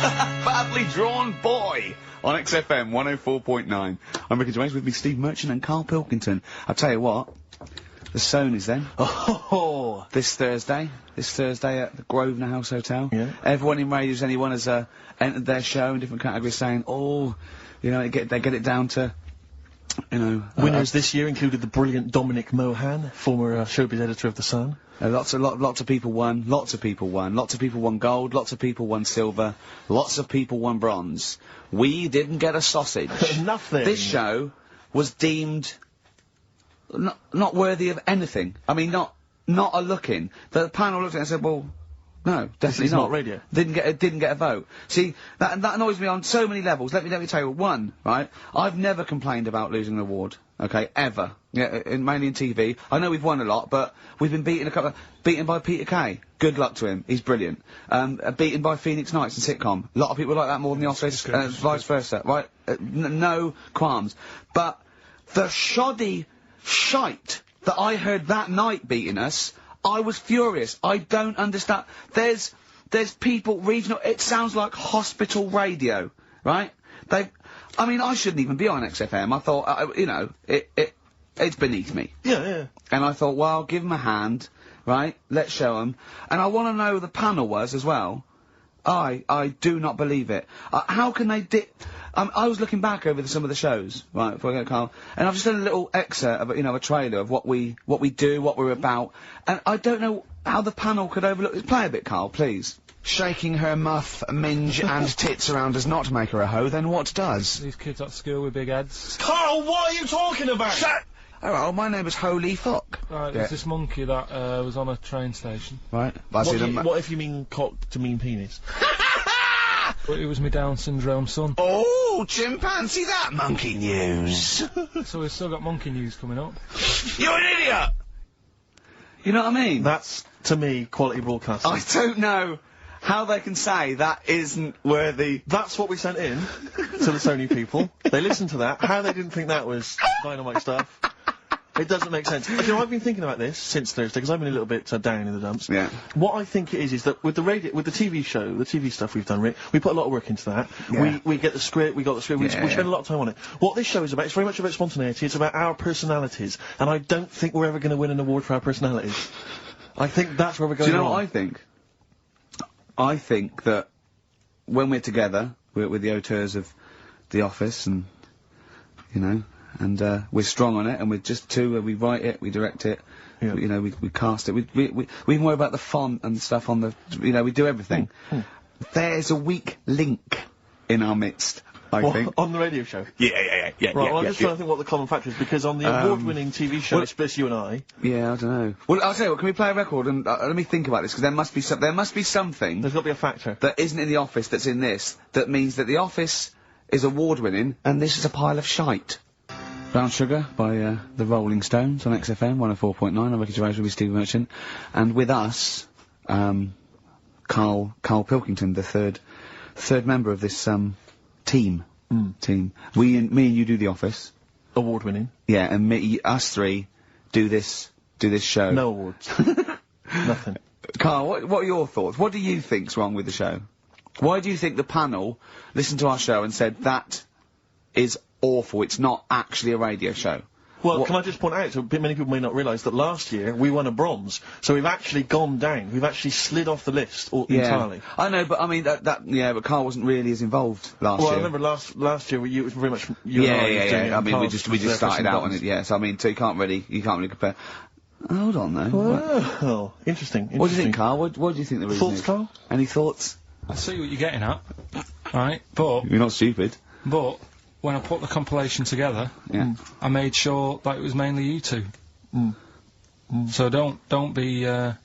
Badly Drawn Boy on XFM 104.9. I'm Ricky James, with me Steve Merchant and Karl Pilkington. I'll tell you what, the Sonies then. Oh! This Thursday at the Grosvenor House Hotel. Yeah. Everyone in Radios Anyone has entered their show in different categories saying, oh, you know, they get it down to, you know... Winners this year included the brilliant Dominic Mohan, former showbiz editor of The Sun. Lots of people won. Lots of people won. Lots of people won gold. Lots of people won silver. Lots of people won bronze. We didn't get a sausage. Nothing. This show was deemed not worthy of anything. I mean, not a look-in. The panel looked at it and said, well, no, definitely not radio. Didn't get a vote. See, that annoys me on so many levels. Let me tell you, one, right? I've never complained about losing an award. Okay, ever. Yeah, mainly in TV. I know we've won a lot, but we've been beaten by Peter Kay. Good luck to him. He's brilliant. Beaten by Phoenix Nights and sitcom. A lot of people like that more than the Oscars, vice versa. Right? No qualms. But the shoddy shite that I heard that night beating us, I was furious. I don't understand. There's people, regional, it sounds like hospital radio, right? I mean, I shouldn't even be on XFM. I thought, you know, it's beneath me. Yeah. And I thought, well, give them a hand, right? Let's show them. And I want to know who the panel was as well. I do not believe it. How can they I was looking back over some of the shows, right, before I go to Karl, and I've just done a little excerpt of, you know, a trailer of what we do, what we're about, and I don't know how the panel could overlook it. Play a bit, Karl, please. Shaking her muff, minge and tits around does not make her a hoe, then what does? These kids at school with big heads. Karl, what are you talking about? Shut! Oh, my name is Holy Fuck. Right, there's this monkey that was on a train station. Right. What if you mean cock to mean penis? But it was my Down syndrome son. Oh, chimpanzee, that monkey news. So we've still got monkey news coming up. You're an idiot! You know what I mean? That's, to me, quality broadcasting. I don't know how they can say that isn't worthy. That's what we sent in to the Sony people. They listened to that. How they didn't think that was dynamite stuff. It doesn't make sense. You know, I've been thinking about this since Thursday, because I've been a little bit down in the dumps. Yeah. What I think it is that with the TV show, the TV stuff we've done, Rick, we put a lot of work into that. Yeah. We get the script, we got the script, we spend a lot of time on it. What this show is about, it's very much about spontaneity, it's about our personalities, and I don't think we're ever going to win an award for our personalities. I think that's where we're going. Do you know what I think? I think that when we're together, we're the auteurs of The Office, and, you know, and we're strong on it, and we're just two, we write it, we direct it, you know, we cast it, we even worry about the font and stuff on the, you know, we do everything. There's a weak link in our midst, I think. On the radio show? Yeah. Right, well, I'm just trying to think what the common factor is, because on the award-winning TV show, it's just you and I. Yeah, I don't know. Well, I'll tell you what, can we play a record and let me think about this, because there must be something. There's got to be a factor. That isn't in The Office that's in this, that means that The Office is award-winning, and this is a pile of shite. Brown Sugar by the Rolling Stones on XFM 104.9. I'm Ricky James with Steve Merchant, and with us, Karl Pilkington, the third member of this team. Me and you do The Office. Award winning. Yeah, and us three do this show. No awards. Nothing. Karl, what are your thoughts? What do you think's wrong with the show? Why do you think the panel listened to our show and said that is awful, it's not actually a radio show? Well, can I just point out, so many people may not realise, that last year we won a bronze, so we've actually gone down, we've actually slid off the list entirely. I know, but I mean, but Karl wasn't really as involved last year. Well, I remember last year it was very much you and I. Yeah. I mean, we just started out on it, yeah, so I mean, so you can't really compare. Hold on, though. Well, interesting. What do you think, Karl? What do you think the reason is? Thoughts, Karl? Any thoughts? I see what you're getting at, right, but... You're not stupid. But, when I put the compilation together, I made sure that it was mainly you two. So don't be doing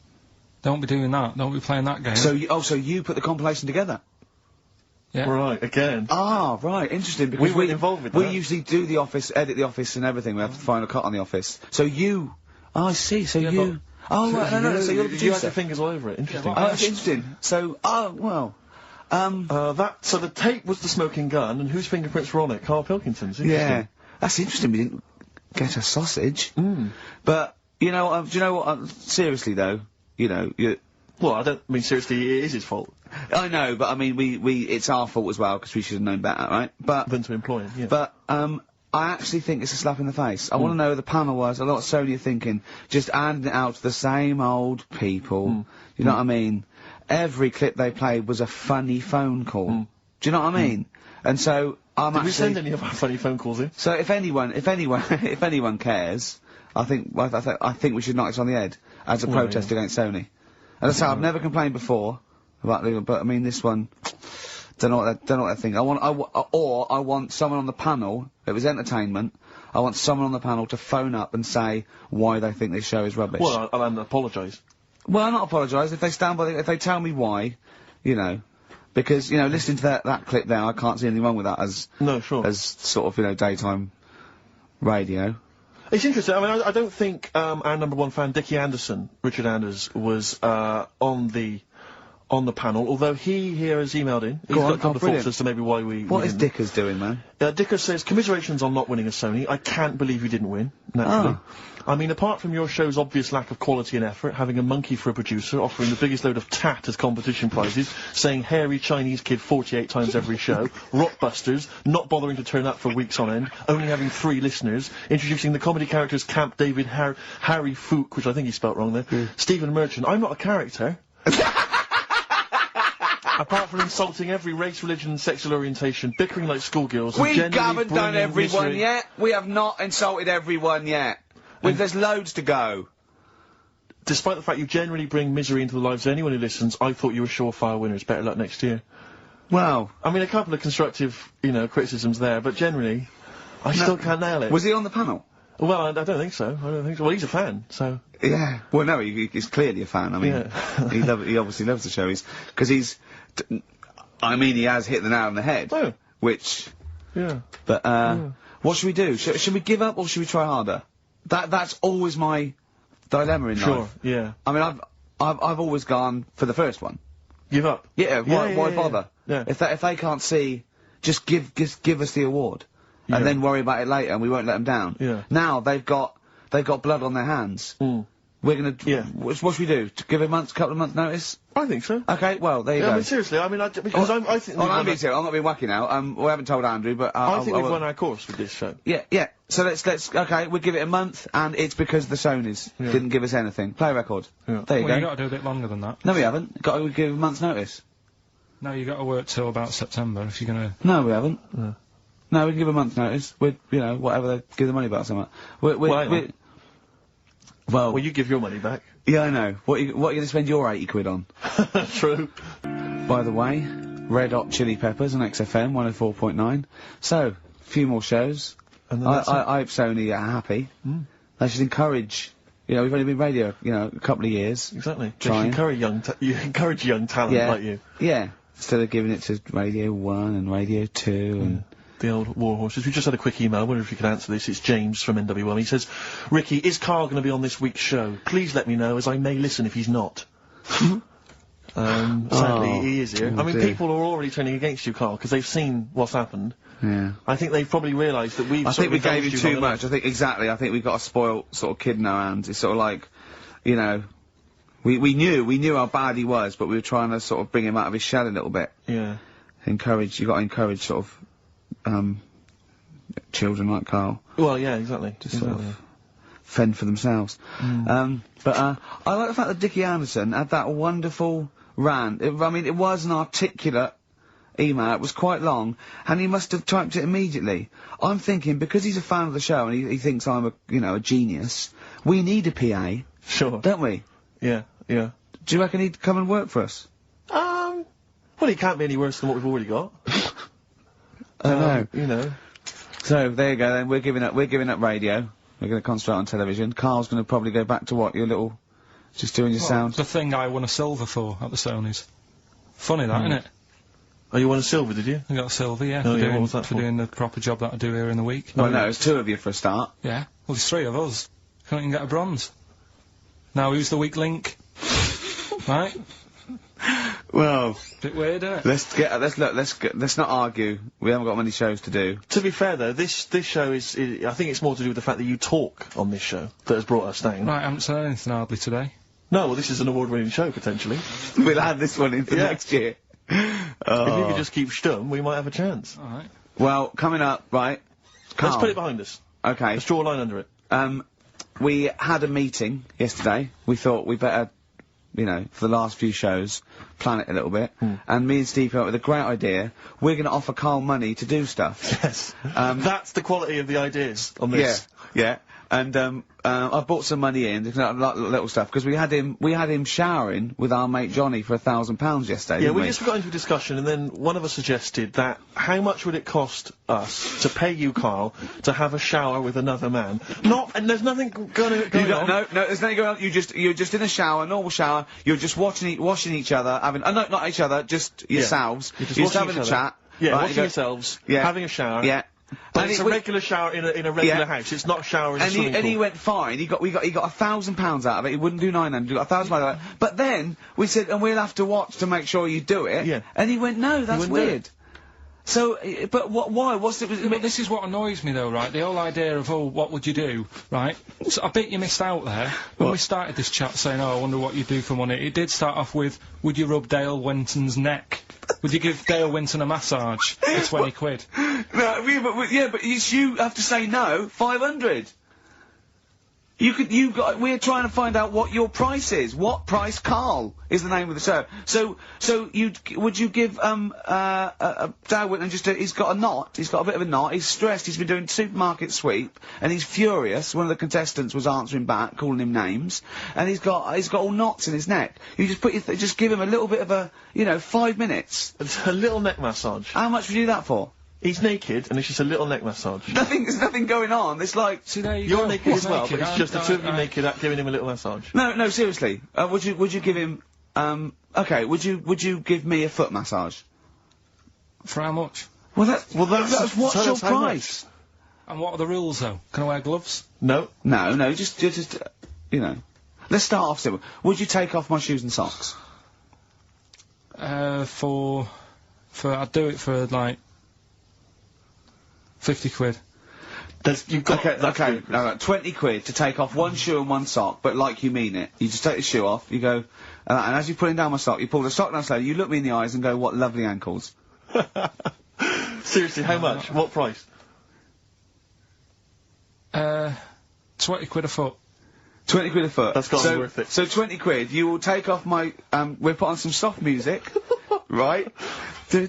that. Don't be playing that game. So you put the compilation together? Yeah. Right, again. Ah, right, interesting, because we weren't involved with that. We usually do The Office, edit The Office and everything, we have the final cut on The Office. So you... Oh, I see, so you... Oh, right, no, so you're the producer. You had your fingers all over it, interesting. Oh, that's interesting. So, well... so the tape was the smoking gun, and whose fingerprints were on it? Karl Pilkington's. Yeah. That's interesting, we didn't get a sausage. But, you know, do you know what, seriously though, you know, Well, I don't mean seriously. It is his fault. I know, but I mean, it's our fault as well because we should have known better, right? But Than to employ him. Yeah. But I actually think it's a slap in the face. I want to know who the panel was. A lot of Sony are thinking, just handing it out to the same old people. You know what I mean? Every clip they played was a funny phone call. Do you know what I mean? And so Did we send any of our funny phone calls in? So if anyone cares, I think we should knock this on the head as a protest against Sony. As I say, I've never complained before about legal, but I mean this one. Don't know what they think. I want someone on the panel. It was entertainment. I want someone on the panel to phone up and say why they think this show is rubbish. Well, I'll apologise. Well, I'll not apologise if they stand by. If they tell me why, you know, because you know, listening to that clip there, I can't see anything wrong with that as as sort of daytime radio. It's interesting. I mean, I don't think our number one fan, Dickie Anderson, Richard Anders, was on the panel, although he here has emailed in. He's got a couple of thoughts as to maybe why we... What is Dickers doing, man? Dickers says, commiserations on not winning a Sony. I can't believe you didn't win, naturally. I mean, apart from your show's obvious lack of quality and effort, having a monkey for a producer, offering the biggest load of tat as competition prizes, saying hairy Chinese kid 48 times every show, Rockbusters, not bothering to turn up for weeks on end, only having 3 listeners, introducing the comedy characters Camp David, Harry Fook, which I think he spelt wrong there, Stephen Merchant. I'm not a character. Apart from insulting every race, religion and sexual orientation, bickering like schoolgirls... We haven't done everyone yet! We have not insulted everyone yet! There's loads to go. Despite the fact you generally bring misery into the lives of anyone who listens, I thought you were surefire winners. Better luck next year. Well... I mean, a couple of constructive, criticisms there, but generally, I still can't nail it. Was he on the panel? Well, I don't think so. Well, he's a fan, so... Yeah. Well, no, he's clearly a fan. I mean, he obviously loves the show. Because he's... I mean, he has hit the nail on the head. Oh. Which... Yeah. But, what should we do? Should we give up or should we try harder? That's always my dilemma in life. Sure, yeah. I mean, I've always gone for the first one. Give up? Yeah, why bother? Yeah. If they can't see, just give us the award. And then worry about it later and we won't let them down. Yeah. Now, they've got blood on their hands. We're gonna... Yeah. What should we do? To give a couple of months notice? I think so. Okay, well, there you go. I mean, seriously, I mean, I think... I'm not being wacky now. We haven't told Andrew, but... I think we've won our course with this show. Yeah. So let's... Okay, we'll give it a month, and it's because the Sonys didn't give us anything. Play a record. Yeah. There you go. You got to do a bit longer than that. No, we haven't. Got to give a month's notice. No, you got to work till about September if you're gonna... No, we haven't. No, we can give a month's notice. Whatever they give the money back somewhere. Well, you give your money back. Yeah, I know. What are you going to spend your 80 quid on? True. By the way, Red Hot Chili Peppers on XFM 104.9. So, a few more shows. And I hope Sony are happy. They should encourage... we've only been radio, a couple of years. Exactly. Trying. You encourage young talent like you. Yeah. Instead of giving it to Radio 1 and Radio 2 and... The old war horses. We just had a quick email. I wonder if you could answer this. It's James from NWM. He says, Ricky, is Karl going to be on this week's show? Please let me know, as I may listen if he's not. Sadly, he is here. I mean, people are already turning against you, Karl, because they've seen what's happened. Yeah. I think they've probably realised that we've I think we gave him too much. I think we've got a spoiled sort of kid in our hands. It's sort of like, we knew how bad he was, but we were trying to sort of bring him out of his shell a little bit. Yeah. You got to encourage sort of, children like Karl. Well, yeah, exactly. Just sort of fend for themselves. But I like the fact that Dickie Anderson had that wonderful rant. It was an articulate email. It was quite long, and he must have typed it immediately. I'm thinking, because he's a fan of the show and he thinks I'm a genius, we need a PA. Sure. Don't we? Yeah. Do you reckon he'd come and work for us? Well, he can't be any worse than what we've already got. I know. So, there you go then, we're giving up radio. We're going to concentrate on television. Karl's going to probably go back to what, just doing your sound? The thing I won a silver for at the Sonys. Funny that, isn't it? Oh, you won a silver, did you? I got a silver, yeah, what was that for doing the proper job that I do here in the week. Well, no, it's 2 of you for a start. Yeah, well, there's 3 of us. Can't even get a bronze. Now, who's the weak link? Right? Well, bit weird, isn't it? Let's not argue. We haven't got many shows to do. To be fair though, this show is I think it's more to do with the fact that you talk on this show that has brought us down. Right, I haven't said anything hardly today. No, well, this is an award-winning show, potentially. We'll add this one in for next year. If you could just keep stum, we might have a chance. Alright. Well, coming up, right? Karl. Let's put it behind us. Okay. Let's draw a line under it. We had a meeting yesterday. We thought we better, you know, for the last few shows, plan it a little bit. And me and Steve came up with a great idea. We're going to offer Karl money to do stuff. Yes. That's the quality of the ideas on this. Yeah. And I bought some money in, little stuff, because we had him showering with our mate Johnny for £1,000 yesterday. Yeah, didn't we just got into a discussion, and then one of us suggested that how much would it cost us to pay you, Karl, to have a shower with another man? And there's nothing going on. No, there's nothing going on. You're just in a shower, normal shower. You're just washing each other, having no, not each other, just yourselves. You're just having a chat. Yeah, right, washing yourselves, having a shower. Yeah. But it's a regular shower in a regular house. It's not a shower in a swimming pool. And he went fine. He got £1,000 out of it. He wouldn't do 900. He got £1,000 out of it. But then we said, and we'll have to watch to make sure you do it. Yeah. And he went, no, that's weird. So, but why? What's it? But this is what annoys me though, right? The whole idea of, oh, what would you do, right? So I bet you missed out there. When we started this chat saying, oh, I wonder what you'd do for money, it did start off with, would you rub Dale Winton's neck? Would you give Dale Winton a massage for 20 quid? No, but you have to say no, 500. We're trying to find out what your price is. What price, Karl, is the name of the show. So would you give, Dale Winton he's got a knot, he's got a bit of a knot, he's stressed, he's been doing supermarket sweep, and he's furious. One of the contestants was answering back, calling him names, and he's got all knots in his neck. You just give him a little bit of a, 5 minutes. A little neck massage. How much would you do that for? He's naked, and it's just a little neck massage. There's nothing going on. It's like... See, there You're naked as well, but it's just the two of you naked giving him a little massage. No, seriously. Would you give him... okay, would you give me a foot massage? For how much? Well, that's what's your price? And what are the rules, though? Can I wear gloves? No. No, just, Let's start off simple. Would you take off my shoes and socks? I'd do it for, like... 50 quid. Okay, no, 20 quid to take off one shoe and one sock, but like you mean it. You just take the shoe off, you go, and as you're putting down my sock, you pull the sock down slowly, you look me in the eyes and go, what lovely ankles. Seriously, how much? What price? 20 quid a foot. 20 quid a foot. That's got to be worth it. So 20 quid, you will take off my, we'll put on some soft music, right? No,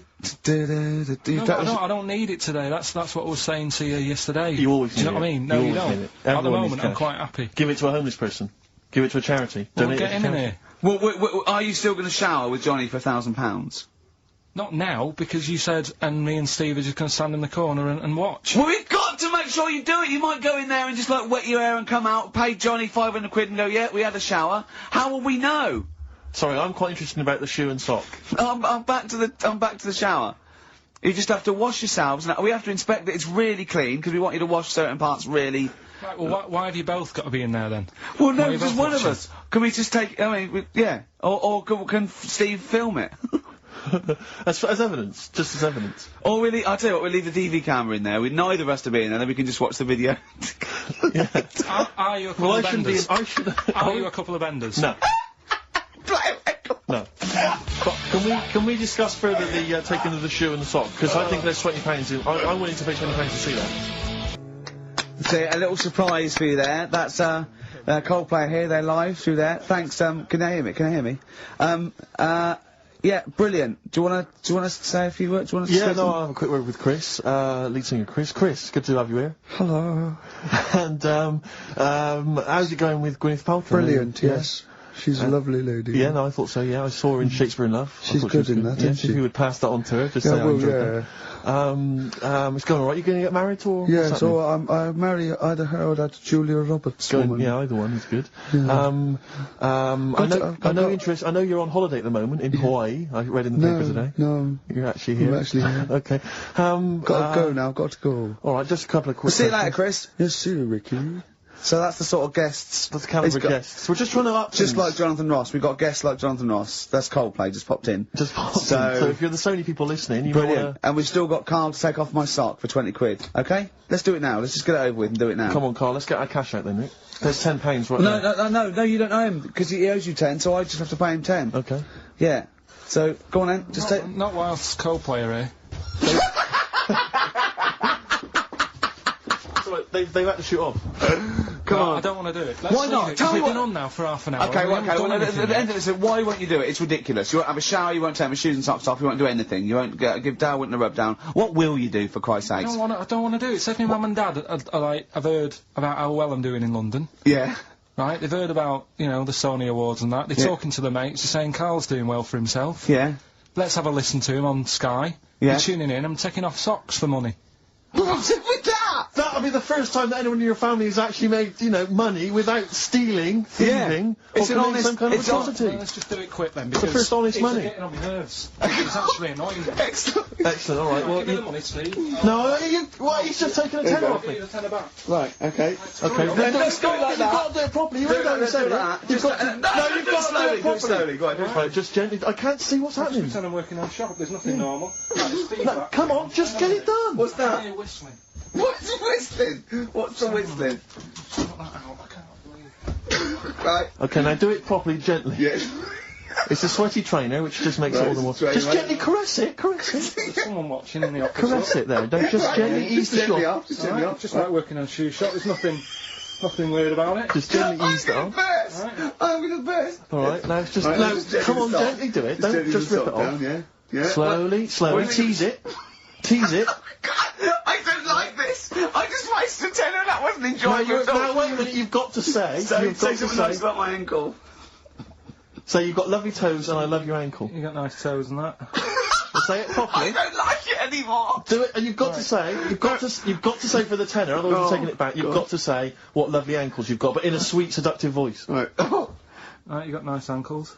I don't need it today. That's what I was saying to you yesterday. You always do. You know what I mean? No, you don't. At the moment, I'm quite happy. Give it to a homeless person. Give it to a charity. Well, get him in here. Well, are you still going to shower with Johnny for £1,000? Not now, because you said, and me and Steve are just going to stand in the corner and watch. Well, we've got to make sure you do it. You might go in there and just, like, wet your hair and come out, pay Johnny 500 quid and go, yeah, we had a shower. How will we know? Sorry, I'm quite interested about the shoe and sock. I'm back to the shower. You just have to wash yourselves. Now, we have to inspect that it's really clean, because we want you to wash certain parts really... Right, well, why have you both got to be in there, then? Well, no, because one of us. Can we just take... yeah. Or can Steve film it? as evidence. Just as evidence. Or I'll tell you what, we'll leave the TV camera in there. Neither of us to be in there, then we can just watch the video. Yeah. Are you a couple of benders? Are you a couple of benders? No. No. But can we discuss further the taking of the shoe and the sock? Because I think there's £20 in. I'm willing to pay £20 to see that. So a little surprise for you there. That's Coldplay here. They're live through there. Thanks. Can you hear me? Yeah, brilliant. Do you wanna say a few words? Do you wanna I'll have a quick word with Chris, lead singer Chris. Chris, good to have you here. Hello. And how's it going with Gwyneth Paltrow? Brilliant. Yes. She's a lovely lady. Yeah, no, I thought so, yeah. I saw her in Shakespeare in Love. She's good in that, isn't she? If you would pass that on to her, just yeah, say well, I enjoyed that. It's going alright. You going to get married, or yeah, so I marry either her or that Julia Roberts woman. Yeah, either one is good. Yeah. I know you're on holiday at the moment in Hawaii. I read in the paper today. No. You're actually here. I'm actually here. Okay. Got to go now, got to go. Alright, just a couple of quick See you later, Chris. Yes, see you, Ricky. So that's the sort of guests. That's the calibre He's of got- guests. We're just trying to up Just things. like Jonathan Ross. We've got guests like Jonathan Ross. That's Coldplay, just popped in. Just pop in. So- So if you're the Sony people listening, you might Brilliant. wanna... And we've still got Karl to take off my sock for 20 quid. Okay? Let's do it now. Let's just get it over with and do it now. Come on, Carl, let's get our cash out then, Nick. There's £10 right No, there. no, you don't owe him, because he owes you 10, so I just have to pay him 10. Okay. Yeah. So, go on then, just take... Not whilst Coldplay are here. It's alright, they've had to shoot off. Come on. I don't want to do it. Let's Why leave not? it, 'cause Tell me we've what- been on now for half an hour. Okay, We well, haven't okay, done well, anything at the yet. end of this, why won't you do it? It's ridiculous. You won't have a shower, you won't take my shoes and socks off, you won't do anything. You won't give Darwin a rub down. What will you do, for Christ's I sakes? don't want to do it. Said my mum and dad are like, I've heard about how well I'm doing in London. Yeah. Right? They've heard about, you know, the Sony Awards and that. They're Yeah. talking to the mates. They're saying Karl's doing well for himself. Yeah. Let's have a listen to him on Sky. Yeah. You're tuning in. I'm taking off socks for money. What's it with that? That'll be the first time that anyone in your family has actually made, you know, money without stealing, thieving, or It's an committing honest- some kind of it's hon- atrocity. Well, let's just do it quick then, the because first honest it's money. getting on my nerves. It's actually annoying me. Excellent. Excellent, alright, well, Give me the you... money, Steve. No, he's just taking a you tenner go. off Give me. you the tenner back. Right, okay. Okay, Then let's do it like You've that. got to do it properly, you ain't only saying it. You've got to... No, you've got to do it properly. slowly, go on. Right, just gently... I can't see what's happening. Pretend I'm working on shop. There's nothing normal. Right, Steve, No, back. come on, just get it done. What's that? You're whistling. What's whistling? What's the whistling? Sort that out. I can't believe. Right. Okay, now do it properly, gently. Yeah. It's a sweaty trainer, which just makes it all the more... Right, Just right. gently caress it. There's someone watching in the office. Caress it there, don't just gently ease the gently shot. off, just gently off. Just like working on a shoe shop. There's nothing weird about it. Just gently ease that I'm off. the best. Right. I'm the best. Alright, now it's just... Right, no, just gently come on, stop. gently do it. Don't gently just the rip it top off. down, yeah. Yeah. Slowly, slowly, What do you tease it. Tease it. I don't like this. I just wasted a tenner and that wasn't Now, enjoyable at all. now wait a minute, you've got to say... So, you've say got to something nice say... about my ankle. So you've got lovely toes and I love your ankle. You got nice toes and that. Well, say it I properly. don't like it anymore. Do it, and you've got to say, you've got to say for the tenor, otherwise Go you're on, taking it back, you've go got to say what lovely ankles you've got, but in a sweet, seductive voice. Right. Right, you got nice ankles.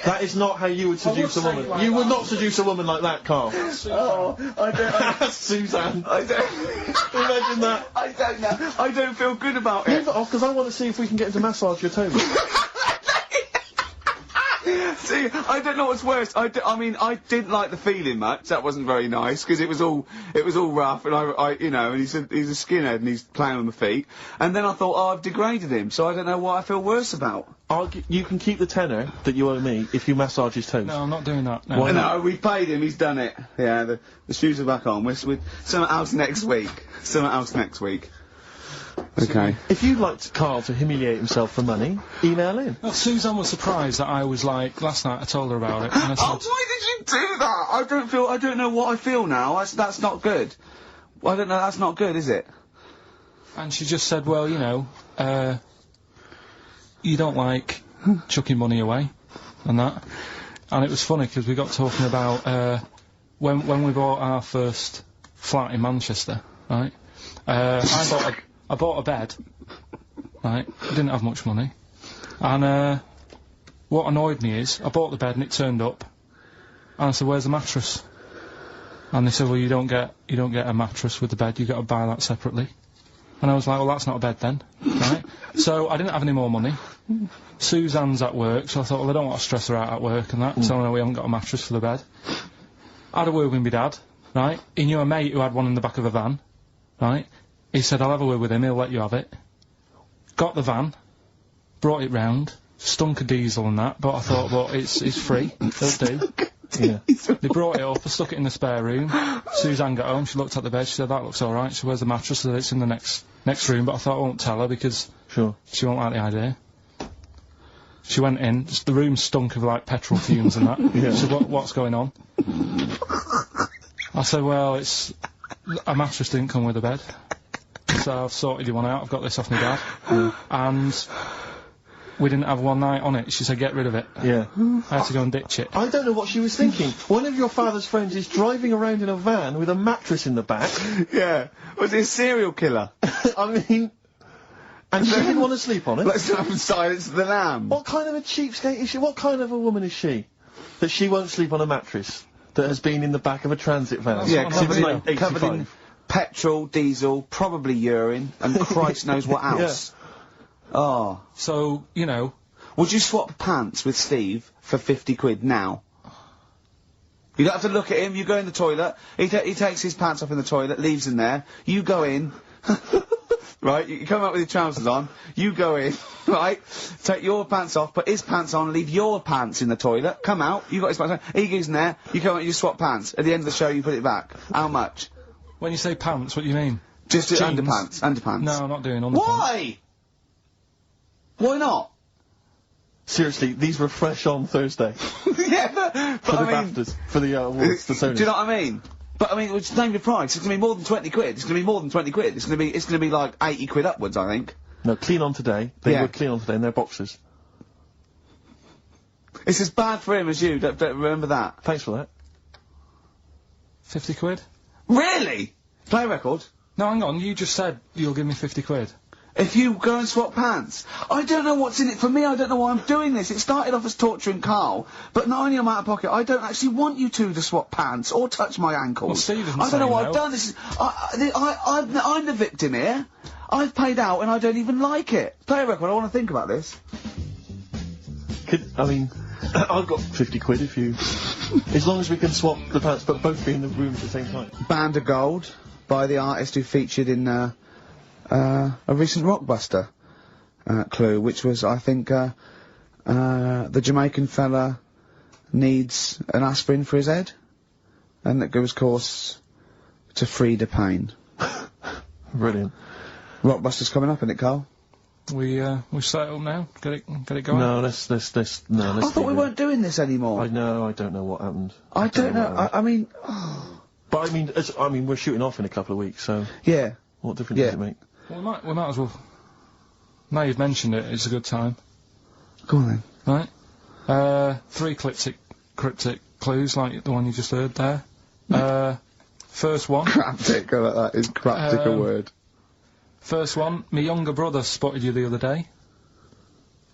That is not how you would seduce a say woman. like You would that. not seduce a woman like that, Carl. Oh, I don't. Suzanne. I don't. Imagine that. I don't know. I don't feel good about Leave it. it off, because I want to see if we can get him to massage your toes. See, I don't know what's worse. I mean, I didn't like the feeling much. That wasn't very nice because it was all rough, and you know, and he's a skinhead and he's playing on the feet. And then I thought, oh, I've degraded him, so I don't know what I feel worse about. You can keep the tenner that you owe me if you massage his toes. No, I'm not doing that. No. Why not? No, we paid him. He's done it. Yeah, the shoes are back on. We're something else next week. Something else next week. Okay. If you'd like Carl to humiliate himself for money, email in. Well, Suzanne was surprised that I was like, last night I told her about it, and I Oh, said, why did you do that? I don't know what I feel now. That's not good. I don't know. That's not good, is it? and she just said, well, you know, you don't like chucking money away, and that. And it was funny because we got talking about when we bought our first flat in Manchester, right? I bought a bed, right? I didn't have much money, and what annoyed me is I bought the bed and it turned up, and I said, "Where's the mattress?" And they said, "Well, you don't get a mattress with the bed. You got to buy that separately." And I was like, "Well, that's not a bed then, right?" So I didn't have any more money. Suzanne's at work, so I thought, well, I don't want to stress her out at work and that, so I know we haven't got a mattress for the bed. I had a word with my dad, right? He knew a mate who had one in the back of a van, right? He said, I'll have a word with him, he'll let you have it. Got the van, brought it round, stunk of diesel and that, but I thought, well, it's free, it'll do. Yeah. They brought it up, I stuck it in the spare room. Suzanne got home, she looked at the bed, she said, that looks alright. She said, where's the mattress? I said, it's in the next room, but I thought I won't tell her because Sure. she won't like the idea. She went in, just the room stunk of like petrol fumes and that. Yeah. She said, what's going on? I said, well, it's a mattress didn't come with a bed. So I've sorted you one out, I've got this off my dad. And we didn't have one night on it. She said, get rid of it. Yeah. I had to go and ditch it. I don't know what she was thinking. One of your father's friends is driving around in a van with a mattress in the back. Yeah. Was he a serial killer? I mean... And she didn't want to sleep on it. Let's have Silence of the Lamb. What kind of a cheapskate is she? What kind of a woman is she? That she won't sleep on a mattress that has been in the back of a transit van. Yeah, That's what I'm covered in petrol, diesel, probably urine, and Christ knows what else. Oh. So, you know, Would you swap pants with Steve for 50 quid now? You don't have to look at him, you go in the toilet, he takes his pants off in the toilet, leaves them there, you go in, right, you come out with your trousers on, you go in, right, take your pants off, put his pants on, leave your pants in the toilet, come out, you got his pants on, he goes in there, you come out, you swap pants, at the end of the show you put it back. How much? when you say pants, what do you mean? Just Jeans? underpants. No, I'm not doing underpants. Why? Why not? Seriously, these were fresh on Thursday. Yeah, but For the I mean, BAFTAs. For the awards, the Sony. do you know what I mean? But I mean, just name your price. It's gonna be more than 20 quid. It's gonna be more than 20 quid. It's gonna be like 80 quid upwards, I think. No, clean on today. They Yeah. were clean on today in their boxes. It's as bad for him as you. Don't remember that. Thanks for that. 50 quid? Really? Play a record. No, hang on, you just said you'll give me 50 quid. If you go and swap pants. I don't know what's in it for me. I don't know why I'm doing this. It started off as torturing Karl, but not only am I out of pocket, I don't actually want you two to swap pants or touch my ankles. Well, Steve isn't I don't know saying what no. I've done. This is I'm the victim here. I've paid out and I don't even like it. Play a record. I want to think about this. I've got 50 quid if you... as long as we can swap the pants, but both be in the room at the same time. Band of Gold by the artist who featured in a recent Rockbuster clue, which was, I think, the Jamaican fella needs an aspirin for his head, and that goes course to free the pain. Brilliant. Rockbuster's coming up, isn't it, Karl? We set it up now? Get it going? No, let's I thought we weren't doing this anymore. I know, I don't know what happened. I don't know. what happened. I mean, But I mean, we're shooting off in a couple of weeks, so yeah. what difference Yeah. does it make? Well, we might as well. Now you've mentioned it, it's a good time. Go on then. Right? 3 cryptic clues, like the one you just heard there. First one. Cryptic, I like that. Is cryptic a word? First one, my younger brother spotted you the other day.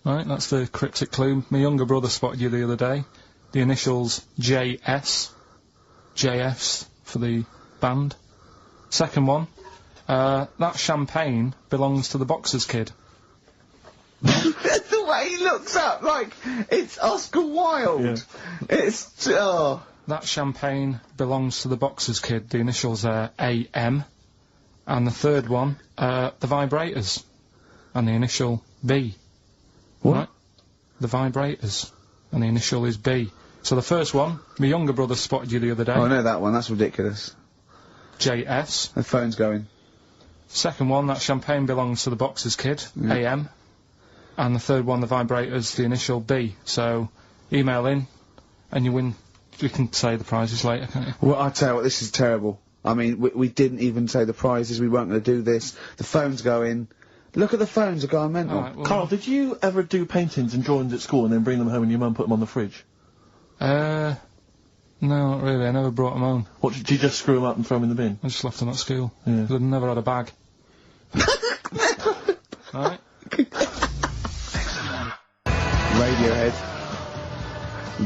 Right, that's the cryptic clue. My younger brother spotted you the other day. The initials JS. JFs for the band. Second one, that champagne belongs to the Boxers Kid. The way he looks up, like, it's Oscar Wilde. Yeah. It's, oh. That champagne belongs to the Boxers Kid. The initials are AM. And the third one, the Vibrators. And the initial B. What? Right? The Vibrators. And the initial is B. So the first one, my younger brother spotted you the other day. Oh, I know that one. That's ridiculous. JS. The phone's going. Second one, that champagne belongs to the Boxers Kid. AM. And the third one, the Vibrators, the initial B. So email in, and you win. We can say the prizes later, can't you? Well, I tell you what, this is terrible. I mean, we didn't even say the prizes. We weren't going to do this. The phone's going. Look at the phones. Are going mental. Alright, well, Karl, did you ever do paintings and drawings at school and then bring them home and your mum put them on the fridge? no, not really. I never brought them home. What, did you just screw them up and throw them in the bin? I just left them at school. Yeah. 'Cause I'd never had a bag. Alright? Radiohead.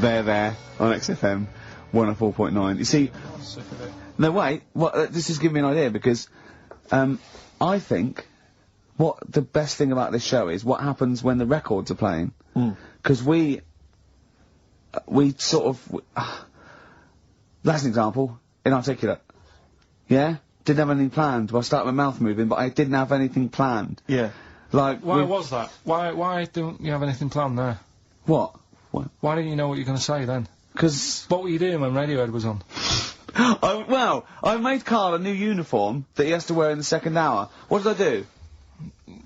They're there on XFM 104.9. You see, no, wait, this is giving me an idea because, I think what the best thing about this show is what happens when the records are playing. Because we sort of, that's an example, inarticulate. Yeah? Didn't have anything planned. Well, I started my mouth moving, but I didn't have anything planned. Yeah. Like, Why was that? Why don't you have anything planned there? What? Why didn't you know what you're going to say then? Because, What were you doing when Radiohead was on? I made Karl a new uniform that he has to wear in the second hour. What did I do?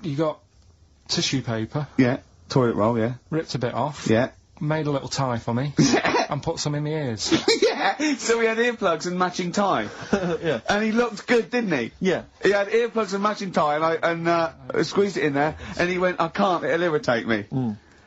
You got tissue paper, Yeah. Toilet roll, yeah. ripped a bit off, Yeah. made a little tie for me, and put some in my ears. Yeah, so we had earplugs and matching tie. Yeah. And he looked good, didn't he? Yeah. He had earplugs and matching tie, and I squeezed it in there, and he went, I can't, it'll irritate me.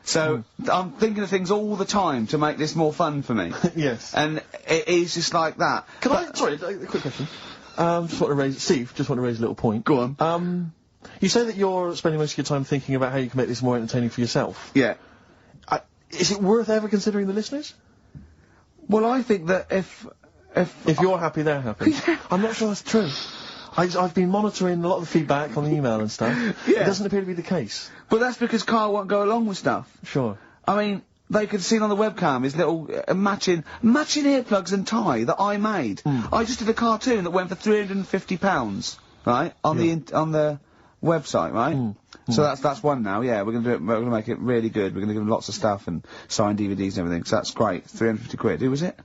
So, I'm thinking of things all the time to make this more fun for me. Yes. And it is just like that. Can I, sorry, a quick question. Just want to raise, Steve, just want to raise a little point. Go on. You say that you're spending most of your time thinking about how you can make this more entertaining for yourself. Yeah. Is it worth ever considering the listeners? Well, I think that if If you're happy, they're happy. I'm not sure that's true. I've been monitoring a lot of the feedback on the email and stuff. Yeah. It doesn't appear to be the case. But that's because Karl won't go along with stuff. Sure. I mean, they could see on the webcam his little matching earplugs and tie that I made. I just did a cartoon that went for £350, right, on the website, right? So that's one now. Yeah, we're gonna do it. We're gonna make it really good. We're gonna give them lots of stuff and signed DVDs and everything. So that's great. 350 quid. Who was it?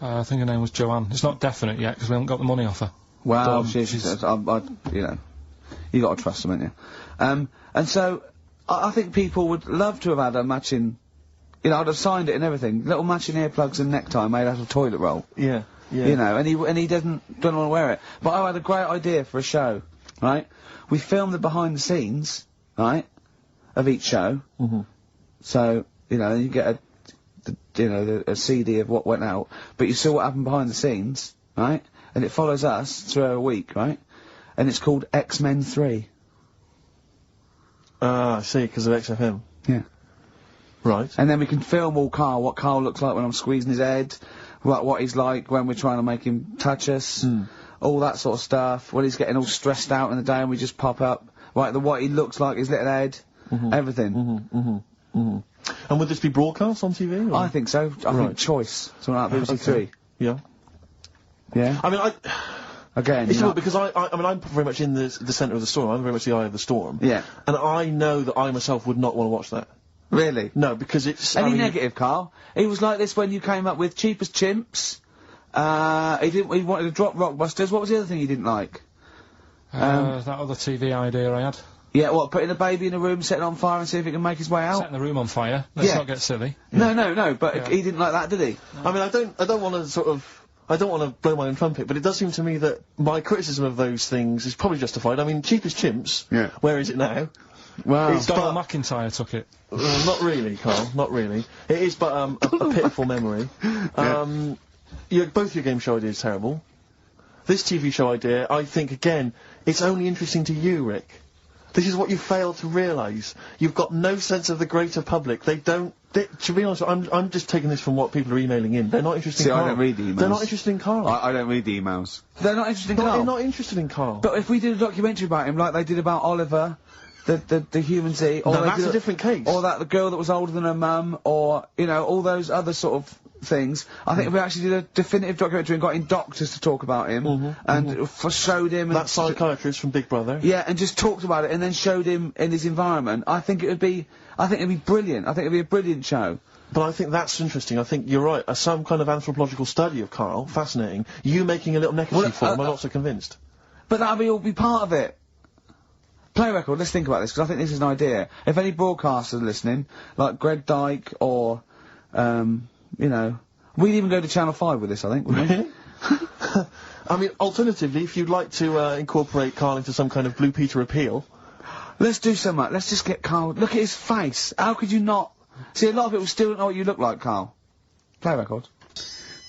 I think her name was Joanne. It's not definite yet because we haven't got the money off her. Well, she's you know, you got to trust them, haven't you? And so I think people would love to have had a matching. You know, I'd have signed it and everything. Little matching earplugs and necktie made out of toilet roll. Yeah. You know, and he doesn't want to wear it. But I had a great idea for a show, right? We filmed the behind the scenes, right, of each show. So, you know, you get a CD of what went out, but you saw what happened behind the scenes, right? And it follows us through a week, right? And it's called X-Men 3. Ah, I see, because of XFM. Yeah. Right. And then we can film all Karl, what Karl looks like when I'm squeezing his head, what he's like when we're trying to make him touch us, all that sort of stuff, when he's getting all stressed out in the day and we just pop up, right, what he looks like, his little head, everything. And would this be broadcast on TV? Or? I think so. I think Choice, something like BBC Three. Yeah. Yeah? I mean, Again, it's because I mean, I'm very much in the centre of the storm. I'm very much the eye of the storm. Yeah. And I know that I myself would not want to watch that. Really? No, because it's... Any negative, Karl? He was like this when you came up with Cheap as Chimps. He wanted to drop Rockbusters. What was the other thing he didn't like? That other TV idea I had. Yeah, what, putting a baby in a room, setting it on fire and see if it can make his way out? Setting the room on fire. Let's not get silly. No, but he didn't like that, did he? I mean, I don't want to sort of... I don't want to blow my own trumpet, but it does seem to me that my criticism of those things is probably justified. I mean, Cheap as Chimps, where is it now? Well, Donald McIntyre took it. Not really, Karl, not really. It is but a pitiful memory. Both your game show ideas terrible. This TV show idea, I think, again, it's only interesting to you, Rick. This is what you fail to realise. You've got no sense of the greater public. To be honest, I'm just taking this from what people are emailing in. They're not interested in Karl. I don't read the emails. They're not interested in Karl. I don't read the emails. They're not interested in Karl? They're not interested in Karl. But if we did a documentary about him, like they did about Oliver, the human Z, or that's a different case. Or the girl that was older than her mum, or, you know, all those other sort of things. I think if we actually did a definitive documentary and got in doctors to talk about him, and showed him... That psychiatrist from Big Brother. Yeah, and just talked about it, and then showed him in his environment, I think it'd be brilliant. I think it'd be a brilliant show. But I think that's interesting. I think you're right. Some kind of anthropological study of Karl, fascinating. You making a little necklace for him, I'm not so convinced. But that'll all be part of it. Play record, let's think about this, because I think this is an idea. If any broadcasters are listening, like Greg Dyke, or, you know, we'd even go to Channel 5 with this, I think, wouldn't we? I mean, alternatively, if you'd like to incorporate Karl into some kind of Blue Peter appeal... Let's do so much. Let's just get Karl... Look at his face. How could you not... See, a lot of people still don't know what you look like, Karl. Play record.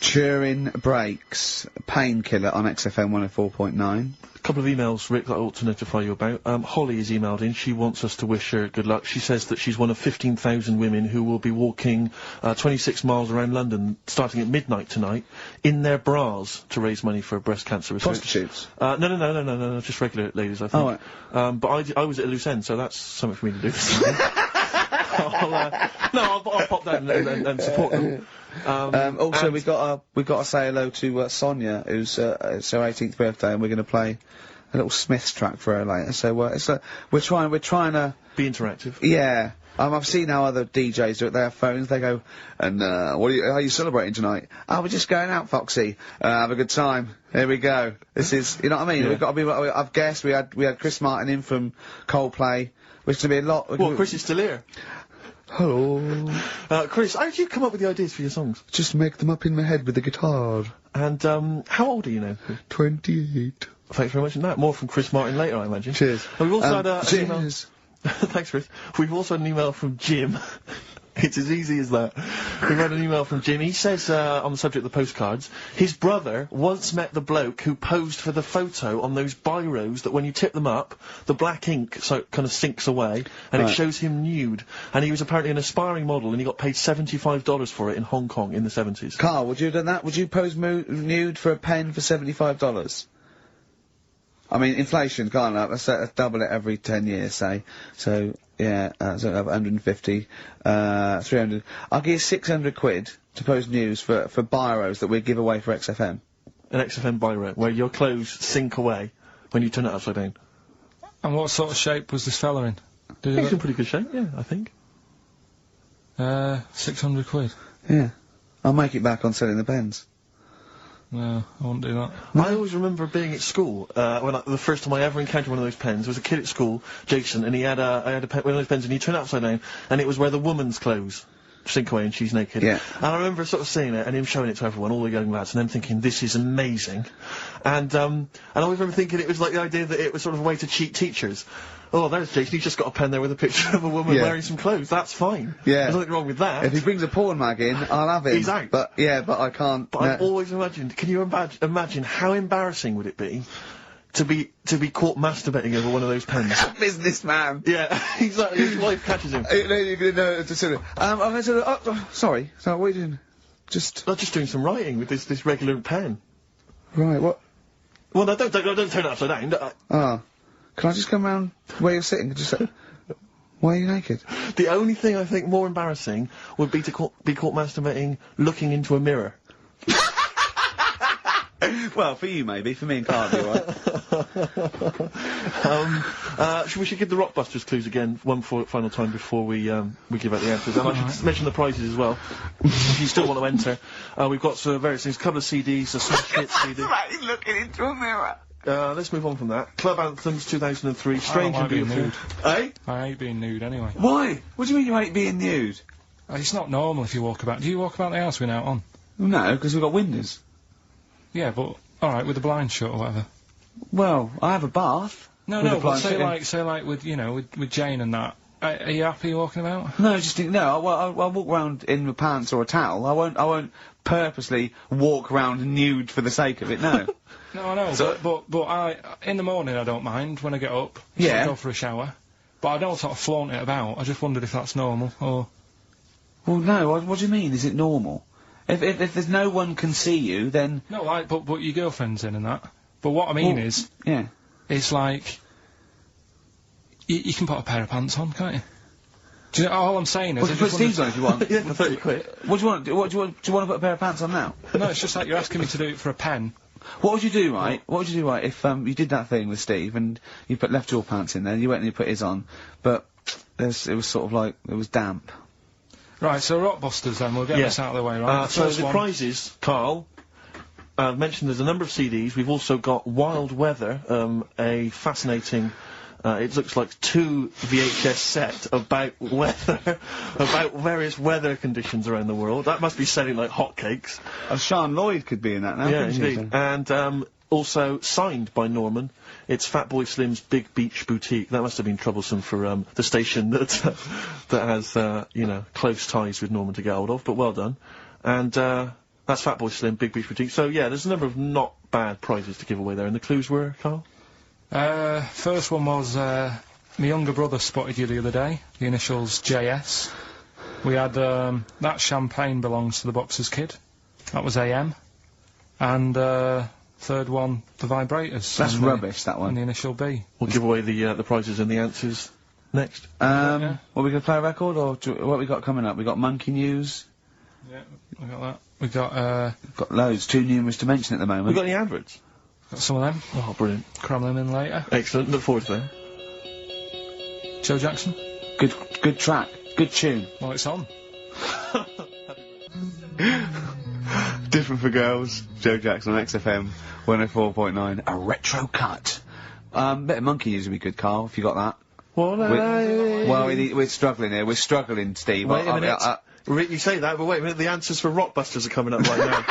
Turing Breaks. Painkiller on XFM 104.9. A couple of emails, Rick, that I ought to notify you about. Holly has emailed in. She wants us to wish her good luck. She says that she's one of 15,000 women who will be walking 26 miles around London starting at midnight tonight in their bras to raise money for breast cancer research. Prostitutes? No, just regular ladies, I think. Oh, right. But I was at a loose end, so that's something for me to do. I'll pop down and support them. Also, we got to say hello to Sonia, who's it's her 18th birthday, and we're going to play a little Smiths track for her later. So it's we're trying to be interactive. Yeah. I've seen how other DJs do it. They have phones. They go, and how are you celebrating tonight? Oh, we're just going out, Foxy. Have a good time. Here we go. This is, you know what I mean? Yeah. We've got to be. I've guessed we had Chris Martin in from Coldplay, which is going to be a lot. Well, Chris is still here. Hello. Chris, how did you come up with the ideas for your songs? Just make them up in my head with the guitar. And, how old are you now, Chris? 28. Thanks very much for that. More from Chris Martin later, I imagine. Cheers. And we've also had an email... Cheers. Thanks, Chris. We've also had an email from Jim. It's as easy as that. We've had an email from Jim. He says, on the subject of the postcards, his brother once met the bloke who posed for the photo on those biros that when you tip them up, the black ink kind of sinks away, and it shows him nude. And he was apparently an aspiring model, and he got paid $75 for it in Hong Kong in the 70s. Karl, would you have done that? Would you pose nude for a pen for $75? I mean, inflation's gone up. Let's double it every 10 years, say. So, yeah, so 150, 300. I'll give you 600 quid to post news for biros that we give away for XFM. An XFM biro, where your clothes sink away when you turn it upside down. And what sort of shape was this fella in? Did he He's in pretty good shape, yeah, I think. 600 quid. Yeah. I'll make it back on selling the pens. No, I won't do that. I always remember being at school, the first time I ever encountered one of those pens, there was a kid at school, Jason, and he had one of those pens, and he turned it upside down, and it was where the woman's clothes sink away and she's naked. Yeah. And I remember sort of seeing it, and him showing it to everyone, all the young lads, and them thinking, this is amazing. And I always remember thinking it was like the idea that it was sort of a way to cheat teachers. Oh, there's Jason, he's just got a pen there with a picture of a woman wearing some clothes, that's fine. Yeah. There's nothing wrong with that. If he brings a porn mag in, I'll have him. He's out. But, yeah, but I can't. But I've always imagined, can you imagine how embarrassing would it be to be caught masturbating over one of those pens? Businessman. Yeah, exactly, his wife catches him. I'm going to sorry, what are you doing? I'm just doing some writing with this regular pen. Right, what? Well, no, don't turn it upside down. Can I just come round where you're sitting and just say, why are you naked? The only thing I think more embarrassing would be to be caught masturbating looking into a mirror. Well, for you maybe, for me and Karl, right? We should give the Rockbusters clues again one final time before we give out the answers. And I should mention the prizes as well, if you still want to enter. We've got various things, a couple of CDs, a Smash Hits CD. Right, looking into a mirror. Let's move on from that. Club Anthems 2003, Strange and being Beautiful. Nude. I hate being nude anyway. Why? What do you mean you hate being nude? It's not normal if you walk about. Do you walk about the house without on? No, because we've got windows. Yeah, but alright, with the blinds shut or whatever. Well, I have a bath. No, but say like with, you know, with Jane and that. Are you happy walking about? No, I'll walk around in my pants or a towel. I won't purposely walk around nude for the sake of it, no. No, I know, so, but in the morning I don't mind when I get up. Yeah. I go for a shower. But I don't sort of flaunt it about. I just wondered if that's normal, or... Well, no, what do you mean, is it normal? If there's no one can see you, then... No, like, but your girlfriend's in and that. But what I mean is... Yeah. It's like... You can put a pair of pants on, can't you? Do you know, all I'm saying is... Well, put Steve's on if you want. Yeah, for 30 quid. What do you want? Do you want to put a pair of pants on now? No, it's just like you're asking me to do it for a pen. What would you do, right? What would you do, right, if you did that thing with Steve and you left your pants in there, you went and you put his on, but it was sort of like it was damp. Right, so Rockbusters then, we'll get this out of the way, right? So the prizes, Karl, mentioned there's a number of CDs. We've also got Wild Weather, a fascinating... it looks like 2 VHS set about weather, about various weather conditions around the world. That must be selling like hotcakes. Sean Lloyd could be in that now. Yeah, indeed. And also signed by Norman. It's Fatboy Slim's Big Beach Boutique. That must have been troublesome for the station that that has you know, close ties with Norman to get hold of. But well done. And that's Fatboy Slim, Big Beach Boutique. So yeah, there's a number of not bad prizes to give away there. And the clues were, Karl? First one was, my younger brother spotted you the other day, the initials JS. We had, that champagne belongs to the boxer's kid. That was AM. And, third one, the vibrators. That's rubbish, that one. And the initial B. We'll give away the prizes and the answers next. Well, we gonna play a record, or what we got coming up? We got Monkey News. Yeah, we got that. We got, got loads, too numerous to mention at the moment. We got any adverts? Got some of them. Oh, brilliant. Cram them in later. Excellent. Look forward to that. Joe Jackson. Good track. Good tune. Well, it's on. Different for girls. Joe Jackson on XFM 104.9. A retro cut. Bit of Monkey News would be good, Karl, if you got that. Well, we're struggling here. We're struggling, Steve. Wait a minute. You say that, but wait a minute. The answers for Rockbusters are coming up right now.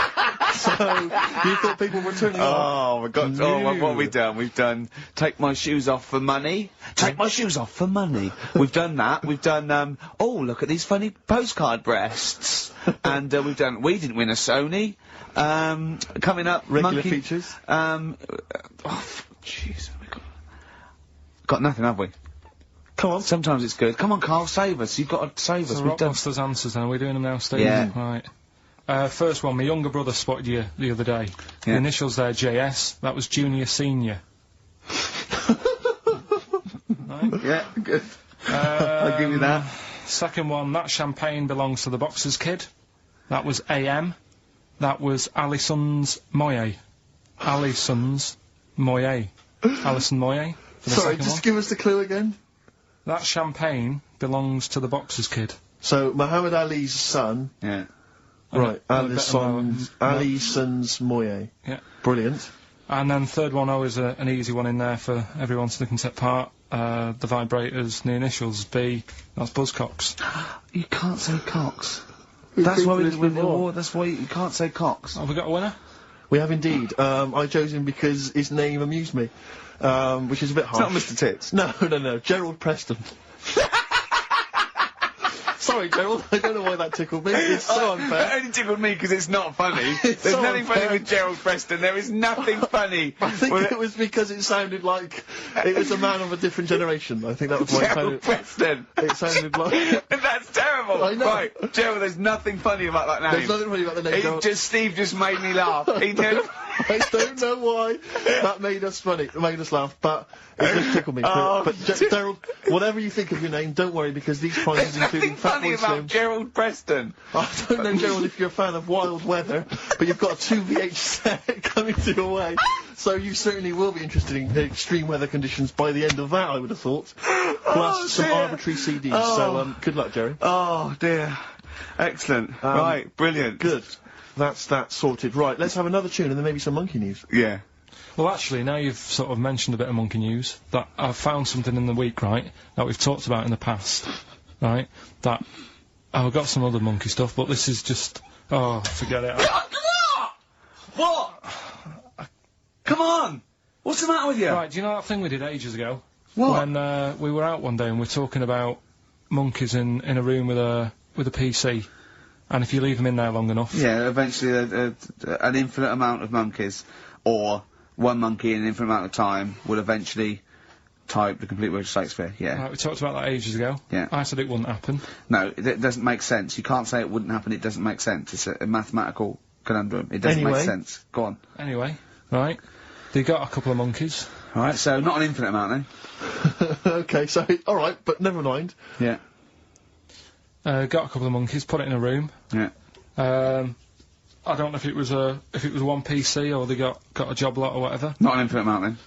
So, you thought people were turning off? Oh, my God. Oh, what have we done? We've done Take My Shoes Off for Money. Take My Shoes Off for Money. We've done that. We've done, oh, look at these funny postcard breasts. And, we've done We Didn't Win a Sony. Coming up, regular features. Oh, jeez. Got nothing, have we? Come on. Sometimes it's good. Come on, Karl, save us. You've got to save us. So We've done... Rockbusters answers then. Are we doing them now, Steve? Yeah. Right. First one, my younger brother spotted you the other day. Yeah. The initials there, JS. That was Junior Senior. Right. Yeah, good. I'll give you that. Second one, that champagne belongs to the boxer's kid. That was AM. That was Alison's Moye. Alison's Moye. Alison Moye. For the Sorry, second just one. give us the clue again. That champagne belongs to the boxer's kid. So, Muhammad Ali's son. Yeah. Right, Alison's Moye. Yeah. Brilliant. And then third one, always an easy one in there for everyone so they can take part. The vibrators, the initials B. That's Buzzcocks. You can't say Cox. We've That's been why through we this with the before. award. That's why you can't say Cox. Have we got a winner? We have indeed. I chose him because his name amused me, which is a bit It's harsh. not Mr. Tits. No. Gerald Preston. Sorry, Gerald. I don't know why that tickled me. It's so It unfair. only tickled me because it's not funny. There's so nothing funny unfair. with Gerald Preston. There is nothing funny. I think with it was because it sounded like it was a man of a different generation. I think that was why it Gerald sounded, Preston. it sounded like... That's terrible. I know. Right, Gerald, there's nothing funny about that name. There's nothing funny about the name, Gerald. Steve just made me laugh. He did. I don't know why that made us laugh, but it just tickled me. Oh, but Gerald, whatever you think of your name, don't worry because these prizes There's including nothing Fat funny Boy about Slim. Gerald Preston. I don't know, Gerald, if you're a fan of wild weather, but you've got a 2VH set coming to your way, so you certainly will be interested in extreme weather conditions by the end of that, I would have thought. Plus some dear. arbitrary CDs. So good luck, Jerry. Oh dear. Excellent. Right, brilliant. Good. That's that sorted. Right, let's have another tune and then maybe some monkey news. Yeah. Well, actually, now you've sort of mentioned a bit of monkey news, that I've found something in the week, right, that we've talked about in the past, right, that I've got some other monkey stuff, but this is just, oh, forget it. What? Come on! What's the matter with you? Right, do you know that thing we did ages ago? What? When we were out one day and we were talking about monkeys in a room with a PC, and if you leave them in there long enough... Yeah, eventually an infinite amount of monkeys, or one monkey in an infinite amount of time, will eventually type the complete word of Shakespeare, yeah. Right, we talked about that ages ago. Yeah. I said it wouldn't happen. No, it doesn't make sense. You can't say it wouldn't happen, it doesn't make sense. It's a mathematical conundrum. It doesn't Anyway. make sense. Go on. Anyway, right, they got a couple of monkeys. Alright, so not an infinite amount then. Okay, so, alright, but never mind. Yeah. Got a couple of monkeys, put it in a room. Yeah. I don't know if it was one PC or they got a job lot or whatever, Not an infinite amount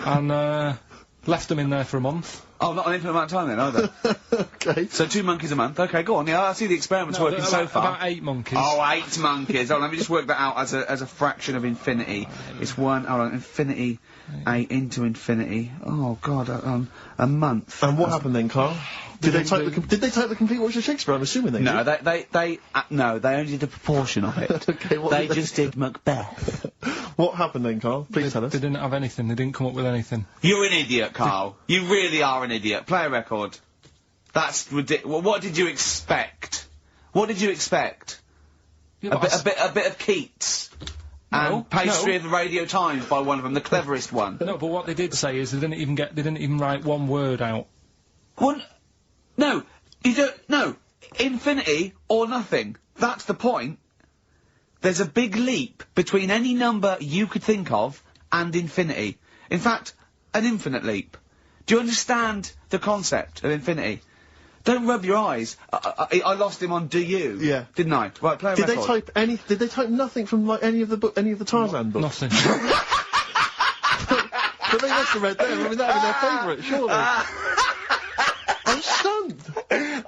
then. and left them in there for a month. Oh, not an infinite amount of time then, either. Okay. So 2 monkeys a month. Okay, go on. Yeah, I see the experiment's working so far. About 8 monkeys. Oh, 8 monkeys. Oh, let me just work that out as a fraction of infinity. It's infinity, 8 into infinity. Oh God, a month. And what happened then, Karl? Did they type the complete works of Shakespeare? I'm assuming they No, did. they only did a proportion of it. Okay, what They did just did Macbeth. What happened then, Karl? Please tell us. They didn't have anything. They didn't come up with anything. You're an idiot, Karl. You really are an idiot. Play a record. That's ridiculous. What did you expect? What did you expect? Yeah, but A bit of Keats. No, And pastry no. of the Radio Times by one of them, the cleverest one. No, but what they did say is they didn't even write one word out. One, no, you don't, no, infinity or nothing. That's the point. There's a big leap between any number you could think of and infinity. In fact, an infinite leap. Do you understand the concept of infinity? Don't rub your eyes. I lost him on Do You? Yeah. Didn't I? Right, play a Did record. Did they type nothing from like any of the Tarzan books? Nothing. But they must have read them. I mean, that would be their favourite, surely. I'm stunned.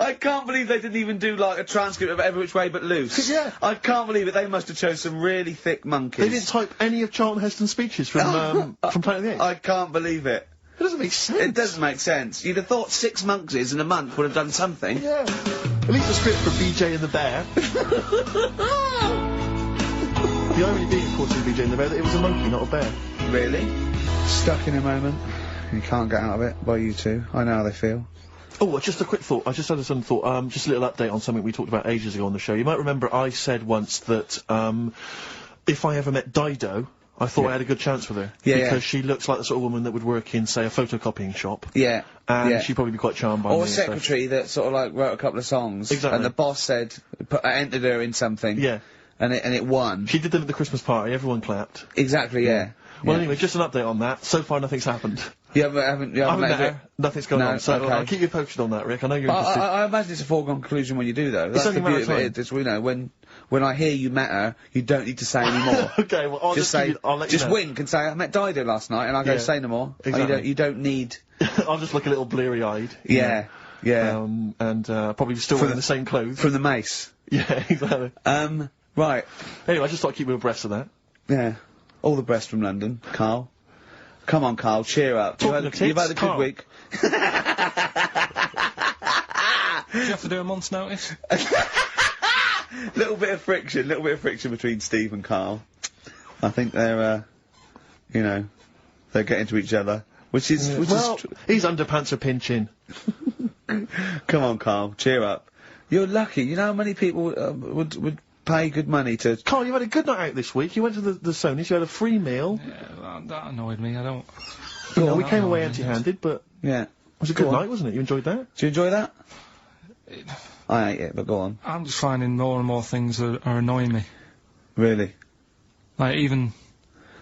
I can't believe they didn't even do like a transcript of Every Which Way But Loose. Yeah. I can't believe it. They must have chosen some really thick monkeys. They didn't type any of Charlton Heston's speeches from Planet of the Apes. I can't believe it. It doesn't make sense. It doesn't make sense. You'd have thought 6 monkeys in a month would have done something. Yeah. At least a script for BJ and the Bear. The irony being, of course, in BJ and the Bear, that it was a monkey, not a bear. Really? Stuck in a moment. You can't get out of it by you two. I know how they feel. Oh, just a quick thought. I just had a sudden thought. Just a little update on something we talked about ages ago on the show. You might remember I said once that if I ever met Dido, I thought I had a good chance with her. Yeah, because yeah. she looks like the sort of woman that would work in, say, a photocopying shop. Yeah. And yeah. she'd probably be quite charmed by Or me. a and stuff. secretary that sort of like wrote a couple of songs. Exactly. And the boss said, entered her in something. Yeah. And it won. She did them at the Christmas party. Everyone clapped. Exactly, yeah. Well, Yeah. anyway, just an update on that. So far, nothing's happened. You haven't met met her. Nothing's going No, on. So okay. I'll keep you posted on that, Rick. I know you're interested. I imagine it's a foregone conclusion when you do, though. That's only the a matter beauty of of time. it. It's, you know, when I hear you met her, you don't need to say any more. Okay, well, I'll just say, I'll let you just know. wink and say, I met Dido last night, and I go, Yeah, say no more. exactly. You don't need... I'll just look a little bleary-eyed. Yeah, yeah. And probably still wearing the same clothes. From the mace. Yeah, exactly. Right. Anyway, I just thought I'd keep you abreast of that. Yeah. All the best from London, Karl. Come on, Karl, cheer up. Talking of You've had a tits, good Karl. week. Do you have to do a month's notice? little bit of friction between Steve and Karl. I think they're, you know, they're getting to each other, which is, his underpants are pinching. Come on, Karl, cheer up. You're lucky. You know how many people would pay good money to... Karl, you had a good night out this week. You went to the Sony's, you had a free meal. Yeah, that annoyed me. I don't... You know, we came away empty-handed, but Yeah. it was a good night, wasn't it? You enjoyed that? Do you enjoy that? I ate it, but go on. I'm just finding more and more things are annoying me. Really? Like, even...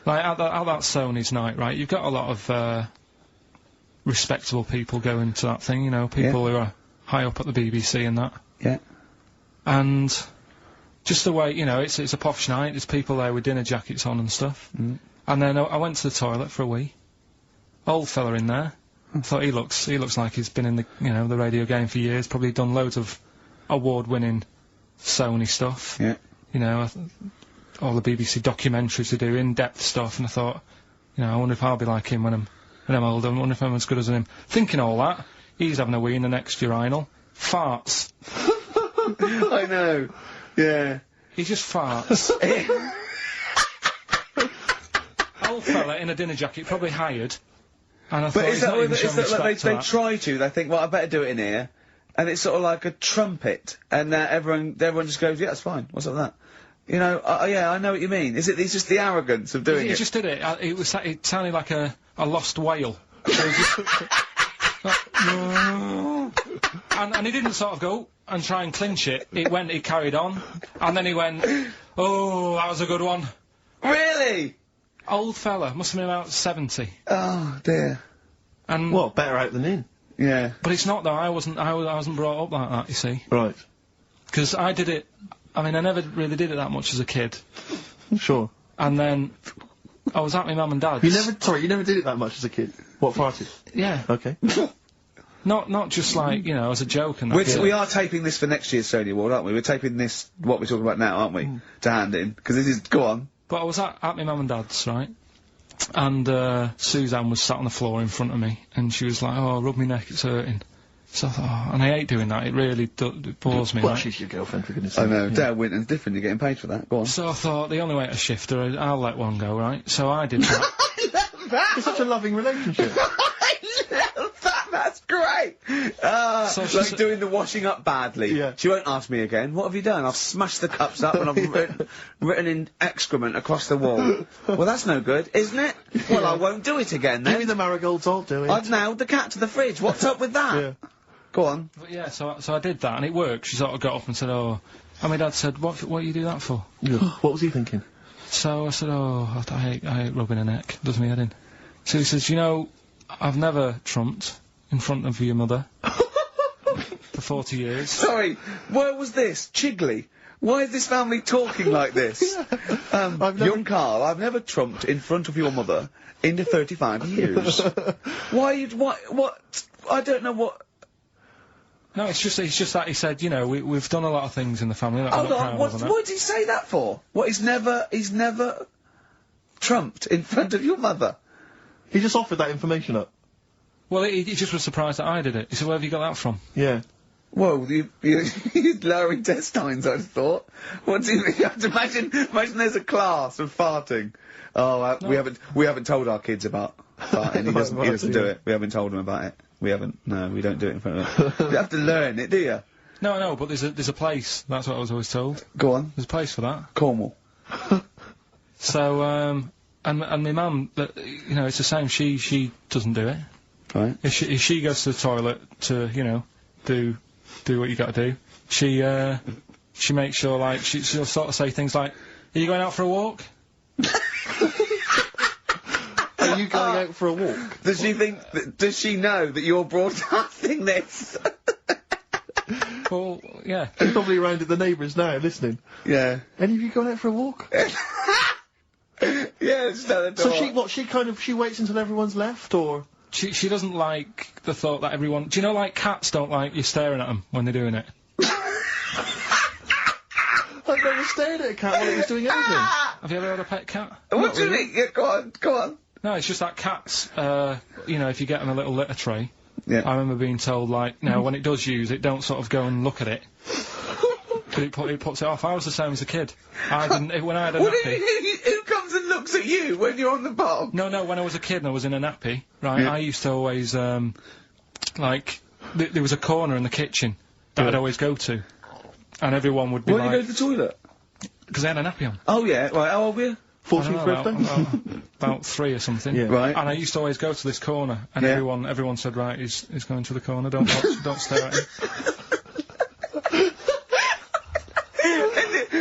Like, at that Sony's night, right, you've got a lot of, respectable people going to that thing, you know, people who are high up at the BBC and that. Yeah. And just the way, you know, it's a posh night, there's people there with dinner jackets on and stuff. Mm. And then I went to the toilet for a wee. Old fella in there. I thought he looks like he's been in the, you know, the radio game for years, probably done loads of award-winning Sony stuff. Yeah. You know, all the BBC documentaries they do, in-depth stuff, and I thought, you know, I wonder if I'll be like him when I'm older, I wonder if I'm as good as him. Thinking all that, he's having a wee in the next urinal. Farts. I know. Yeah. He just farts. Old fella in a dinner jacket, probably hired. And I thought, But he's not even showing respect like to they that. try to, they think, well, I better do it in here. And it's sort of like a trumpet. And everyone just goes, yeah, that's fine. What's up with that? You know, yeah, I know what you mean. It's just the arrogance of doing He it. just did it. It sounded like a lost whale. So he just- and he didn't sort of go and try and clinch it. He carried on. And then he went, oh, that was a good one. Really? Old fella, must have been about 70. Oh, dear. And Well, better out than in. Yeah. but it's not though. I wasn't brought up like that. You see, Right. because I did it. I mean, I never really did it that much as a kid. Sure. And then I was at my mum and dad's. You never did it that much as a kid. What, farted? Yeah. Okay. Not just like, you know, as a joke and that. We are taping this for next year's Sony Award, aren't we? We're taping this, what we're talking about now, aren't we? To hand in. Because this is, go on. But I was at my mum and dad's, right? And Suzanne was sat on the floor in front of me, and she was like, "Oh, rub me neck, it's hurting." So I thought, oh, and I hate doing that. It really it bores me. Well, right? she's your girlfriend, for goodness I sake. know, Dale Winton's different, you're getting paid for that. Go on. So I thought the only way to shift her, I'll let one go, right? So I did that. I love that! It's such a loving relationship. I love that! That's great! So Like she's- doing the washing up badly. Yeah. She won't ask me again. What have you done? I've smashed the cups up and I've written in excrement across the wall. Well, that's no good, isn't it? Well, I won't do it again Give me then. the marigolds, I'll do it. I've nailed the cat to the fridge. What's up with that? Yeah. Go on. But yeah, so I did that, and it worked. She sort of got up and said, "Oh," and my dad said, "What you do that for?" Yeah. What was he thinking? So I said, "Oh, I hate rubbing her neck. Does me head in." So he says, "You know, I've never trumped in front of your mother for 40 years." Sorry, where was this? Chigley? Why is this family talking like this? Young Karl, I've never trumped in front of your mother in 35 years. What? I don't know what... No, it's just that he said, you know, we've done a lot of things in the family that I'm Hold not on, proud what of. and did he say that for? What, he's never trumped in front of your mother? He just offered that information up. Well, he just was surprised that I did it. He said, "Where have you got that from?" Yeah. Whoa, you're lowering intestines, I thought. What do you mean? Imagine there's a class of farting. Oh, we haven't told our kids about farting. He doesn't do it. We haven't told him about it. We haven't. No, we don't do it in front of him. You have to learn it, do you? No, but there's a place. That's what I was always told. Go on. There's a place for that. Cornwall. So, and my mum, you know, it's the same. She doesn't do it. Right. If she goes to the toilet to, you know, do what you got to do, she makes sure, like, she'll sort of say things like, "Are you going out for a walk?" Are you going out for a walk? Does she think? Does she know that you're broadcasting this? Well, yeah. She's probably around at the neighbours now, listening. Yeah. Any of you going out for a walk? Yeah, just at the door. So she waits until everyone's left, or? She doesn't like the thought that everyone... Do you know, like, cats don't like you staring at them when they're doing it? I've never stared at a cat while it was doing anything. Have you ever had a pet cat? What do you mean? Yeah, go on. No, it's just that cats, you know, if you get them a little litter tray, Yeah. I remember being told, like, no, when it does use it, don't sort of go and look at it. But it puts it off. I was the same as a kid. When I had a What do nappy... you mean? Who comes and looks at you when you're on the bog? No, when I was a kid and I was in a nappy, right, Yeah. I used to always, like, there was a corner in the kitchen that I'd always go to. And everyone would be Why do you like... go to the toilet? Because I had a nappy on. Oh, yeah. Right, how old were you? 14th birthday? About 3 or something. Yeah. Right. And I used to always go to this corner, and Yeah. everyone said, right, he's going to the corner, don't stare at him.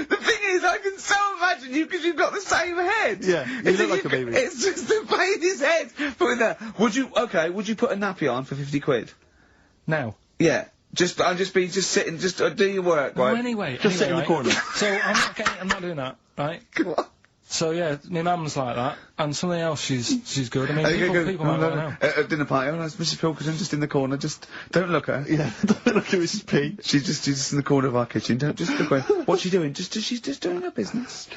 The thing is, I can so imagine you because you've got the same head. Yeah, you look like a baby. It's just the baby's head. Put that. Would you put a nappy on for 50 quid? Now. Yeah. I'm just sitting, just do your work, right? Well, anyway, Just sit in the right, corner. So I'm not doing that, right? Come on. So yeah, my mum's like that, and something else she's good. I mean, people might not know. At a dinner party, oh, that's Mrs. Pilkington just in the corner, just don't look at her. Yeah, don't look at Mrs. P. She's just in the corner of our kitchen, don't just look at her. What's she doing? She's just doing her business.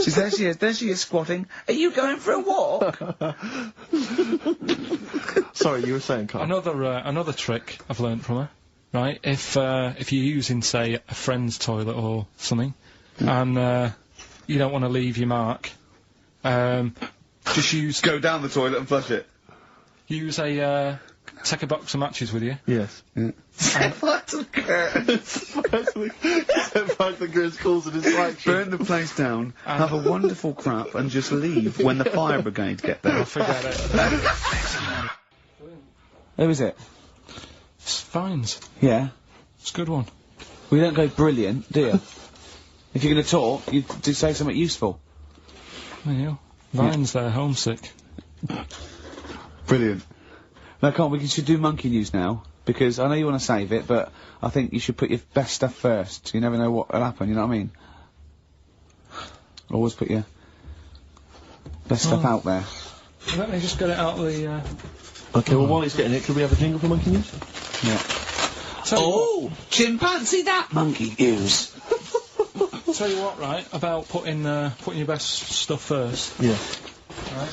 There she is squatting. Are you going for a walk? Sorry, you were saying, Karl. Another trick I've learnt from her, right? If you're using, say, a friend's toilet or something, and you don't want to leave your mark, just Go down the toilet and flush it. take a box of matches with you. Yes. Yeah. What the the girls calls it a distraction. Burn the place down, have a wonderful crap, and just leave when the fire brigade get there. Forget it. Who is it? It's Vines. Yeah. It's a good one. We don't go brilliant, do you? If you're going to talk, you do say something useful. Yeah. Vines, they're homesick. Brilliant. No, we should do monkey news now, because I know you want to save it, but I think you should put your best stuff first. You never know what will happen, you know what I mean? Always put your best stuff out there. Let me just get it out of the, Okay, well, while he's getting it, could we have a jingle for monkey news? Yeah. Chimpanzee that monkey news. Tell you what, right, about putting your best stuff first. Yeah. Right.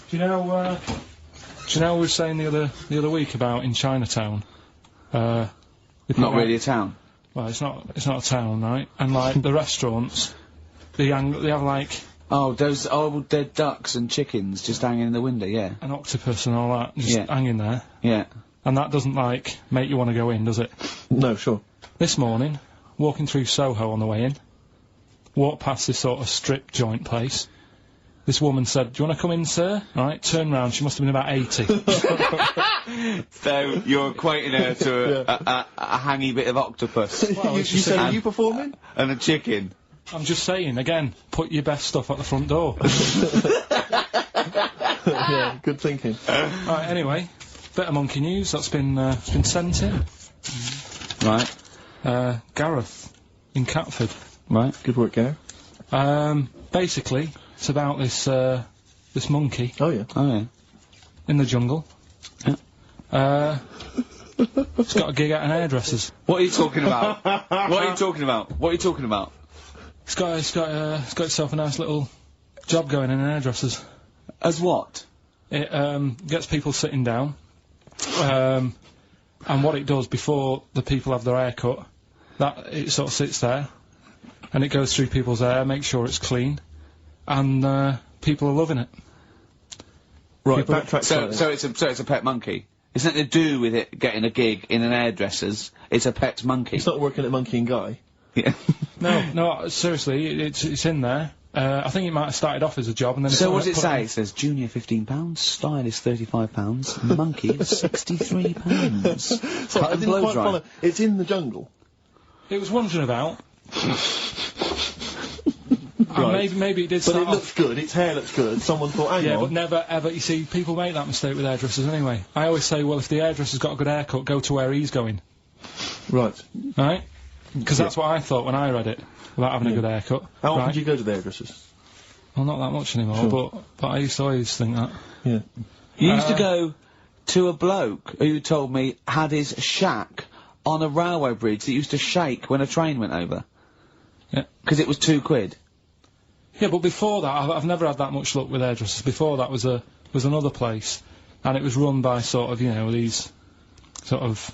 Do you know what we were saying the other week about in Chinatown? Not really a town. Well, it's not a town, right? And like the restaurants, they have like those old dead ducks and chickens just hanging in the window, yeah. an octopus and all that just hanging there. Yeah. And that doesn't like make you want to go in, does it? No, sure. This morning, walking through Soho on the way in, walked past this sort of strip joint place. This woman said, "Do you want to come in, sir?" Right, turned round, she must have been about 80. So, you're equating her to a hangy bit of octopus. Well, You said, are you performing? And a chicken. I'm just saying, again, put your best stuff at the front door. Yeah, good thinking. Right, anyway, bit of monkey news that's been sent in. Right. Gareth, in Catford. Right. Good work, Gary. Basically, it's about this monkey Oh, yeah. Oh, yeah. in the jungle. Yeah. It's got a gig at an hairdresser's. What are you talking about? What are you talking about? What are you talking about? It's got itself a nice little job going in an hairdresser's. As what? It gets people sitting down, and what it does before the people have their hair cut, that it sort of sits there, and it goes through people's hair, makes sure it's clean, and people are loving it. Right, People- backtrack So slightly. it's a pet monkey. It's nothing to do with it getting a gig in an hairdresser's. It's a pet monkey. It's not working at Monkey and Guy. Yeah. No, seriously, it's in there. I think it might have started off as a job, and then So what what does it say? It says junior £15, stylist £35, monkey £63. Sorry, I and didn't blow quite dry. follow. It's in the jungle. It was wondering about. Maybe it did But start it looks good, its hair looks good, someone thought, hang Yeah, on. but never ever, you see, people make that mistake with hairdressers anyway. I always say, well, if the hairdresser's got a good haircut, go to where he's going. Right. Right? Because that's what I thought when I read it, about having a good haircut. How often right? do you go to the hairdressers? Well, not that much anymore, but I used to always think that. Yeah. You used to go to a bloke who told me had his shack on a railway bridge that used to shake when a train went over. Yeah. Because it was £2. Yeah, but before that, I've never had that much luck with hairdressers. Before that was another place, and it was run by sort of, you know, these sort of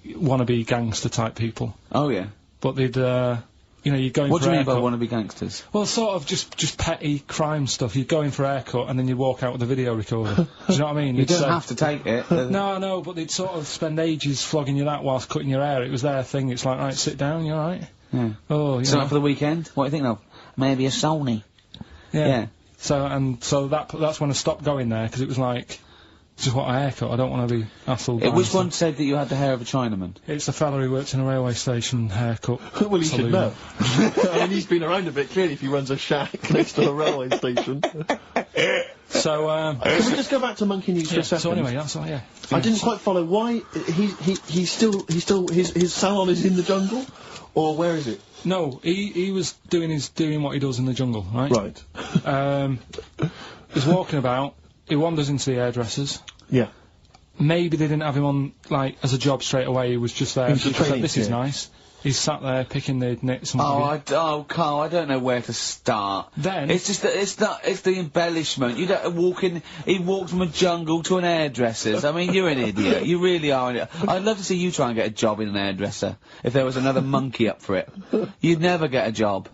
wannabe gangster type people. Oh yeah. But they'd, you know, you'd go in What for do a you mean by haircut. wannabe gangsters? Well, sort of just petty crime stuff. You'd go in for a haircut and then you'd walk out with a video recorder. Do you know what I mean? You You'd don't say- have to take it. No, but they'd sort of spend ages flogging you that whilst cutting your hair. It was their thing. It's like, right, sit down, you alright? Yeah. Oh, you Something know. for the weekend? What do you think of? Maybe a Sony. Yeah. So that's when I stopped going there, because it was like, just what a haircut, I don't want to be hassled by Which stuff. one said that you had the hair of a Chinaman? It's a fella who works in a railway station haircut. Well, he should saloon. know. I mean, he's been around a bit, clearly, if he runs a shack next to a railway station. So, Can we just go back to Monkey News for a second? so anyway, that's all, yeah. I didn't quite follow why he's still his salon is in the jungle, or where is it? No, he was doing what he does in the jungle, right? Right. He's walking about, he wanders into the hairdressers. Yeah. Maybe they didn't have him on, like, as a job straight away, he was just there. He was just People said, training, this is yeah. nice. He's sat there picking the nits and what have you. Carl, I don't know where to start. Then- it's just that it's the embellishment. You don't he walked from a jungle to an hairdresser's. I mean, you're an idiot. You really are an idiot. I'd love to see you try and get a job in an hairdresser if there was another monkey up for it. You'd never get a job.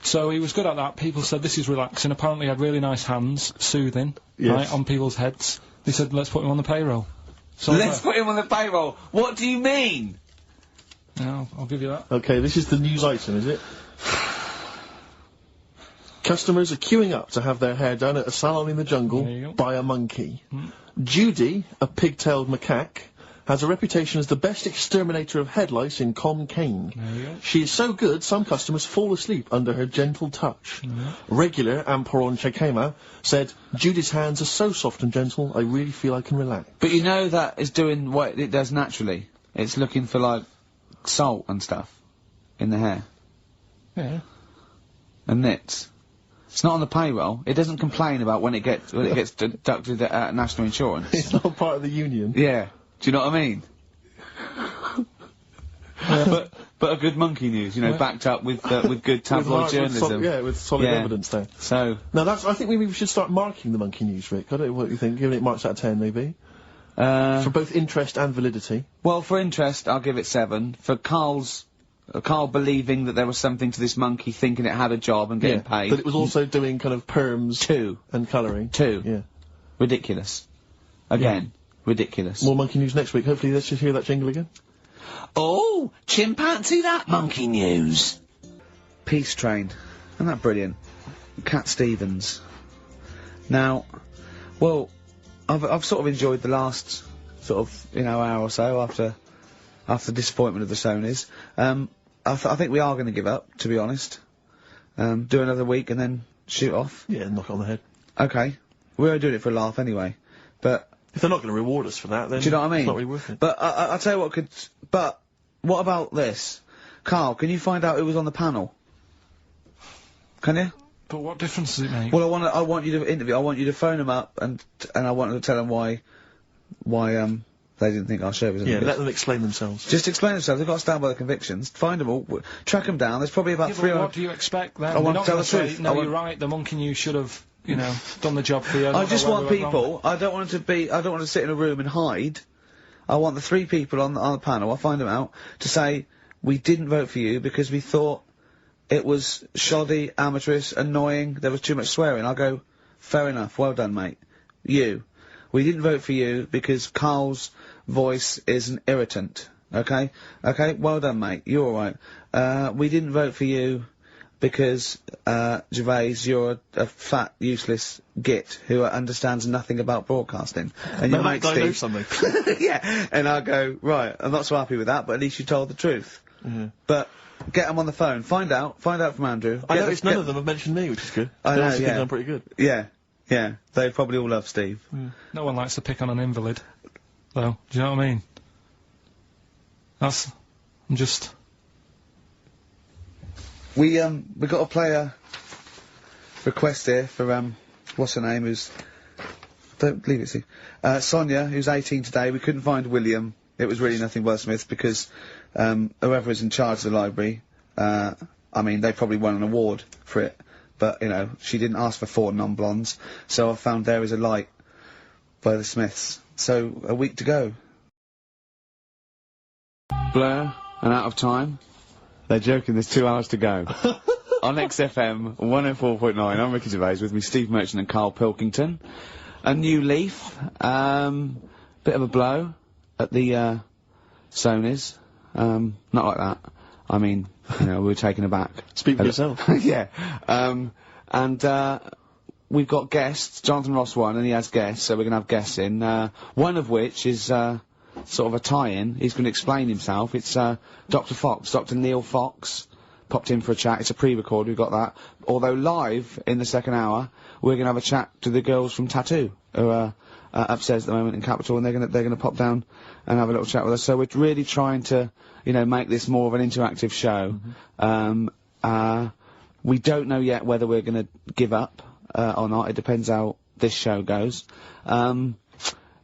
So he was good at that. People said this is relaxing. Apparently he had really nice hands, soothing, Yes. right, on people's heads. They said, let's put him on the payroll. So Let's put him on the payroll. What do you mean? yeah, I'll give you that. Okay, this is the news item, is it? Customers are queuing up to have their hair done at a salon in the jungle There you go. by a monkey. Judy, a pig-tailed macaque, has a reputation as the best exterminator of head lice in Com Cane. There you go. She is so good, some customers fall asleep under her gentle touch. Regular Amperon Chakema said, Judy's hands are so soft and gentle, I really feel I can relax. But you know that is doing what it does naturally. It's looking for, like, salt and stuff in the hair. Yeah. And nits. It's not on the payroll. It doesn't complain about when it gets deducted at national insurance. It's not part of the union. Yeah. Do you know what I mean? But a good monkey news, you know, backed up with good tabloid journalism. With solid Yeah. evidence there. So, Now I think maybe we should start marking the monkey news, Rick. I don't know what you think, giving it marks out of 10 maybe. For both interest and validity. well, for interest, I'll give it 7. For Karl believing that there was something to this monkey, thinking it had a job and getting paid. But it was also doing kind of perms 2. and colouring. 2. Yeah. Ridiculous. Again. Ridiculous. More monkey news next week. Hopefully let's just hear that jingle again. Oh, chimpanzee that monkey news. Peace Train. Isn't that brilliant? Cat Stevens. Now, well, I've sort of enjoyed the last sort of, hour or so after disappointment of the Sonys. I think we are going to give up, to be honest. Do another week and then shoot off. Yeah, knock it on the head. Okay. We're doing it for a laugh anyway. But If they're not going to reward us for that, then do you know what I mean? It's not really worth it. But I'll tell you what could. But what about this, Karl? Can you find out who was on the panel? Can you? But what difference does it make? Well, I want you to interview. I want you to phone them up and I want to tell them why they didn't think our show was any Yeah, good. let them explain themselves. Just explain themselves. They've got to stand by their convictions. Find them all. Track them down. There's probably about Yeah, but 300. what do you expect then? I They're want not to tell gonna the say, truth. no, I want- you're right, the monkey news should have, done the job for you. I just want people. I don't want to sit in a room and hide. I want the 3 people on the panel. I'll find them out to say we didn't vote for you because we thought it was shoddy, amateurish, annoying. There was too much swearing. I'll go, fair enough. Well done, mate. We didn't vote for you because Karl's voice is an irritant. Okay? Okay? Well done, mate. You're alright. We didn't vote for you because, Gervais, you're a fat, useless git who understands nothing about broadcasting. And your Now mate that guy knows Steve... something. yeah. And I'll go, right, I'm not so happy with that, but at least you told the truth. Yeah. But Get them on the phone. Find out from Andrew. I noticed none of them have mentioned me, which is good. I They know, also yeah. think I'm pretty good. Yeah, yeah. They probably all love Steve. No one likes to pick on an invalid, though. Do you know what I mean? I'm just... We got a player request here for, what's her name, don't leave it, Steve. Sonia, who's 18 today. We couldn't find William. It was really nothing wordsmith because, whoever is in charge of the library, I mean, they probably won an award for it. But, you know, she didn't ask for 4 non-blondes, so I found There Is a Light by the Smiths. So, a week to go. Blur, and Out of Time. They're joking, there's 2 hours to go. On XFM 104.9, I'm Ricky Gervais, with me Steve Merchant and Karl Pilkington. A new leaf, bit of a blow at the, Sonys. Not like that. I mean, you know, we were taken aback. Speak for yourself. Yeah. We've got guests. Jonathan Ross won, and he has guests, so we're gonna have guests in. One of which is, sort of a tie-in. He's gonna explain himself. It's, Dr. Fox, Dr. Neil Fox. Popped in for a chat. It's a pre-record, we've got that. Although live, in the second hour, we're gonna have a chat to the girls from Tattoo, who are, upstairs at the moment in Capitol, and they're gonna pop down and have a little chat with us. So we're really trying to, you know, make this more of an interactive show. We don't know yet whether we're gonna give up, or not. It depends how this show goes.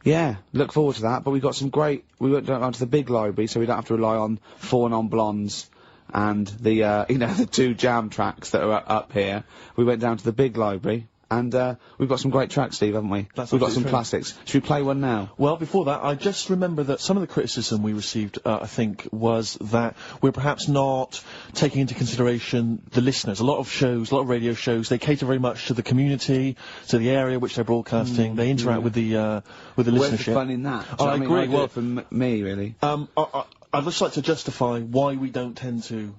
Yeah, look forward to that, but we've got some great, we went down to the big library, so we don't have to rely on 4 non-blondes and the, you know, the 2 jam tracks that are up here. We went down to the big library, and, we've got some great tracks, Steve, haven't we? That's we've got some absolutely true. classics. Should we play one now? Well, before that, I just remember that some of the criticism we received, I think, was that we're perhaps not taking into consideration the listeners. A lot of shows, a lot of radio shows, they cater very much to the community, to the area which they're broadcasting. They interact with the Where's the listenership. fun in that? Do you know I what mean? agree. I do Well, it for me, really. I'd just like to justify why we don't tend to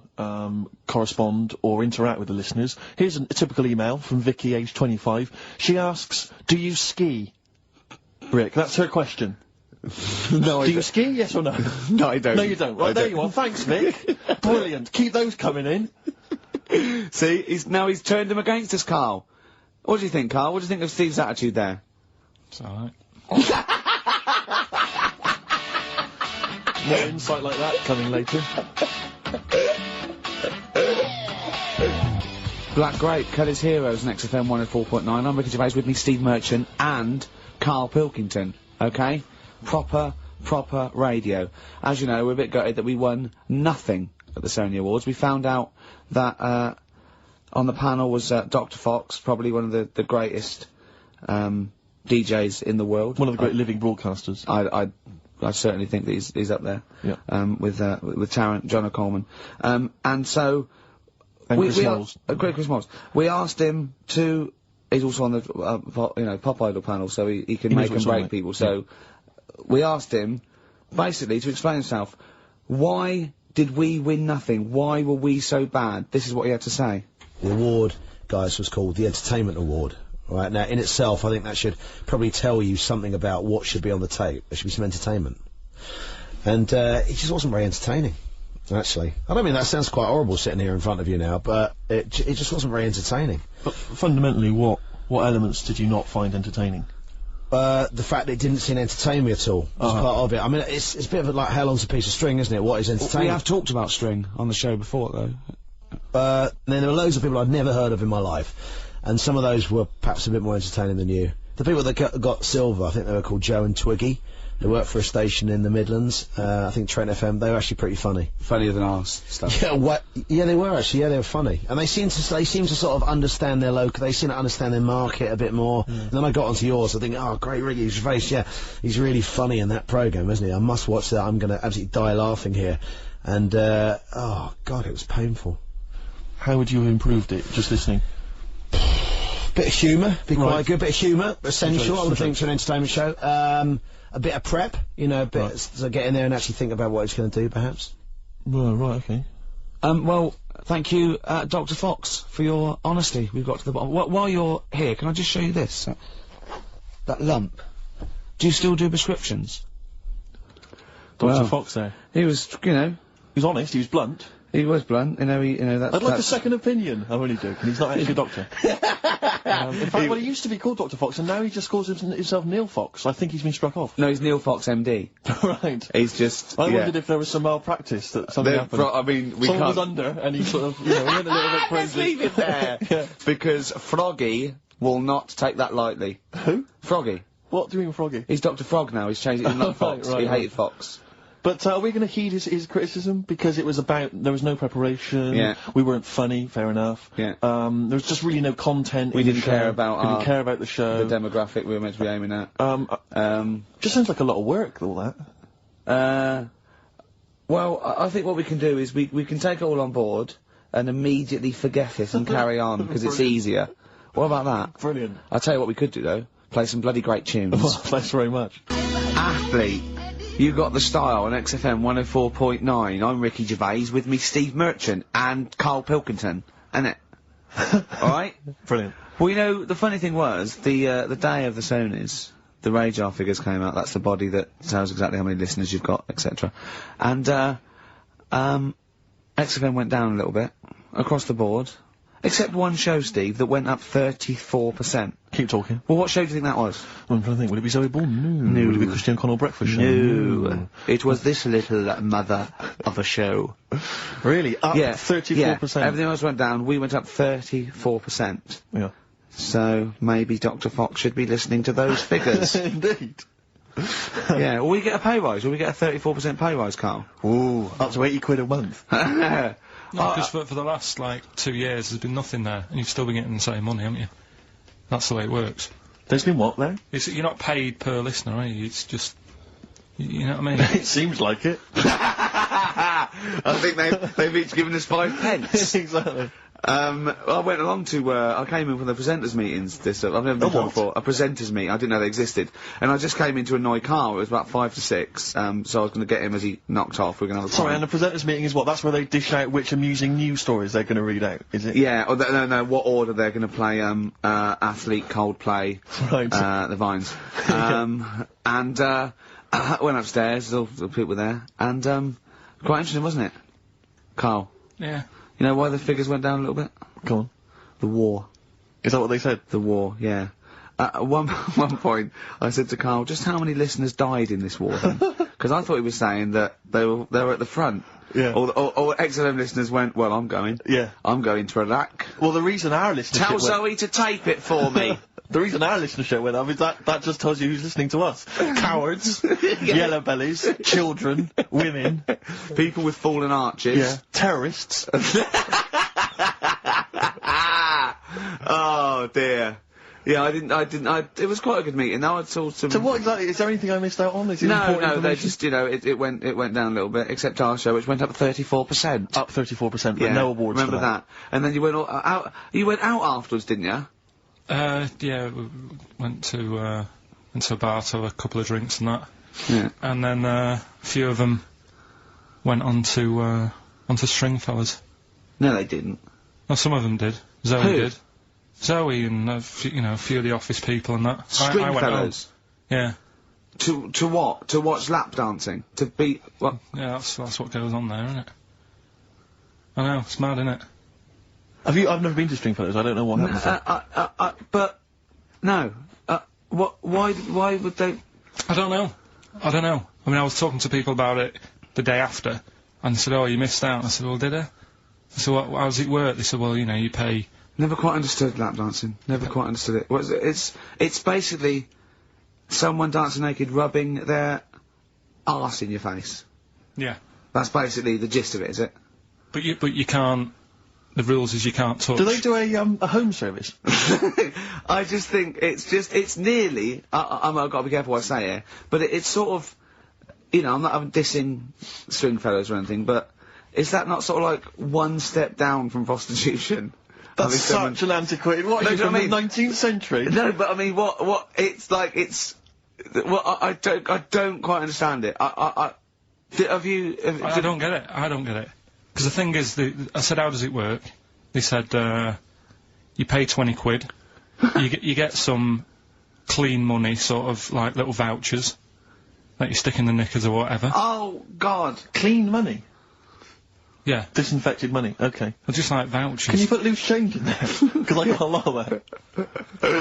correspond or interact with the listeners. Here's a typical email from Vicky, age 25. She asks, "Do you ski?" Rick, that's her question. No, I Do you ski? Yes or no? No, I don't. No, you don't. Right, there you are. Thanks, Vic. Brilliant. Keep those coming in. See, he's turned him against us, Karl. What do you think, Karl? What do you think of Steve's attitude there? It's alright. More insight like that coming later. Black Grape, Kelly's Heroes, next FM 104.9. I'm Ricky Gervais, with me Steve Merchant and Karl Pilkington, okay? Proper radio. As you know, we're a bit gutted that we won nothing at the Sony Awards. We found out that, on the panel was, Dr. Fox, probably one of the greatest, DJs in the world. One of the great living broadcasters. I certainly think that he's up there. Yeah. With Tarrant, John O'Coleman. And so... And Chris Moles. Great Chris Moles. We asked him to... He's also on the, you know, Pop Idol panel, so he can make and break people. So, we asked him, basically, to explain himself. Why did we win nothing? Why were we so bad? This is what he had to say. The award, guys, was called the Entertainment Award. Right, now, in itself, I think that should probably tell you something about what should be on the tape. There should be some entertainment. And, it just wasn't very entertaining, actually. I don't mean that sounds quite horrible sitting here in front of you now, but it just wasn't very entertaining. But fundamentally, what elements did you not find entertaining? The fact that it didn't seem to entertain me at all was part of it. I mean, it's a bit of like, how long's a piece of string, isn't it? What is entertaining? We have talked about string on the show before, though. Then there were loads of people I'd never heard of in my life. And some of those were perhaps a bit more entertaining than you. The people that got silver, I think they were called Joe and Twiggy. They worked for a station in the Midlands. I think Trent FM. They were actually pretty funny. Funnier than ours stuff. Yeah, yeah, they were actually. Yeah, they were funny, and they seem to sort of understand their local. They seem to understand their market a bit more. And then I got onto yours. I think, oh, great, Ricky Gervais. Yeah, he's really funny in that program, isn't he? I must watch that. I'm going to absolutely die laughing here. And oh God, it was painful. How would you have improved it? Just listening. Bit of humour, be Right. quite good. Bit of humour, essential, I would think, Subject. to an entertainment show. A bit of prep, you know, a bit so get in there and actually think about what it's going to do, perhaps. Well, right, okay. Well, thank you, Dr. Fox, for your honesty. We've got to the bottom. While you're here, can I just show you this? That lump. Do you still do prescriptions? Dr. Well, Fox there. He was, you know, He was honest, he was blunt. He was blunt, you know, that's... I'd like a second opinion. I'm only joking, he's not actually a doctor. In fact, well, he used to be called Dr. Fox, and now he just calls himself Neil Fox. I think he's been struck off. No, he's Neil Fox MD. Right. He's just... I wondered if there was some malpractice, that something happened. I mean, we Someone can't... was under, and he sort of, he went a little bit crazy. Let's leave it there. Yeah. Because Froggy will not take that lightly. Who? Froggy. What do you mean, Froggy? He's Dr. Frog now, he's changed it, he didn't like Fox, Right, he right. hated Fox. But are we going to heed his criticism? Because it was about, there was no preparation, Yeah. we weren't funny, fair enough. Yeah. There was just really no content We in the didn't show. care about We didn't care about the show. the demographic we were meant to be aiming at. Just sounds like a lot of work, all that. Well, I think what we can do is we can take it all on board and immediately forget it and carry on, because it's easier. What about that? Brilliant. I'll tell you what we could do, though. Play some bloody great tunes. Well, thanks very much. Athlete, you got the style on XFM 104.9. I'm Ricky Gervais, with me Steve Merchant and Karl Pilkington, innit? Alright? Brilliant. Well, you know, the funny thing was, the day of the Sonys, the radar figures came out. That's the body that tells exactly how many listeners you've got, etc. And, XFM went down a little bit, across the board. Except one show, Steve, that went up 34%. Keep talking. Well, what show do you think that was? I'm trying to think, would it be Zoe Bourne? No. Would it be Christian Connell Breakfast Show? No. It was this little mother of a show. Really? Up 34%? Yeah, everything else went down, we went up 34%. Yeah. So, maybe Dr. Fox should be listening to those figures. Indeed. Yeah, will we get a pay rise? Will we get a 34% pay rise, Karl? Ooh, up to 80 quid a month. No, because for the last, 2 years, there's been nothing there, and you've still been getting the same money, haven't you? That's the way it works. There's been what, there? You're not paid per listener, are you? It's just... You know what I mean? It seems like it. I think they've each given us 5 pence. Exactly. I went along to, I came in from the presenters meetings this, I've never been to before, a presenters meeting, I didn't know they existed, and I just came in to annoy Karl. It was about 5 to 6, so I was gonna get him as he knocked off, we were gonna have a Sorry, pint. and the presenters meeting is what? That's where they dish out which amusing news stories they're gonna read out, is it? Yeah, or no, what order they're gonna play, Athlete, Coldplay, Right. the Vines. And, I went upstairs, all the people were there, and, quite interesting, wasn't it? Karl? Yeah. You know why the figures went down a little bit? Go on. The war. Is that what they said? The war, yeah. At one point, I said to Karl, just how many listeners died in this war then? Because I thought he was saying that they were at the front. Yeah. Or XLM listeners went, well, I'm going. Yeah. I'm going to Iraq. Well, the reason our listenership Tell Zoe to tape it for me. The reason our listenership went up is that just tells you who's listening to us. Cowards, yellow bellies, children, women, People with fallen arches. terrorists. Oh dear. Yeah, it was quite a good meeting. Now I saw some... So what exactly, is there anything I missed out on? Is it important No, they information? just, it went down a little bit, except our show, which went up 34%. Up 34%, but no awards remember for that. And then you went out afterwards, didn't you? Yeah, we went to a bar to have a couple of drinks and that. Yeah. And then, a few of them went onto Stringfellas. No, they didn't. Well, some of them did. Zoe Who? did. Zoe and, a few of the office people and that. I went home. Stringfellas? Yeah. To what? To watch lap dancing? To beat... What? Yeah, that's what goes on there, isn't it? I know, it's mad, isn't it? I've never been to Stringfellows, I don't know what happens there. But... No. Why would they... I don't know. I mean, I was talking to people about it the day after, and they said, oh, you missed out. And I said, well, did I? I said, well, how does it work? They said, well, you pay... Never quite understood lap dancing. Never quite understood it. It's basically someone dancing naked rubbing their arse in your face. Yeah. That's basically the gist of it, is it? But you can't... The rules is you can't touch. Do they do a home service? I just think it's nearly, I've got to be careful what I say here, but it's sort of, I'm dissing Stringfellows or anything, but is that not sort of like one step down from prostitution? That's such an antiquated... What, No, are you do you from know what I the 19th century? No, but I mean, I don't quite understand it. I don't get it. I don't get it. Because the thing is, I said, how does it work? They said, you pay 20 quid, you get some clean money, sort of like little vouchers that you stick in the knickers or whatever. Oh, God. Clean money? Yeah. Disinfected money. Okay. Or just like vouchers. Can you put loose change in there? Because I got a lot of that. But,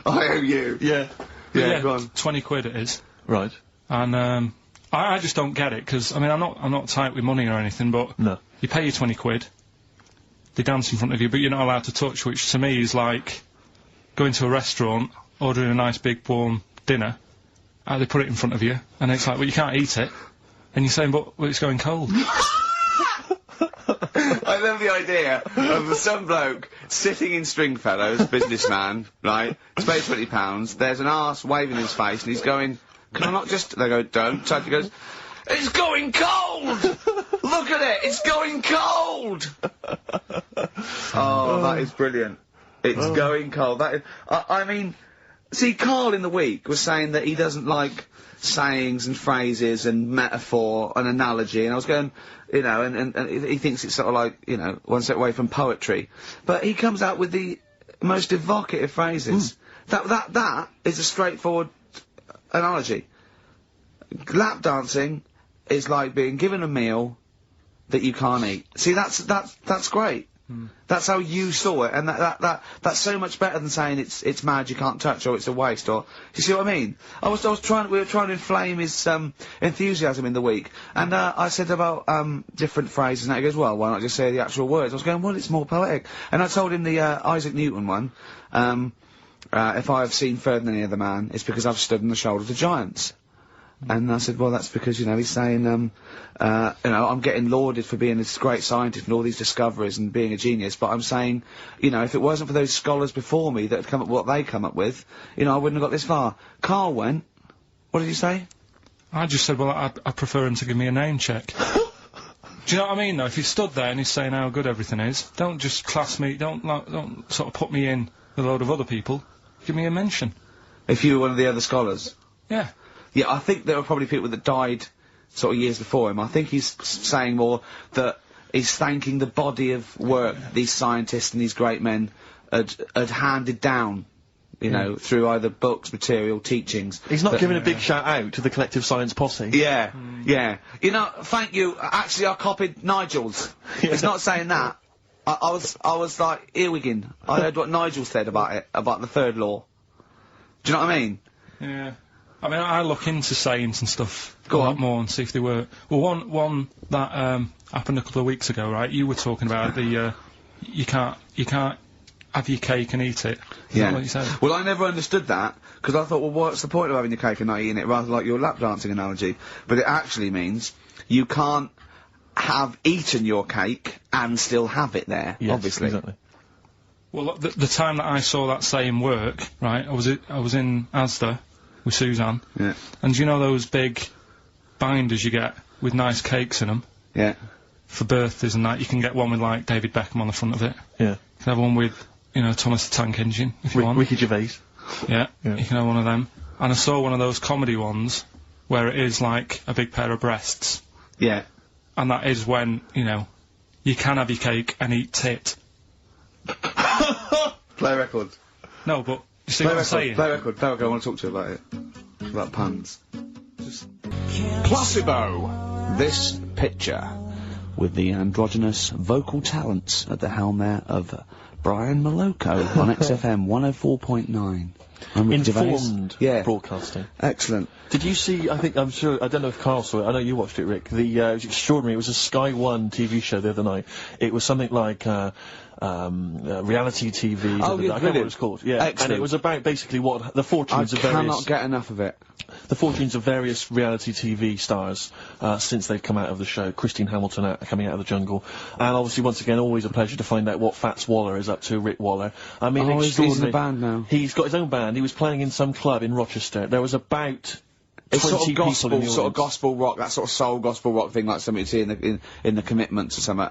I owe you. Yeah. yeah, go on. 20 quid it is. Right. And, I just don't get it, because, I mean, I'm not tight with money or anything, but No. you pay your 20 quid, they dance in front of you, but you're not allowed to touch, which to me is like going to a restaurant, ordering a nice big warm dinner, they put it in front of you, and it's like, well, you can't eat it, and you're saying, but well, it's going cold. I love the idea of some bloke sitting in Stringfellows, businessman, right, he's paid £20, there's an arse waving in his face, and he's going, can I not just... They go, don't. So he goes, it's going cold! Look at it, it's going cold! Oh, that is brilliant. It's going cold. That is... I mean, see, Karl in the week was saying that he doesn't like sayings and phrases and metaphor and analogy, and I was going, you know, and he thinks it's sort of like, you know, one step away from poetry. But he comes out with the most evocative phrases. That is a straightforward analogy. Lap dancing is like being given a meal that you can't eat. See, that's great. That's how you saw it, and that's so much better than saying it's mad you can't touch or it's a waste, or you see what I mean? We were trying to inflame his enthusiasm in the week, and I said about different phrases, and he goes, well, why not just say the actual words? I was going, well, it's more poetic, and I told him the Isaac Newton one. If I have seen further than any other man, it's because I've stood on the shoulders of giants. And I said, well, that's because, you know, he's saying, you know, I'm getting lauded for being this great scientist and all these discoveries and being a genius, but I'm saying, you know, if it wasn't for those scholars before me that had come up with what they come up with, you know, I wouldn't have got this far. Karl went, what did you say? I just said, well, I prefer him to give me a name check. Do you know what I mean, though? If he stood there and he's saying how good everything is, don't just class me, don't sort of put me in with a load of other people. Give me a mention. If you were one of the other scholars? Yeah. Yeah, I think there were probably people that died sort of years before him. I think he's saying more that he's thanking the body of work these scientists and these great men had handed down, you know, through either books, material, teachings. He's not giving a big shout out to the collective science posse. Yeah, yeah. You know, thank you. Actually, I copied Nigel's. He's not saying that. I was like, earwigging. I heard what Nigel said about it, about the third law. Do you know what I mean? Yeah. I mean, I look into sayings and stuff a Go lot on. more and see if they work. Well, one that happened a couple of weeks ago, right? You were talking about the you can't have your cake and eat it. Is that what you said? Well, I never understood that, because I thought, well, what's the point of having your cake and not eating it, rather like your lap dancing analogy? But it actually means you can't have eaten your cake and still have it there, Yes, obviously. Exactly. Well, the time that I saw that saying work, right? I was in Asda with Suzanne. Yeah. And do you know those big binders you get with nice cakes in them Yeah. for birthdays and that? You can get one with like David Beckham on the front of it. Yeah. You can have one with, you know, Thomas the Tank Engine if you want. Ricky Gervais. Yeah, Yeah. you can have one of them. And I saw one of those comedy ones where it is like a big pair of breasts. Yeah. And that is when, you know, you can have your cake and eat tit. Play record. No, but you see what I'm saying? Play record. I want to talk to you about it. About puns. Placebo. This picture with the androgynous vocal talents at the helm there of Brian Moloko on XFM 104.9. I'm Rick Gervais. Informed Yeah. broadcasting. Excellent. Did you see, I'm sure, I don't know if Karl saw it, I know you watched it, Rick, it was extraordinary, it was a Sky One TV show the other night. It was something like, reality TV, Oh, yeah, I can't remember what it was called, yeah. Excellent. And it was about basically what, the I fortunes of cannot various, get enough of it. the fortunes of various reality TV stars, since they've come out of the show. Christine Hamilton coming out of the jungle. And obviously, once again, always a pleasure to find out what Fats Waller is up to, Rick Waller. I mean, Oh, he's in extraordinary. a band now. He's got his own band, he was playing in some club in Rochester. There was about It's 20 sort of people in gospel, the sort of audience. gospel rock, that sort of soul gospel rock thing, like something you see in the Commitments or something.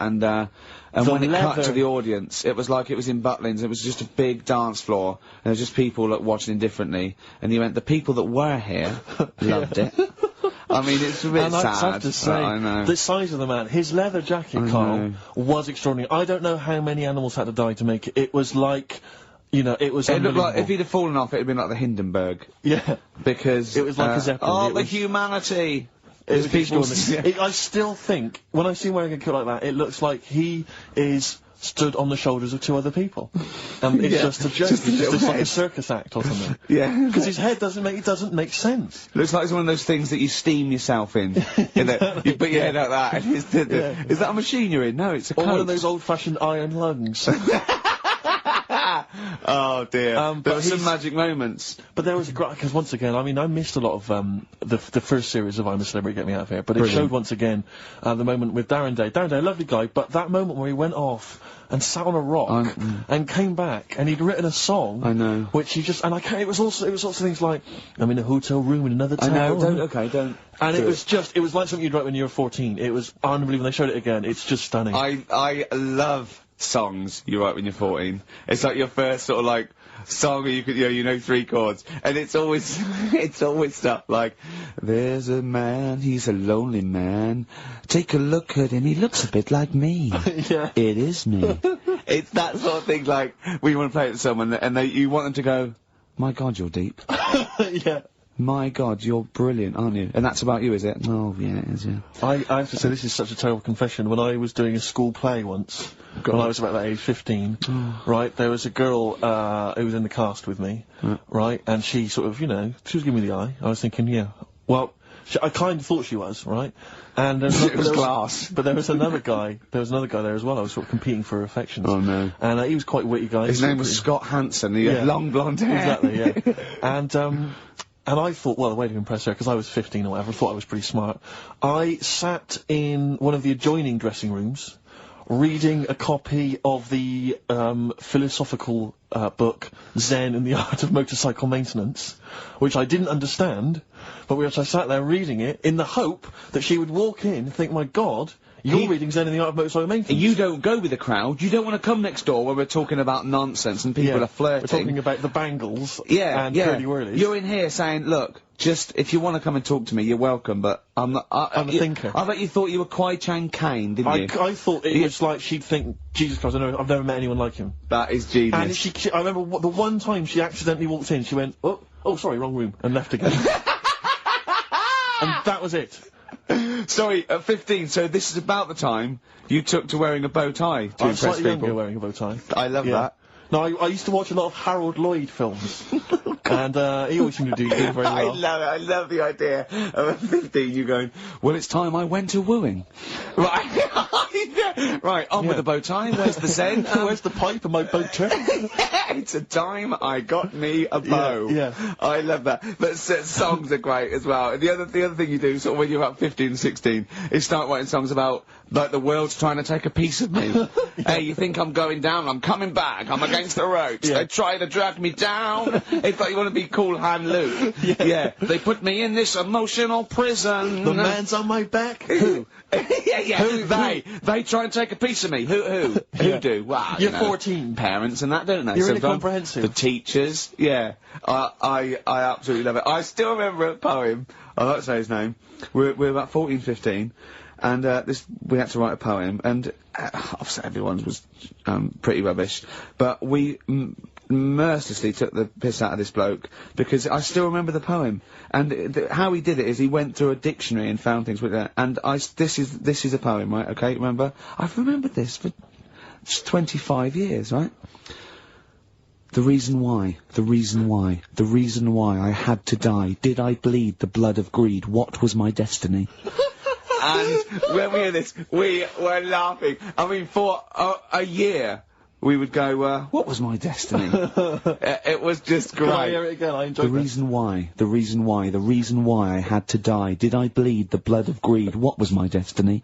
And when it cut to the audience, it was like it was in Butlins. It was just a big dance floor, and there was just people like watching indifferently. And you went, the people that were here loved it. I mean, it's a bit And sad. I have to say, I know. the size of the man, his leather jacket, Karl, know. was extraordinary. I don't know how many animals had to die to make it. It was like, you know, it was It looked unbelievable. like if he'd have fallen off, it'd been like the Hindenburg, Yeah. because It was like a Zeppelin. Oh, It the was- humanity. It was people- extraordinary. I still think, when I see him wearing a kilt like that, it looks like he is stood on the shoulders of two other people. It's Yeah. just a joke. Just a It's little just like a head. circus act or something. Yeah. Because his head doesn't make sense. Looks like it's one of those things that you steam yourself in. You know, you put your head like that. And is that a machine you're in? No, it's a Or coat. one of those old-fashioned iron lungs. Oh dear. But But some he's- magic moments. But there was a great, because once again, I mean, I missed a lot of the first series of I'm a Celebrity, Get Me Out of Here, but it Brilliant. showed once again the moment with Darren Day. Darren Day, a lovely guy, but that moment where he went off and sat on a rock and came back, and he'd written a song. I know. Which he just, and I can't, it was also things like, I'm in a hotel room in another I town. know. Don't. And do it was just, it was like something you'd write when you were 14. It was unbelievable. They showed it again. It's just stunning. I love songs you write when you're 14. It's like your first sort of like song where you know 3 chords, and it's always stuff like, there's a man, he's a lonely man, take a look at him, he looks a bit like me. Yeah. It is me. It's that sort of thing, like when you want to play it to someone and you want them to go, my God, you're deep. Yeah. My God, you're brilliant, aren't you? And that's about you, is it? Oh, yeah, it is, yeah. I have to say, this is such a terrible confession. When I was doing a school play once, when I was about that age, 15, right, there was a girl who was in the cast with me, right, and she sort of, she was giving me the eye. I was thinking, yeah, well, I kind of thought she was, right, and It was class. But there was another guy there as well. I was sort of competing for her affections. Oh, no. And he was quite a witty guy. His name was Scott Hansen, he had long blonde hair. Exactly, yeah. And I thought, well, the way to impress her, because I was 15 or whatever, I thought I was pretty smart. I sat in one of the adjoining dressing rooms, reading a copy of the philosophical book Zen and the Art of Motorcycle Maintenance, which I didn't understand, but which I sat there reading it in the hope that she would walk in and think, my God, you're reading Zen and the Art of Motorcycle Maintenance. You don't go with the crowd. You don't want to come next door where we're talking about nonsense and people are flirting. We're talking about the bangles and curly whirlies. You're in here saying, look, just, if you want to come and talk to me, you're welcome, but I'm not... I'm a thinker. I bet you thought you were Kwai Chang Kane, didn't you? I thought it was like she'd think, Jesus Christ, I've never met anyone like him. That is genius. And I remember the one time she accidentally walked in, she went, oh, sorry, wrong room, and left again. And that was it. Sorry, at 15, so this is about the time you took to wearing a bow tie to I was impress slightly people. younger wearing a bow tie. I love that. No, I used to watch a lot of Harold Lloyd films. And he always seemed to do very well. I love it. I love the idea of at 15 you going, well, it's time I went to wooing. Right. Right, on with the bow tie. Where's the Zen? Where's the pipe and my boat trip? It's a time I got me a bow. Yeah. I love that. But songs are great as well. The other thing you do, sort of when you're about 15, 16, is start writing songs about, like, the world's trying to take a piece of me. Hey, you think I'm going down? I'm coming back. I'm against the ropes. Yeah. They try to drag me down. It's like you want to be Cool Hand Luke. Yeah. They put me in this emotional prison. The man's on my back. Who? Yeah. They try and take a piece of me. Who do? Well, You're 14. Parents and that, don't they? You're really Sometimes. comprehensive. The teachers. Yeah. I absolutely love it. I still remember a poem. I won't say his name. We're about 14, 15. And we had to write a poem, and obviously everyone's was pretty rubbish, but we mercilessly took the piss out of this bloke, because I still remember the poem, and how he did it is he went through a dictionary and found things with it, and this is a poem, right, okay, remember? I've remembered this for 25 years, right? The reason why I had to die, did I bleed the blood of greed, what was my destiny? And when we hear this, we were laughing. I mean, for a year, we would go, what was my destiny? It was just great. Can I hear it again? I enjoyed The reason why I had to die, did I bleed the blood of greed, what was my destiny?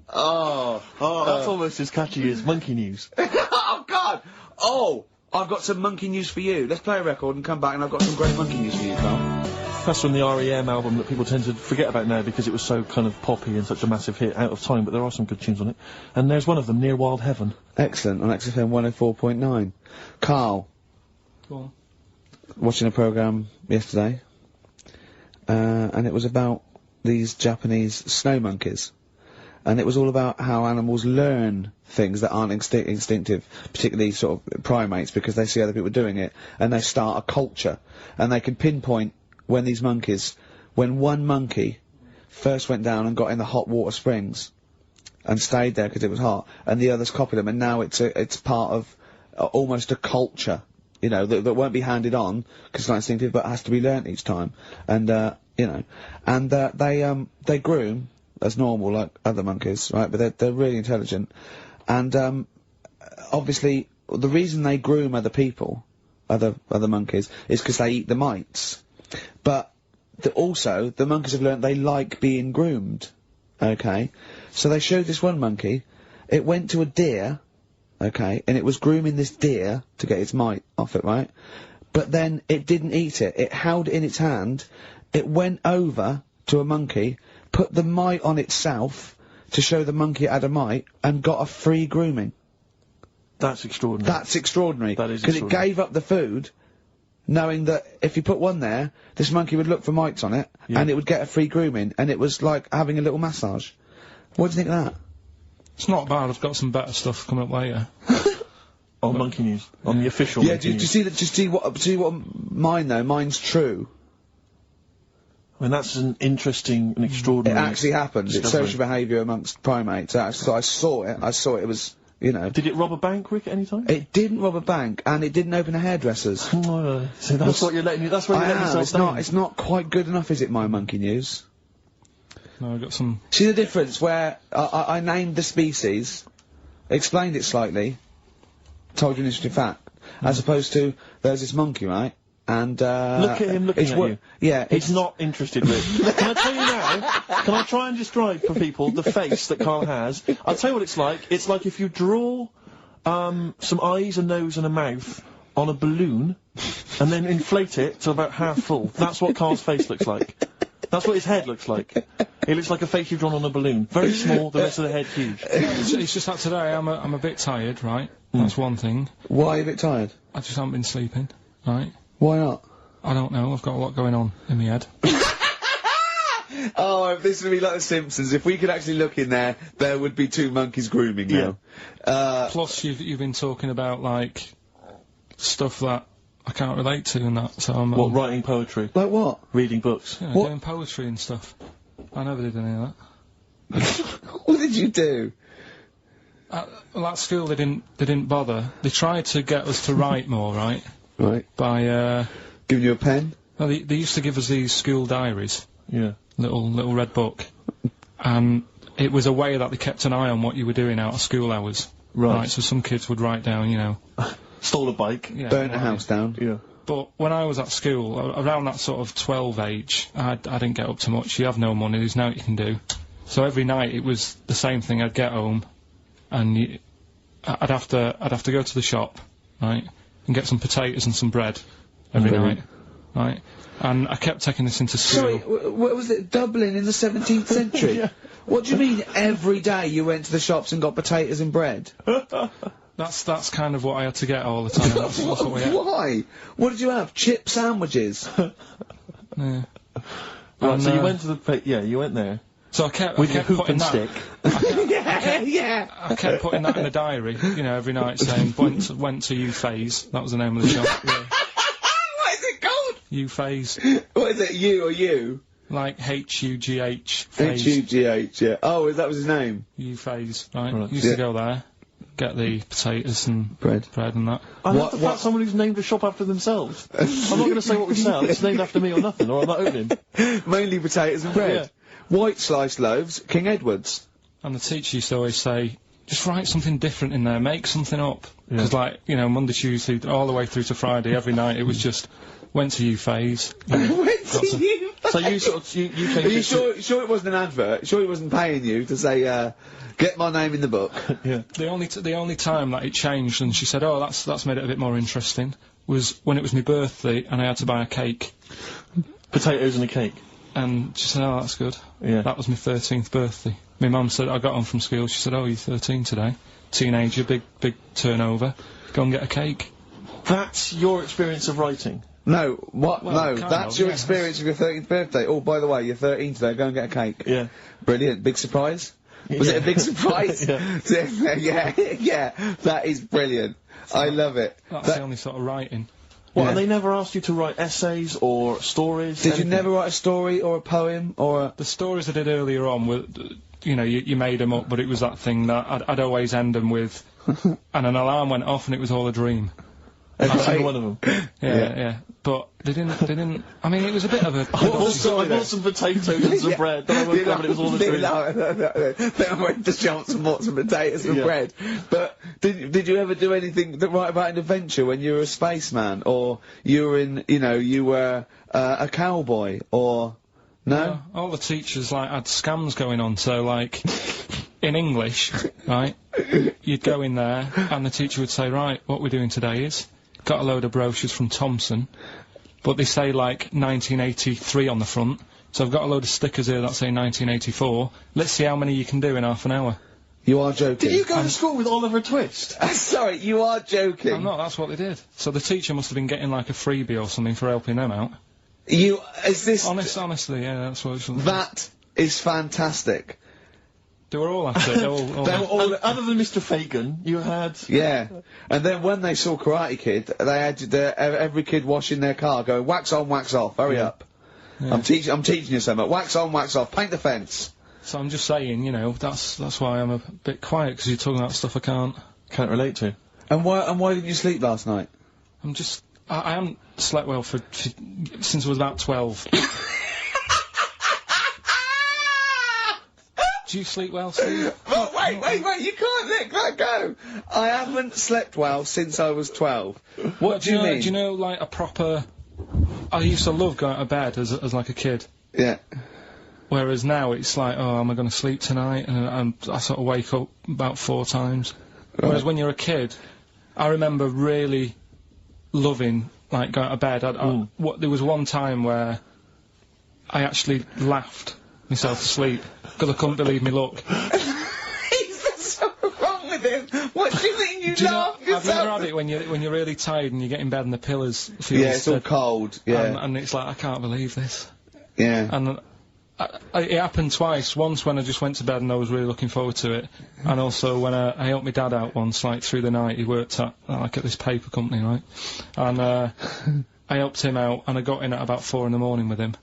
Oh, that's almost as catchy as Monkey News. Oh, God! Oh! I've got some monkey news for you. Let's play a record and come back, and I've got some great monkey news for you, Carl. That's from the R.E.M. album that people tend to forget about now because it was so kind of poppy and such a massive hit out of time, but there are some good tunes on it. And there's one of them, Near Wild Heaven. Excellent, on XFM 104.9. Carl. Go on. Watching a programme yesterday, and it was about these Japanese snow monkeys. And it was all about how animals learn things that aren't instinctive, particularly sort of primates, because they see other people doing it, and they start a culture. And they can pinpoint when one monkey first went down and got in the hot water springs and stayed there because it was hot, and the others copied them, and now it's part of almost a culture, you know, that won't be handed on because it's not instinctive, but has to be learnt each time. And you know, and they groom as normal like other monkeys, right? But they're really intelligent, and obviously the reason they groom other people, other monkeys, is because they eat the mites. But also the monkeys have learnt they like being groomed. Okay, so they showed this one monkey. It went to a deer, okay, and it was grooming this deer to get its mite off it, right? But then it didn't eat it. It held it in its hand. It went over to a monkey, put the mite on itself to show the monkey it had a mite, and got a free grooming. That's extraordinary. That's extraordinary. That is because it extraordinary. gave up the food, knowing that if you put one there, this monkey would look for mites on it, and it would get a free grooming, and it was like having a little massage. What do you think of that? It's not bad. I've got some better stuff coming up later. On Monkey News, on the official. Yeah, Monkey do you News. see that? Just see what mine though. Mine's true. I mean, that's an interesting and It extraordinary. actually happened. It's discovery. social behaviour amongst primates. So I saw it. I saw it was, you know. Did it rob a bank, Rick, at any time? It didn't rob a bank, and it didn't open a hairdresser's. So that's what you're letting. That's what you're letting yourself It's down. not. It's not quite good enough, is it? My Monkey News. No, I've got some. See the difference where I named the species, explained it slightly, told you an interesting fact, as opposed to there's this monkey, right? And Look at him looking at you. Yeah, He's not interested, Rick. Can I tell you now? Can I try and describe for people the face that Karl has? I'll tell you what it's like. It's like if you draw some eyes, a nose, and a mouth on a balloon, and then inflate it to about half full. That's what Karl's face looks like. That's what his head looks like. It looks like a face you've drawn on a balloon. Very small, the rest of the head huge. It's just that today I'm a bit tired, right? That's one thing. Why are you a bit tired? I just haven't been sleeping, right? Why not? I don't know. I've got a lot going on in my head. Oh, if this would be like The Simpsons, if we could actually look in there, there would be two monkeys grooming now. Plus, you've been talking about like stuff that I can't relate to and that. So I'm What, writing poetry? Like what? Reading books? you know, What? doing poetry and stuff. I never did any of that. What did you do? Well, at school they didn't bother. They tried to get us to write more, right? Right. By Giving you a pen? well, they used to give us these school diaries, Yeah. little red book, and it was a way that they kept an eye on what you were doing out of school hours. Right. So some kids would write down, you know. Stole a bike. Yeah, Burnt a right. house down? Yeah. But when I was at school, around that sort of 12 age, I didn't get up to much. You have no money, there's nothing you can do. So every night it was the same thing. I'd get home, and I'd have to go to the shop, right, and get some potatoes and some bread every night, right. And I kept taking this into school. Sorry, what was it? Dublin in the 17th century? Yeah. What do you mean every day you went to the shops and got potatoes and bread? That's kind of what I had to get all the time. That's what we had. Why? What did you have? Chip sandwiches? Yeah. Right, And, so you went to the... you went there. So I kept With your hoop putting and that. stick. Yeah. I kept putting that in the diary, you know, every night saying went to U Phase. That was the name of the shop. Yeah. What is it called? U Phase, What is it, you or you? like H-U-G-H. Phase. H-U-G-H, yeah. Oh, that was his name? U Phase, right? Right. Used Yeah. to go there, get the potatoes and Bread. and that. I love the fact someone who's named a shop after themselves. I'm not going to say what we sell. It's named after me or nothing, or I'm not opening. Mainly potatoes and bread. White sliced loaves, King Edward's. And the teacher used to always say, just write something different in there, make something up. Because, like, you know, Monday, Tuesday, all the way through to Friday, every night, it was just, went to U Phase. So you sort of... You Are changed you it to- sure it wasn't an advert? Sure he wasn't paying you to say, get my name in the book? Yeah. The only time that it changed, and she said, oh, that's made it a bit more interesting, was when it was my birthday and I had to buy a cake. Potatoes and a cake. And she said, oh, that's good. Yeah. That was my 13th birthday. My mum said, I got home from school, she said, oh, you're 13 today. Teenager, big turnover. Go and get a cake. That's your experience of writing. No, what? Well, no, kind that's of, your yeah. experience of your 13th birthday. Oh, by the way, you're 13 today, go and get a cake. Yeah. Brilliant, big surprise? Was it a big surprise? Yeah. yeah, that is brilliant. I love it. That's That- the only sort of writing. Well, and they never asked you to write essays or stories? Did you never write a story or a poem or a... The stories I did earlier on were, you know, you made them up, but it was that thing that I'd always end them with, and an alarm went off and it was all a dream. Every single one of them? Yeah. But they didn't, I mean, it was a bit of a... I bought some potatoes and some bread, then I woke up and it was all a dream. Then I went to shops and bought some potatoes and bread. But did you ever do anything that write about an adventure when you were a spaceman, or you were in, you know, you were a cowboy, or... No? All the teachers, like, had scams going on, so, like, in English, right, you'd go in there, and the teacher would say, right, what we're doing today is, got a load of brochures from Thomson, but they say, like, 1983 on the front, so I've got a load of stickers here that say 1984, let's see how many you can do in half an hour. You are joking. Did you go to school with Oliver Twist? Sorry, you are joking. I'm not, that's what they did. So the teacher must have been getting, like, a freebie or something for helping them out. Is this... Honestly, yeah, that's what it was. That is fantastic. They were all at it. They were all other than Mr. Fagan, you had... Yeah. And then when they saw Karate Kid, they had every kid washing their car going, wax on, wax off, hurry up. Yeah. I'm teaching you something. Wax on, wax off, paint the fence. So I'm just saying, you know, that's why I'm a bit quiet, because you're talking about stuff I can't relate to. And why didn't you sleep last night? I haven't slept well since I was about 12. Do you sleep well, Steve? Oh, wait, you can't let that go! I haven't slept well since I was 12. What do you mean? Do you know, like, a proper... I used to love going to bed as like a kid. Yeah. Whereas now it's like, oh, am I going to sleep tonight? And I sort of wake up about 4 times. Right. Whereas when you're a kid, I remember really loving, like, going to bed. There was one time where I actually laughed myself to sleep because I couldn't believe me luck. There's something wrong with him. What do you mean you laugh yourself? Have you ever had it when you're really tired and you get in bed and the pillows feel... Yeah, it's all cold. Yeah. And it's like, I can't believe this. Yeah. And it happened twice. Once when I just went to bed and I was really looking forward to it, and also when I helped my dad out once, like, through the night. He worked at this paper company, right? And I helped him out, and I got in at about 4 in the morning with him.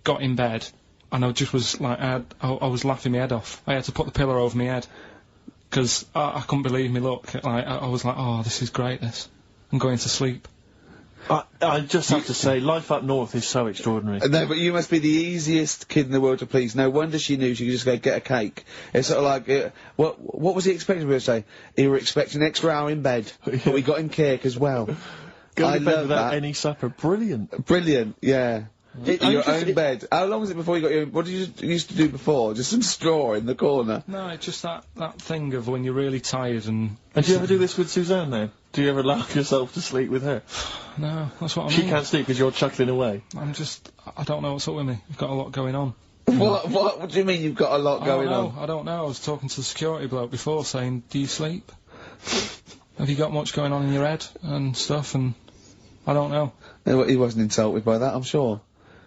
Got in bed, and I just was like, I was laughing my head off. I had to put the pillow over my head because I couldn't believe me luck. Like, I was like, oh, this is great. This. I'm going to sleep. I just have to say, life up north is so extraordinary. No, but you must be the easiest kid in the world to please. No wonder she knew she could just go get a cake. It's sort of like, what was he expecting me to say? He were expecting an extra hour in bed, but we got him cake as well. Go to bed without any supper. Brilliant. Brilliant, yeah. In your own bed. How long was it before you got your... What did you used to do before? Just some straw in the corner? No, it's just that thing of when you're really tired and... And do you ever do this with Suzanne, then? Do you ever laugh yourself to sleep with her? No, that's what I mean. She can't sleep because you're chuckling away? I don't know what's up with me. I've got a lot going on. What do you mean you've got a lot going on? I don't know. I was talking to the security bloke before saying, do you sleep? Have you got much going on in your head and stuff? And I don't know. He wasn't insulted by that, I'm sure.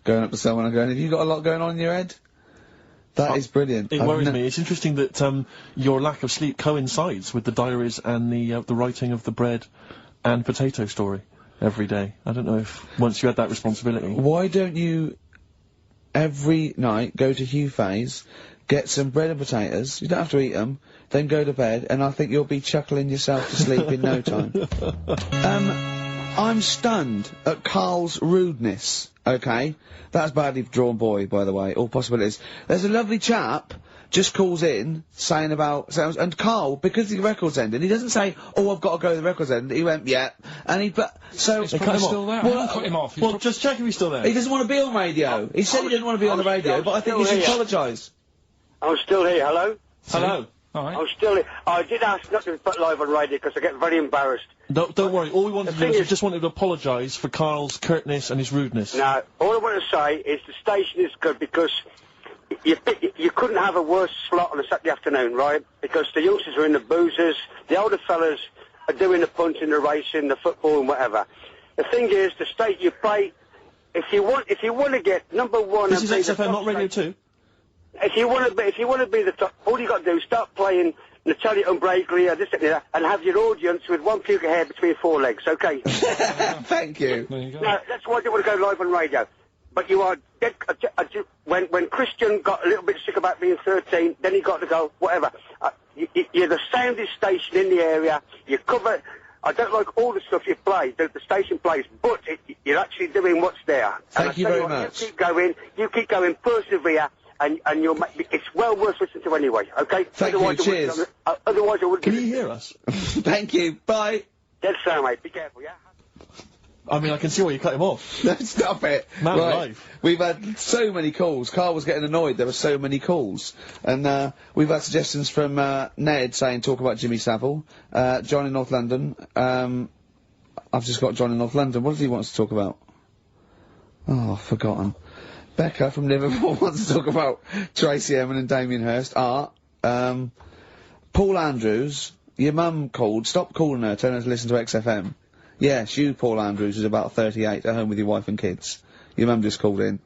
Going up to someone and going, have you got a lot going on in your head? That is brilliant. It worries me. It's interesting that your lack of sleep coincides with the diaries and the writing of the bread and potato story every day. I don't know if once you had that responsibility. Why don't you every night go to Hugh Fay's, get some bread and potatoes, you don't have to eat them, then go to bed, and I think you'll be chuckling yourself to sleep in no time. I'm stunned at Karl's rudeness, okay? That's badly drawn boy, by the way, all possibilities. There's a lovely chap just calls in, saying about... And Karl, because the record's ending, he doesn't say, oh, I've got to go to the record's end. He went, yeah. And he... So... He's probably still there. Well, cut him off. Well, just check if he's still there. He doesn't want to be on radio. He said he didn't want to be on the radio, but I think he should apologise. I'm still here, hello? Hello. All right. I'm still here. I did ask not to be put live on radio because I get very embarrassed. Don't worry. All we wanted to do is we just wanted to apologise for Karl's curtness and his rudeness. No, all I want to say is the station is good because you couldn't have a worse slot on a Saturday afternoon, right? Because the youngsters are in the boozers, the older fellas are doing the punting, the racing, the football and whatever. The thing is, the state you play, if you want to get number one... This is XFM, not Radio 2. If you want to be the top, all you got to do is start playing Natalia Umbraglia, this and that, and have your audience with one puke of hair between 4 legs, okay? Thank you. There you go. Now, that's why I don't want to go live on radio. But you are dead. When Christian got a little bit sick about being 13, then he got to go, whatever. You're the soundest station in the area. You cover. I don't like all the stuff you play, the station plays, but you're actually doing what's there. Thank you very much. You keep going, persevere, and you'll make, it's well worth listening to anyway, okay? Thank you, cheers. Otherwise I wouldn't. Can you hear us? Thank you, bye. Dead sound, mate. Be careful, yeah? I mean, I can see why you cut him off. No, stop it. Man right. alive. We've had so many calls. Karl was getting annoyed. There were so many calls. And, we've had suggestions from, Ned saying talk about Jimmy Savile. John in North London. I've just got John in North London. What does he want to talk about? Oh, I've forgotten. Becca from Liverpool wants to talk about Tracy Emin and Damien Hirst. Art. Paul Andrews. Your mum called. Stop calling her. Tell her to listen to XFM. Yes, you, Paul Andrews, is about 38, at home with your wife and kids. Your mum just called in.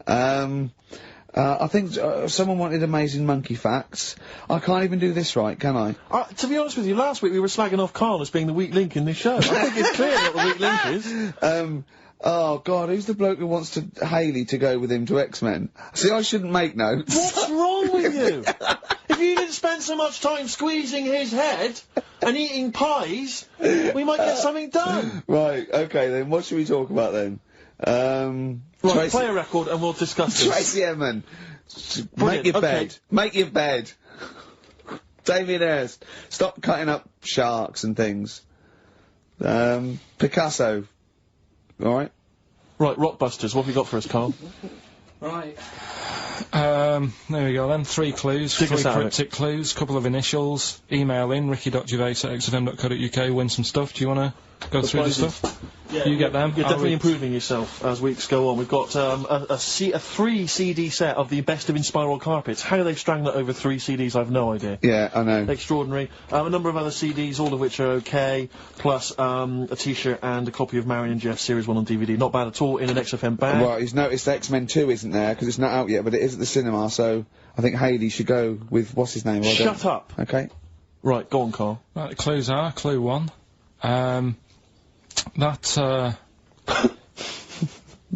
I think someone wanted amazing monkey facts. I can't even do this right, can I? To be honest with you, last week we were slagging off Karl as being the weak link in this show. I think it's clear what the weak link is. Oh, God, who's the bloke who wants Hayley to go with him to X-Men? See, I shouldn't make notes. What's wrong with you? If you didn't spend so much time squeezing his head and eating pies, we might get something done. Right, okay then, what should we talk about then? Right, play a record and we'll discuss this. Tracy Emin. Make Brilliant, your okay. bed. Make your bed. Damien Hirst. Stop cutting up sharks and things. Picasso. Alright? Right, Rockbusters, what have you got for us, Karl? Right. There we go then. 3 clues, Dig 3 us out of cryptic clues, couple of initials. Email in, ricky.gervais@xfm.co.uk, win some stuff. Do you want to go through the stuff? Yeah, You get them. You're I'll definitely read- improving yourself as weeks go on. We've got a 3 CD set of the best of Inspiral Carpets. How they've strung that over 3 CDs, I've no idea. Yeah, I know. Extraordinary. A number of other CDs, all of which are okay, plus a T-shirt and a copy of Marion and Jeff Series 1 on DVD. Not bad at all, in an XFM bag. Well, he's noticed X-Men 2 isn't there, because it's not out yet, but it is at the cinema, so I think Hayley should go with, what's his name? Shut up. Okay. Right, go on, Karl. Right, the clues are, clue 1.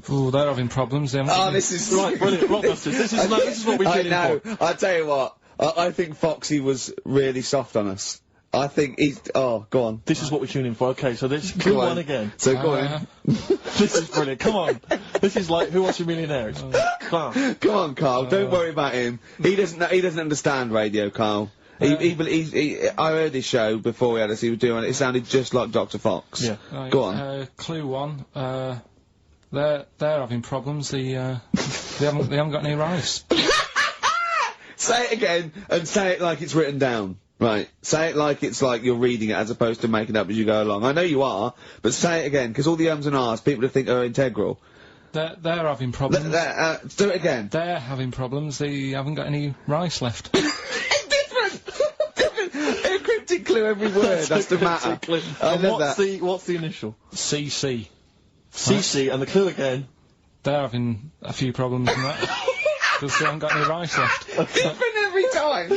Ooh, they're having problems. They haven't got any- this is... Right, brilliant. Rockbusters, this is what we I did in know. for. I tell you what, I think Foxy was really soft on us. I think he's... Oh, go on. This is what we tune in for. Okay, so this clue Go on. 1 again. So go on. This is brilliant. Come on. This is like Who Wants to Be a Millionaire? It's class. Come on, Karl. Don't worry about him. He doesn't understand radio, Karl. I heard his show before we had us. He was doing it. It sounded just like Dr. Fox. Yeah. Right, Go on. Clue 1. They're having problems. They haven't got any rice. Say it again, and say it like it's written down. Right. Say it like it's like you're reading it as opposed to making it up as you go along. I know you are, but say it again, because all the ums and ahs people would think are integral. They're having problems. Do it again. They're having problems. They haven't got any rice left. Different! A cryptic clue every word, that's the matter. I And love that. what's the initial? CC. CC, and the clue again. They're having a few problems in that. Because they haven't got any rice left. Different every time!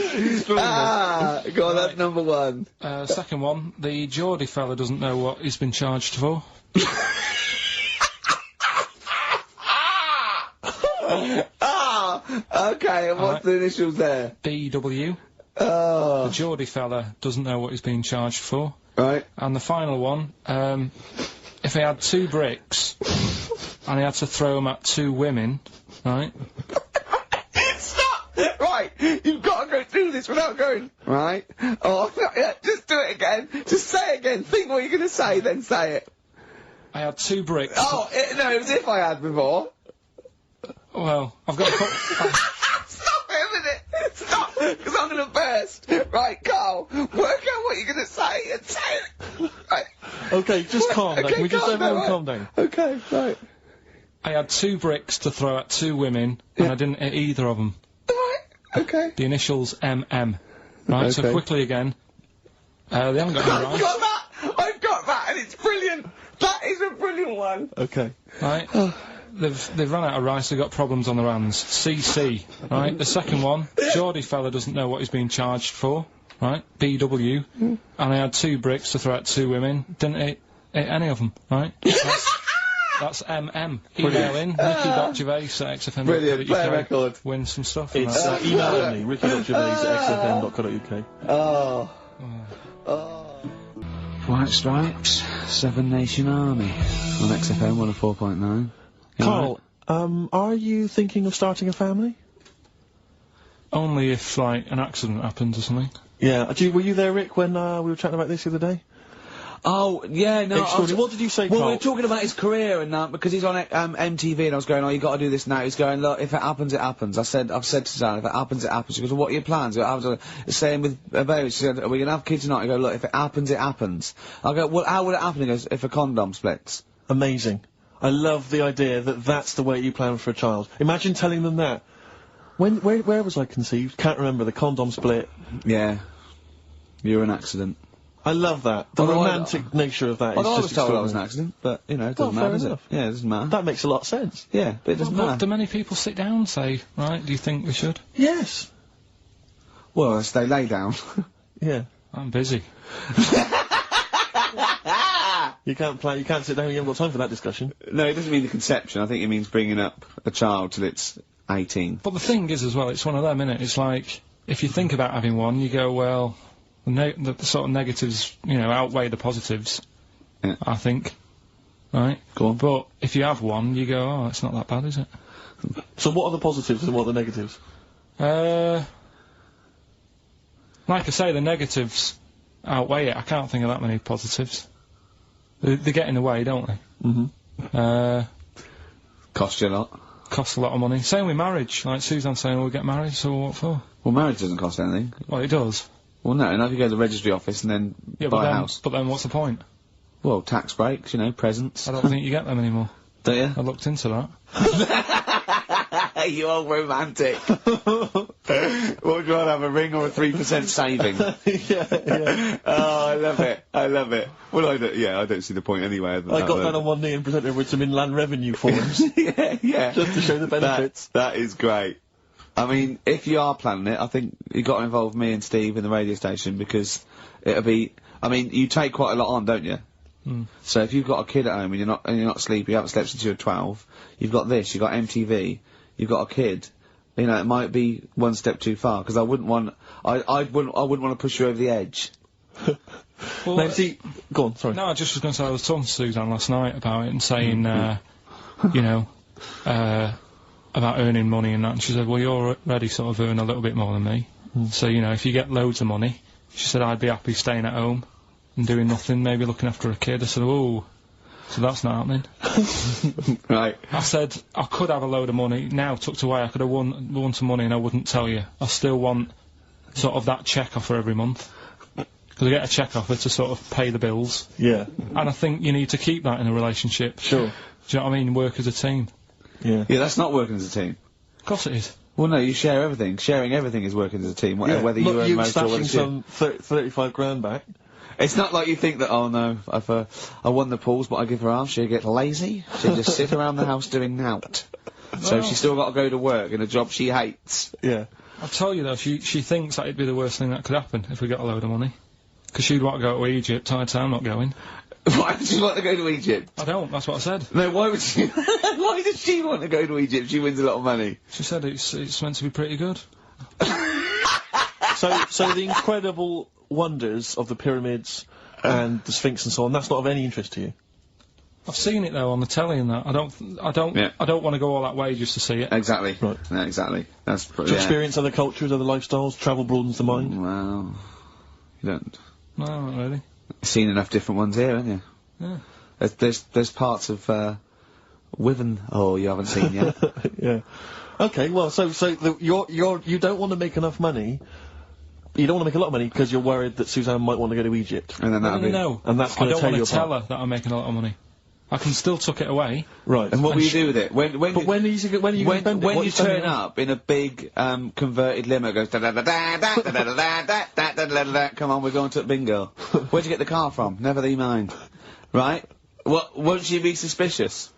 Go on, that's number 1. Second one, the Geordie fella doesn't know what he's been charged for. Okay, and what's the initials there? BW. Oh. The Geordie fella doesn't know what he's being charged for. Right. And the final one, if he had 2 bricks, and he had to throw them at 2 women, right? Stop! Right, you've got to go through this without going, right? Oh, yeah, just do it again. Just say it again. Think what you're going to say, then say it. I had 2 bricks. Oh, no, it was if I had before. Well, I've got to Stop it a minute! Stop! Because I'm going to burst. Right, Karl, work out what you're going to say and say it. Right. Okay, just calm down. Okay, Can we just calm down, everyone right. calm down? Okay, right. I had 2 bricks to throw at 2 women, and I didn't hit either of them. Right, okay. The initials MM. Right, so Okay. quickly again. They haven't got any I've rice. got that! I've got that, and it's brilliant! That is a brilliant one! Okay. Right. they've run out of rice, they've got problems on their hands. CC, right? The second one, Geordie fella doesn't know what he's being charged for, right? BW, and I had 2 bricks to throw at 2 women, didn't eat any of them, right? That's MM. Email in, ricky.gervais@xfm.co.uk. Brilliant, play a record. Win some stuff. It's email only, ricky.gervais@xfm.co.uk. Oh. White Stripes, Seven Nation Army on XFM 104.9. Karl, are you thinking of starting a family? Only if, like, an accident happens or something. Yeah. Were you there, Rick, when we were chatting about this the other day? Oh, yeah, no. What did you say, Well, Karl? we were talking about his career and that, because he's on MTV, and I was going, oh, you got to do this now. He's going, look, if it happens, it happens. I've said to Suzanne, if it happens, it happens. She goes, well, what are your plans? Same with baby. She said, are we going to have kids or not? I go, look, if it happens, it happens. I go, well, how would it happen? He goes, if a condom splits. Amazing. I love the idea that that's the way you plan for a child. Imagine telling them that. Where was I conceived? Can't remember. The condom split. Yeah. You're an accident. I love that. The romantic nature of that is I was just told I was an extraordinary. accident, but, you know, it doesn't matter, does it? Yeah, it doesn't matter. That makes a lot of sense. Yeah, but it doesn't Well, matter. do many people sit down and say, right, do you think we should? Yes. Well, as they lay down. Yeah. I'm busy. You can't sit down, you haven't got time for that discussion. No, it doesn't mean the conception. I think it means bringing up a child till it's 18. But the thing is, as well, it's one of them, innit? It's like, if you think about having one, you go, well, the sort of negatives, you know, outweigh the positives. Yeah. I think. Right? Go on. But if you have one, you go, oh, it's not that bad, is it? So what are the positives and what are the negatives? Like I say, the negatives outweigh it. I can't think of that many positives. They get in the way, don't they? Mm-hmm. Cost you a lot. Costs a lot of money. Same with marriage. Like Suzanne saying, we'll get married, so what for? Well, marriage doesn't cost anything. Well, it does. Well, no, if you go to the registry office and then Yeah, buy a house. but then what's the point? Well, tax breaks, you know, presents. I don't think you get them anymore. Don't you? I looked into that. You old romantic. What would you rather have, a ring or a 3% saving? yeah. Oh, I love it. I love it. Well, I don't see the point anyway. I got down on one knee and presented her with some inland revenue forms. yeah. Just to show the benefits. That is great. I mean, if you are planning it, I think you've got to involve me and Steve in the radio station, because it'll be, I mean, you take quite a lot on, don't you? Mm. So if you've got a kid at home and you're not sleepy, you haven't slept since you were 12, you've got this, you've got MTV, you've got a kid, you know, it might be one step too far, because I wouldn't want to push you over the edge. Well, Now, see, go on, sorry. No, I just was going to say, I was talking to Suzanne last night about it and saying, you know, about earning money and that, and she said, well, you're already sort of earn a little bit more than me, so, you know, if you get loads of money, she said, I'd be happy staying at home and doing nothing, maybe looking after a kid. I said, oh, so that's not happening. Right. I said, I could have a load of money now tucked away, I could have won some money and I wouldn't tell you. I still want sort of that check offer every month. Because I get a check offer to sort of pay the bills. Yeah. And I think you need to keep that in a relationship. Sure. Do you know what I mean? Work as a team. Yeah. Yeah, that's not working as a team. Of course it is. Well, no, you share everything. Sharing everything is working as a team, Yeah. whether you Look, earn you most or whether stashing you... some 35 grand back. It's not like you think that, oh no, if I won the pools, but I give her half, she'll get lazy. She'll just sit around the house doing nout. So she's still got to go to work in a job she hates. Yeah. I'll tell you though, she thinks that it'd be the worst thing that could happen if we got a load of money. Because she'd want to go to Egypt, I'd say I'm not going. Why would she want to go to Egypt? I don't, that's what I said. No, why would she? Why does she want to go to Egypt? She wins a lot of money. She said it's meant to be pretty good. So the incredible wonders of the pyramids and the Sphinx and so on, that's not of any interest to you? I've seen it though on the telly and that. I don't want to go all that way just to see it. Exactly. Right. Yeah, exactly. That's Do you experience other cultures, other lifestyles? Travel broadens the mind? Well, you don't. No, not really. You've seen enough different ones here, haven't you? Yeah. There's parts of Wiven. Oh, you haven't seen yet. Yeah. Okay. Well, you don't want to make enough money. You don't want to make a lot of money because you're worried that Suzanne might want to go to Egypt. And then that'll be. No. And that's I going to don't tear want you to tell apart. her that I'm making a lot of money. I can still tuck it away. Right. And what will you do with it? When But when are you going to spend it? What when are you spending turn it on? up in a big converted limo, it goes da da da da da da da da da da da da da da. Come on, we're going to bingo. Where'd you get the car from? Never thee mind. Right? Won't she be suspicious?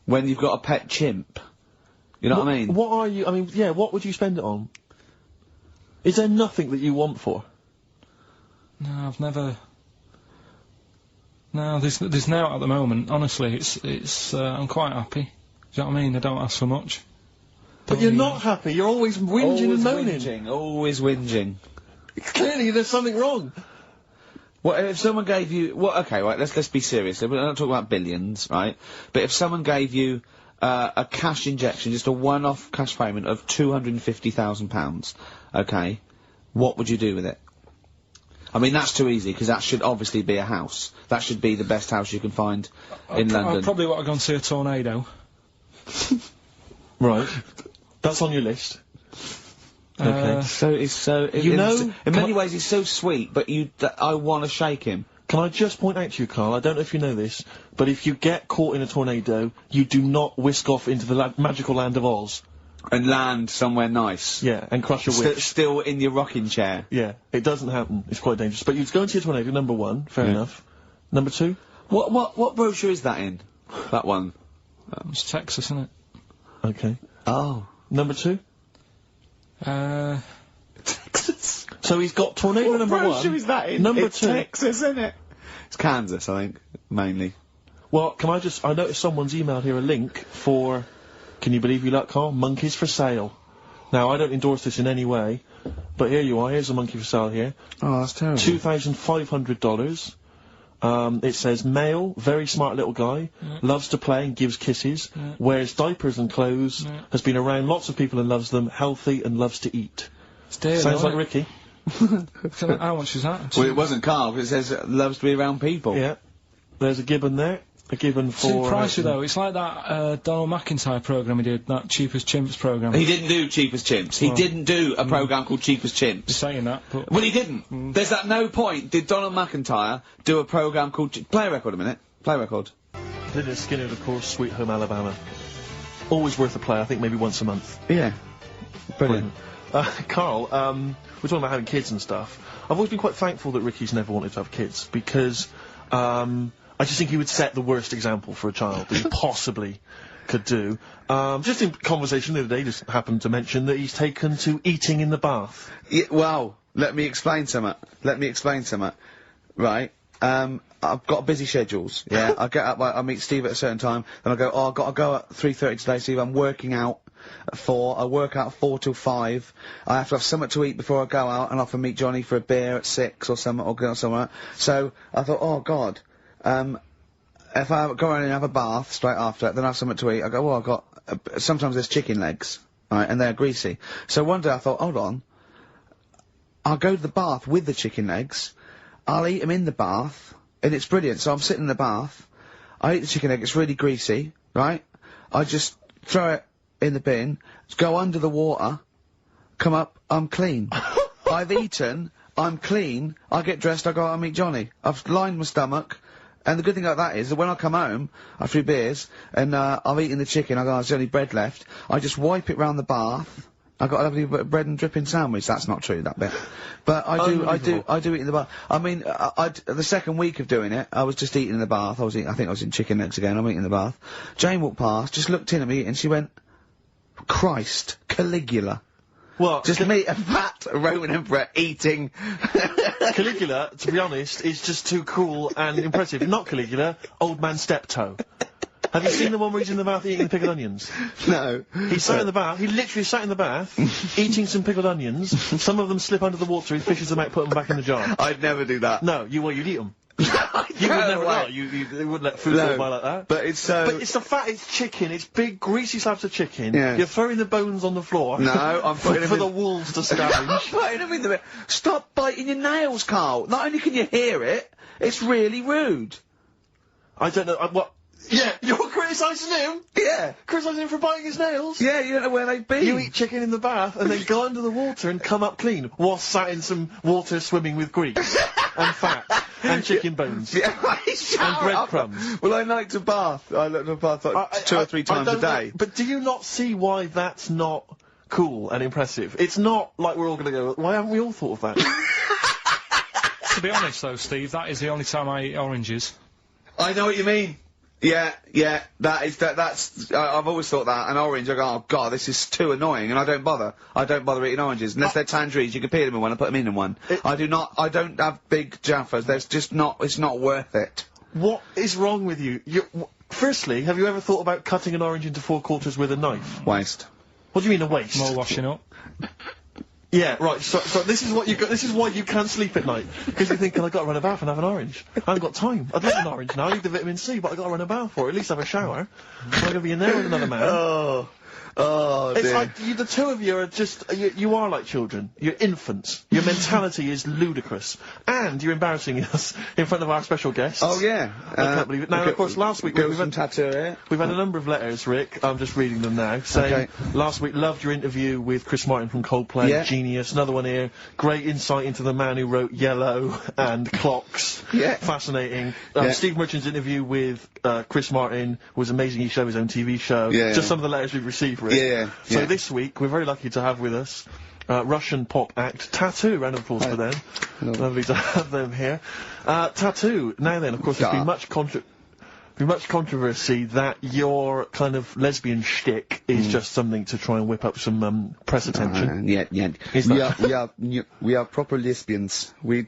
when you've got a pet chimp. You know what I mean? What are you? I mean, yeah. What would you spend it on? Is there nothing that you want for? No, I've never. No, there's now at the moment. Honestly, I'm quite happy. Do you know what I mean? I don't ask for much. But you're not happy. You're always whinging and moaning. Always whinging. Clearly, there's something wrong. What if someone gave you? Well, okay, right. Let's be serious. We're not talking about billions, right? But if someone gave you a cash injection, just a one-off cash payment of £250,000, okay, what would you do with it? I mean, that's too easy, because that should obviously be a house. That should be the best house you can find in London. I'd probably want to go and see a tornado. Right. That's on your list. Okay. In many ways he's so sweet, but I want to shake him. Can I just point out to you, Karl, I don't know if you know this, but if you get caught in a tornado, you do not whisk off into the magical land of Oz. And land somewhere nice. Yeah, and crush a witch. Still in your rocking chair. Yeah, it doesn't happen. It's quite dangerous. But you'd go into your tornado, number one, fair enough. Number two? What brochure is that in? That one? It's Texas, isn't it? Okay. Oh. Number two? Texas. So he's got tornado number one. What brochure is that in? Number it's two. Texas, isn't it? It's Kansas, I think, mainly. Well, I noticed someone's emailed here a link for, can you believe you luck, Karl? Monkeys for sale. Now, I don't endorse this in any way, but here you are, here's a monkey for sale here. Oh, that's terrible. $2,500. It says, male, very smart little guy, loves to play and gives kisses, wears diapers and clothes, has been around lots of people and loves them, healthy and loves to eat. Sounds like Ricky. How much is that? Well, it wasn't Karl, but it says loves to be around people. Yeah. There's a gibbon there. A gibbon for... Too pricey, though. It's like that Donald McIntyre programme he did, that Cheapest Chimps programme. He didn't do Cheapest Chimps. He didn't do a programme called Cheapest Chimps. You're saying that, but... Well, he didn't. There's at no point did Donald McIntyre do a programme called... Play a record a minute. Play a record. Lynyrd Skynyrd, of course, Sweet Home Alabama. Always worth a play, I think maybe once a month. Yeah. Brilliant. Karl, we're talking about having kids and stuff. I've always been quite thankful that Ricky's never wanted to have kids, because, I just think he would set the worst example for a child that he possibly could do. Just in conversation the other day, just happened to mention that he's taken to eating in the bath. Yeah, well, let me explain something. Right. I've got busy schedules, yeah. I get up, I meet Steve at a certain time, then I go, oh, I've got to go at 3:30 today, Steve, I'm working out at 4, I work out 4 till 5, I have to have something to eat before I go out, and I often meet Johnny for a beer at 6 or something, or go somewhere. So, I thought, oh god, if I go around and have a bath straight after, then I have something to eat, I go, well, I've got, sometimes there's chicken legs, right, and they're greasy. So one day I thought, hold on, I'll go to the bath with the chicken legs, I'll eat them in the bath, and it's brilliant. So I'm sitting in the bath, I eat the chicken egg, it's really greasy, right? I just throw it in the bin, go under the water, come up, I'm clean. I've eaten, I'm clean, I get dressed, I go out and meet Johnny. I've lined my stomach, and the good thing about that is that when I come home, after 3 beers, and I've eaten the chicken, I go, there's only bread left, I just wipe it round the bath, I got a lovely bread and dripping sandwich. That's not true, that bit. But I do eat in the bath. I mean, the second week of doing it, I was just eating in the bath. I think I was in chicken legs again. I'm eating in the bath. Jane walked past, just looked in at me, and she went, Christ, Caligula. What? Just me, a fat Roman emperor, eating. Caligula, to be honest, is just too cool and impressive. Not Caligula, Old Man Steptoe. Have you seen the one where he's in the bath eating the pickled onions? No. He sat in the bath, he literally sat in the bath, eating some pickled onions, some of them slip under the water, he fishes them out, put them back in the jar. I'd never do that. No, you'd eat them. You would never, well, you wouldn't let food go by like that. But it's so... But it's the fat, it's chicken, it's big, greasy slabs of chicken. Yeah. You're throwing the bones on the floor. No, I'm putting them for the wolves to scavenge. I'm putting them in the... Stop biting your nails, Karl. Not only can you hear it, it's really rude. I don't know, what... Yeah, you're criticising him? Yeah. Criticising him for biting his nails? Yeah, you don't know where they've been. You eat chicken in the bath and then go under the water and come up clean, whilst sat in some water swimming with grease and fat and chicken bones and breadcrumbs. Well, I like to bath. I like to bath like 2 or 3 times a day. But do you not see why that's not cool and impressive? It's not like we're all going to go, why haven't we all thought of that? To be honest, though, Steve, that is the only time I eat oranges. I know what you mean. Yeah, that's, I've always thought that, and orange, I go, oh god, this is too annoying, and I don't bother eating oranges, unless they're tangerines, you can peel them in one and put them in one. I don't have big Jaffas, there's just not, it's not worth it. What is wrong with you? Firstly, have you ever thought about cutting an orange into 4 quarters with a knife? Waste. What do you mean a waste? More washing up. Yeah, right, so this is what you got, this is why you can't sleep at night. Because you think, I've got to run a bath and have an orange. I haven't got time. I'd love an orange now, I need the vitamin C, but I've got to run a bath for it, at least have a shower. I'm going to be in there with another man. Oh, It's dear. like, the two of you are just, you are like children. You're infants. Your mentality is ludicrous. And you're embarrassing us in front of our special guests. Oh, yeah. I can't believe it. Now, of course, last week we've had tattoo here. We've had a number of letters, Rick. I'm just reading them now. Saying, last week, loved your interview with Chris Martin from Coldplay. Yeah. Genius. Another one here. Great insight into the man who wrote Yellow and Clocks. Yeah. Fascinating. Yeah. Steve Merchant's interview with Chris Martin was amazing. He showed his own TV show. Yeah. Just some of the letters we've received, Rick. Yeah. So this week, we're very lucky to have with us Russian pop act Tattoo. Round of applause for them. Lovely to have them here. Tattoo. Now then, of course, there's been much controversy that your kind of lesbian shtick is just something to try and whip up some press attention. Yeah. Is that- We are proper lesbians. We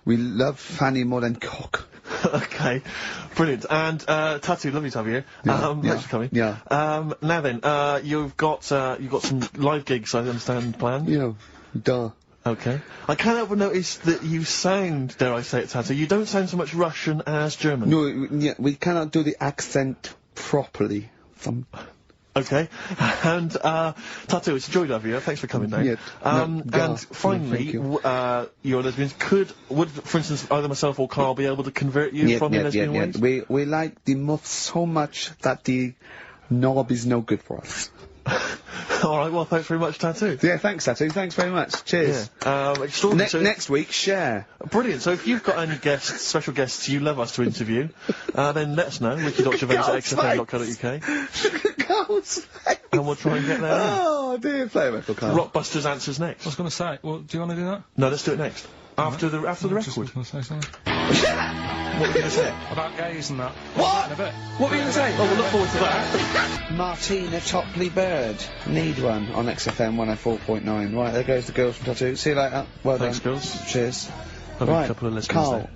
love Fanny more than cock. Okay, brilliant. And Tattoo, lovely to have you here. Thanks for coming. Yeah. Now then, you've got some live gigs, I understand, planned. Yeah. Duh. Okay. I can't help but notice that you sound, dare I say it, Tattoo, you don't sound so much Russian as German. No, we cannot do the accent properly. Okay. And, Tattoo, it's a joy to have you here. Thanks for coming down. Yeah. And finally, you're lesbians. Would, for instance, either myself or Karl be able to convert you from your lesbian ways? We like the muff so much that the knob is no good for us. Alright, well, thanks very much, Tattoo. Yeah, thanks, Tattoo. Thanks very much. Cheers. Extraordinary. So- Next week, share. Brilliant. So if you've got any guests, special guests you love us to interview, then let us know. Ricky.gervais@xfm.co.uk. Carl's face. And we'll try and get there. Oh, dear. Play a record, Carl. Rockbusters answers next. I was going to say, well, do you want to do that? No, let's do it next. After the Just record. was gonna say something. What were you going to say? About gays and that. What? In a bit. What were you going to say? Oh, we'll look forward to that. Martina Topley Bird. Need one on XFM 104.9. Right, there goes the girls from Tattoo. See you later. Well Thanks, done. girls. Cheers. Lovely Right, couple of lesbians Carl,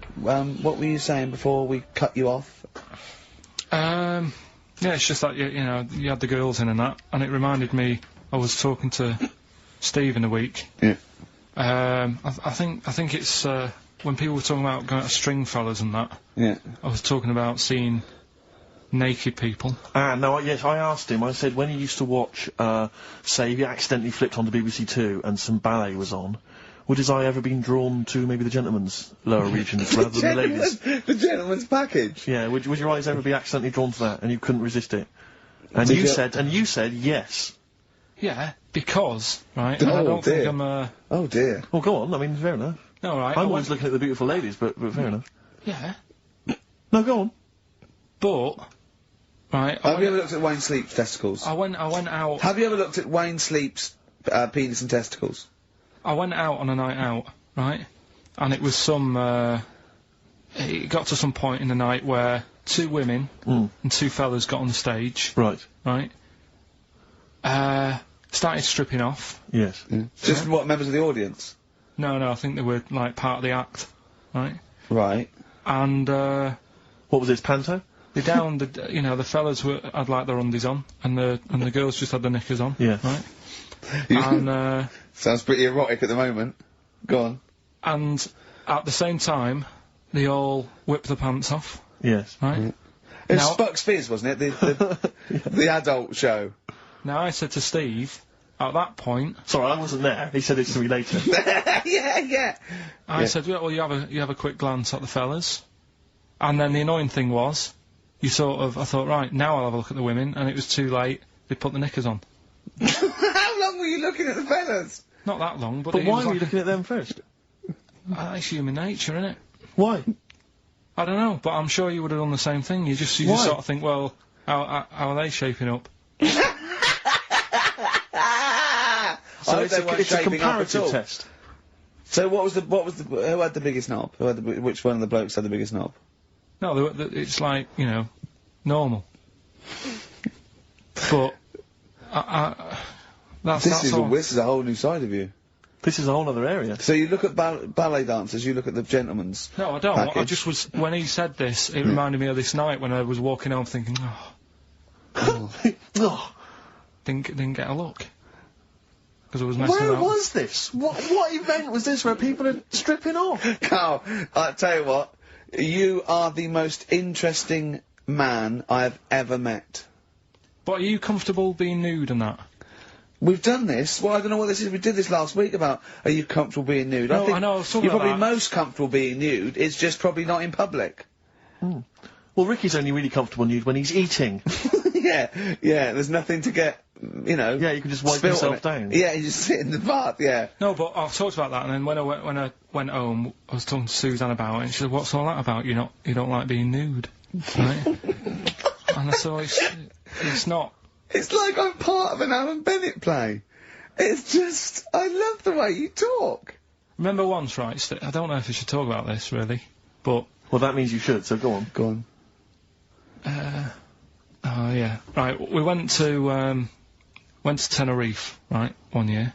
what were you saying before we cut you off? Yeah, it's just that, you know, you had the girls in and that, and it reminded me, I was talking to Steve in a week. Yeah. I think it's, when people were talking about going to Stringfellas and that, Yeah. I was talking about seeing naked people. No, yes, I asked him, I said, when he used to watch, say, if he accidentally flipped onto BBC Two and some ballet was on, would his eye ever been drawn to maybe the gentleman's lower regions rather than the ladies'? The gentleman's package. Yeah, would your eyes ever be accidentally drawn to that and you couldn't resist it? And you said yes. Yeah, because, right, Oh, and I don't dear. think I'm, Oh, dear. Well, go on, I mean, fair enough. no, right, I'm always looking at the beautiful ladies, but fair enough. yeah, No, go on. but, right, Have you ever looked at Wayne Sleep's testicles? I went out, Have you ever looked at Wayne Sleep's penis and testicles? I went out on a night out, right, and it was it got to some point in the night where 2 women and 2 fellas got on the stage, Right. right, started stripping off. Yes. Just what, members of the audience? No, I think they were, like, part of the act, right, Right. and, What was this, panto? they downed the fellas had, like, their undies on, and the girls just had their knickers on, Yeah. right, and, Sounds pretty erotic at the moment. Go on. and at the same time, they all whipped their pants off, Yes. right? It was Now- Spuck's Fizz, wasn't it? The adult show. Now, I said to Steve, at that point, Sorry, I wasn't there. He said it to me later. yeah. I said, well, you have a quick glance at the fellas. And then the annoying thing was, I thought, right, now I'll have a look at the women, and it was too late, they put the knickers on. How long were you looking at the fellas? Not that long, but But it why was were you like looking at them first? it's human nature, innit? Why? I don't know, but I'm sure you would have done the same thing. You just Why? sort of think, well, how are they shaping up? So it's a comparative test. So who had the biggest knob? Which one of the blokes had the biggest knob? No, it's like, normal. But This is a whole new side of you. This is a whole other area. So you look at ballet dancers, you look at the gentleman's. No, I don't. package. I just was when he said this, it reminded me of this night when I was walking home thinking, Oh. didn't get a look because I was messing Where around. was this? What event was this where people are stripping off? Carl, I tell you what, you are the most interesting man I have ever met. But are you comfortable being nude and that? We've done this. Well, I don't know what this is. We did this last week about, are you comfortable being nude? No, I think I know, I was talking you're about probably that. most comfortable being nude. It's just probably not in public. Well, Ricky's only really comfortable nude when he's eating. yeah, there's nothing to get, you know. Yeah, you can just wipe spilt on yourself it. down. Yeah, you just sit in the bath, yeah. No, but I talked about that, and then when I went home, I was talking to Suzanne about it, and she said, "What's all that about? You don't like being nude, right?" And I said, "It's not." It's like I'm part of an Alan Bennett play. It's just, I love the way you talk. Remember once, right? I don't know if I should talk about this really, but Well, that means you should, so go on. Go on. oh yeah, right. We went to Tenerife, right, one year.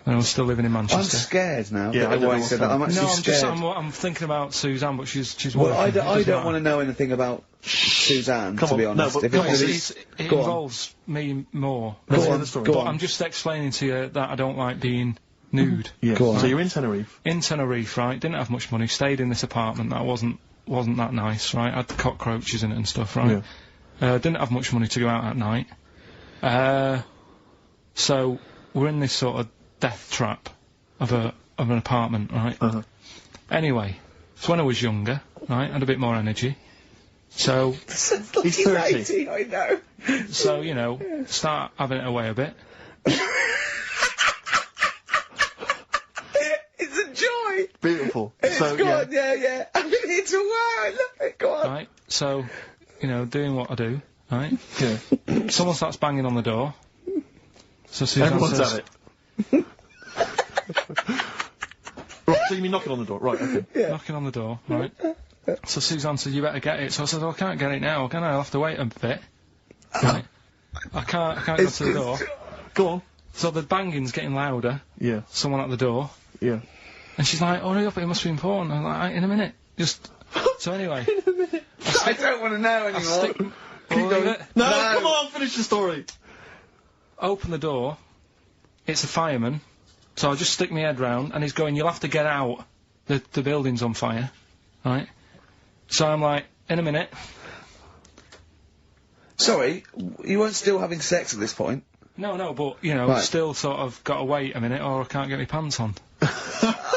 And I was still living in I'm Manchester. scared now. Yeah, that I don't know Wayne what's said that. I'm actually No, scared. I'm thinking about Suzanne, but she's Well, working. I don't want to know anything about Suzanne, Come to be on, no, honest. but If come it's on, really- It Go on. involves me more. Let's Go hear on, the story. go But on. I'm just explaining to you that I don't like being nude. Yeah. Go on. So you're in Tenerife. In Tenerife, right? Didn't have much money. Stayed in this apartment that wasn't that nice, right? Had cockroaches in it and stuff, right? Didn't have much money to go out at night. So we're in this sort of death trap of an apartment, right? Anyway, so when I was younger, right, had a bit more energy. So He's 30. 80, I know. so you know, start having it away a bit. It's a joy. Beautiful. It's So, good, yeah. I'm in here to wow, I love it, go on. Right, so, you know, doing what I do, right? Yeah. Someone starts banging on the door. So Suzanne Everyone's says, at it. Right, so you mean knocking on the door? Right, okay. knocking on the door, right? So Suzanne said, you better get it. So I said, well, I can't get it now, can I? I'll have to wait a bit. Right. I can't go to the door. Go on. So the banging's getting louder. Yeah, Someone at the door. yeah. And she's like, hurry up, it must be important. I'm like, in a minute. Just... So anyway, I don't want to know I anymore. stick... Keep No, come on, finish the story. Open the door. It's a fireman. So I just stick my head round, and he's going, you'll have to get out. The building's on fire. Right? So I'm like, in a minute. Sorry, you weren't still having sex at this point? No, but, you know, Right. still sort of got to wait a minute, or I can't get my pants on.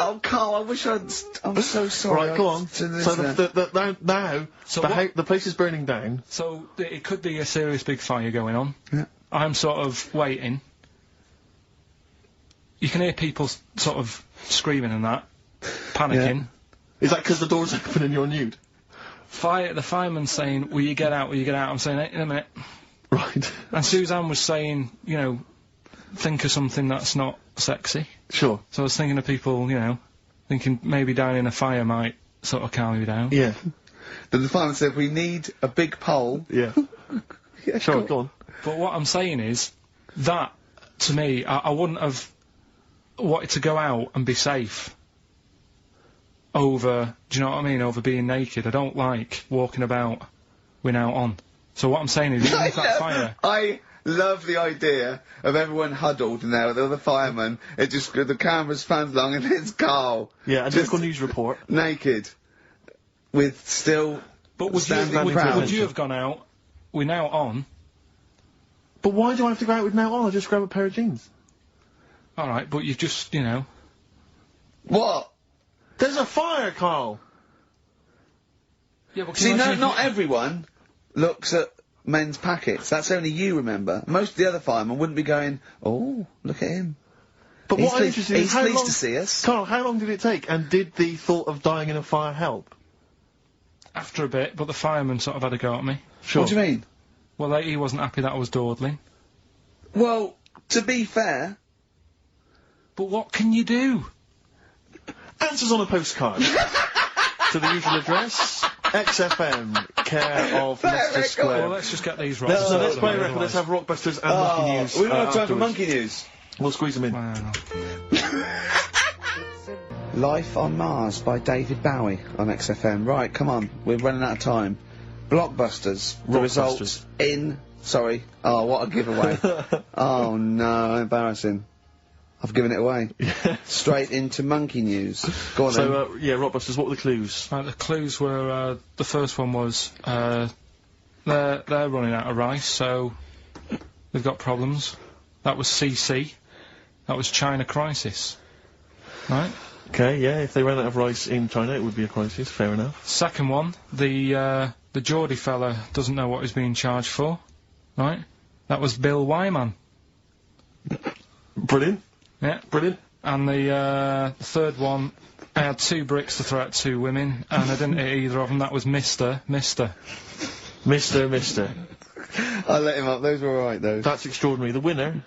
Oh, Carl, I wish I'm so sorry. Right, go on. To this So then. now, So the, what- the place is burning down. So it could be a serious big fire going on. Yeah. I'm sort of waiting. You can hear people sort of screaming and that, panicking. Is that because the door's open and you're nude? The fireman's saying, will you get out, will you get out? I'm saying, in a minute. Right. And Suzanne was saying, you know, think of something that's not sexy. Sure. So I was thinking of people, you know, thinking maybe down in a fire might sort of calm you down. Yeah. Then the fireman said, we need a big pole. Yeah. Yeah, Sure, go on. But what I'm saying is, that, to me, I wouldn't have wanted to go out and be safe over, do you know what I mean, over being naked. I don't like walking about without on. So what I'm saying is, even if that fire... I love the idea of everyone huddled in there with all the firemen. It just, the camera's fans along and it's Carl. Yeah, a Just typical news report. naked. With still But would standing you, crowd. would you have gone out, we're now on, But why do I have to go out with now on? I just grab a pair of jeans. alright, but you've just, you know... What? There's a fire, Carl! Yeah, but can See, you no, imagine not if you- everyone looks at men's packets. That's only you, remember. Most of the other firemen wouldn't be going, oh, look at him. But He's what I'm pleased- interested in is he's how pleased long... to see us. Carl, how long did it take? And did the thought of dying in a fire help? After a bit, but the fireman sort of had a go at me. Sure. What do you mean? Well, he wasn't happy that I was dawdling. Well, to be fair, But what can you do? Answers on a postcard. To the usual address. XFM, care of Leicester Square. Well, let's just get these right. Let's play a record. Let's have Rockbusters and Monkey News. We don't have time for afterwards. monkey news. We'll squeeze them in. Wow. Life on Mars by David Bowie on XFM. Right, come on, we're running out of time. Blockbusters. The results in... Sorry. Oh, what a giveaway. Oh no, embarrassing. I've given it away. Straight into monkey news. Go on then. So, yeah, Rockbusters, what were the clues? Right, the clues were, the first one was, they're running out of rice, so they've got problems. That was CC. That was China crisis. Right? Okay, yeah, if they ran out of rice in China, it would be a crisis, fair enough. Second one, the Geordie fella doesn't know what he's being charged for. Right? That was Bill Wyman. Brilliant. Yeah. Brilliant. And the third one, I had 2 bricks to throw at 2 women, and I didn't hit either of them. That was Mister. I let him up, those were alright, those. That's extraordinary. The winner,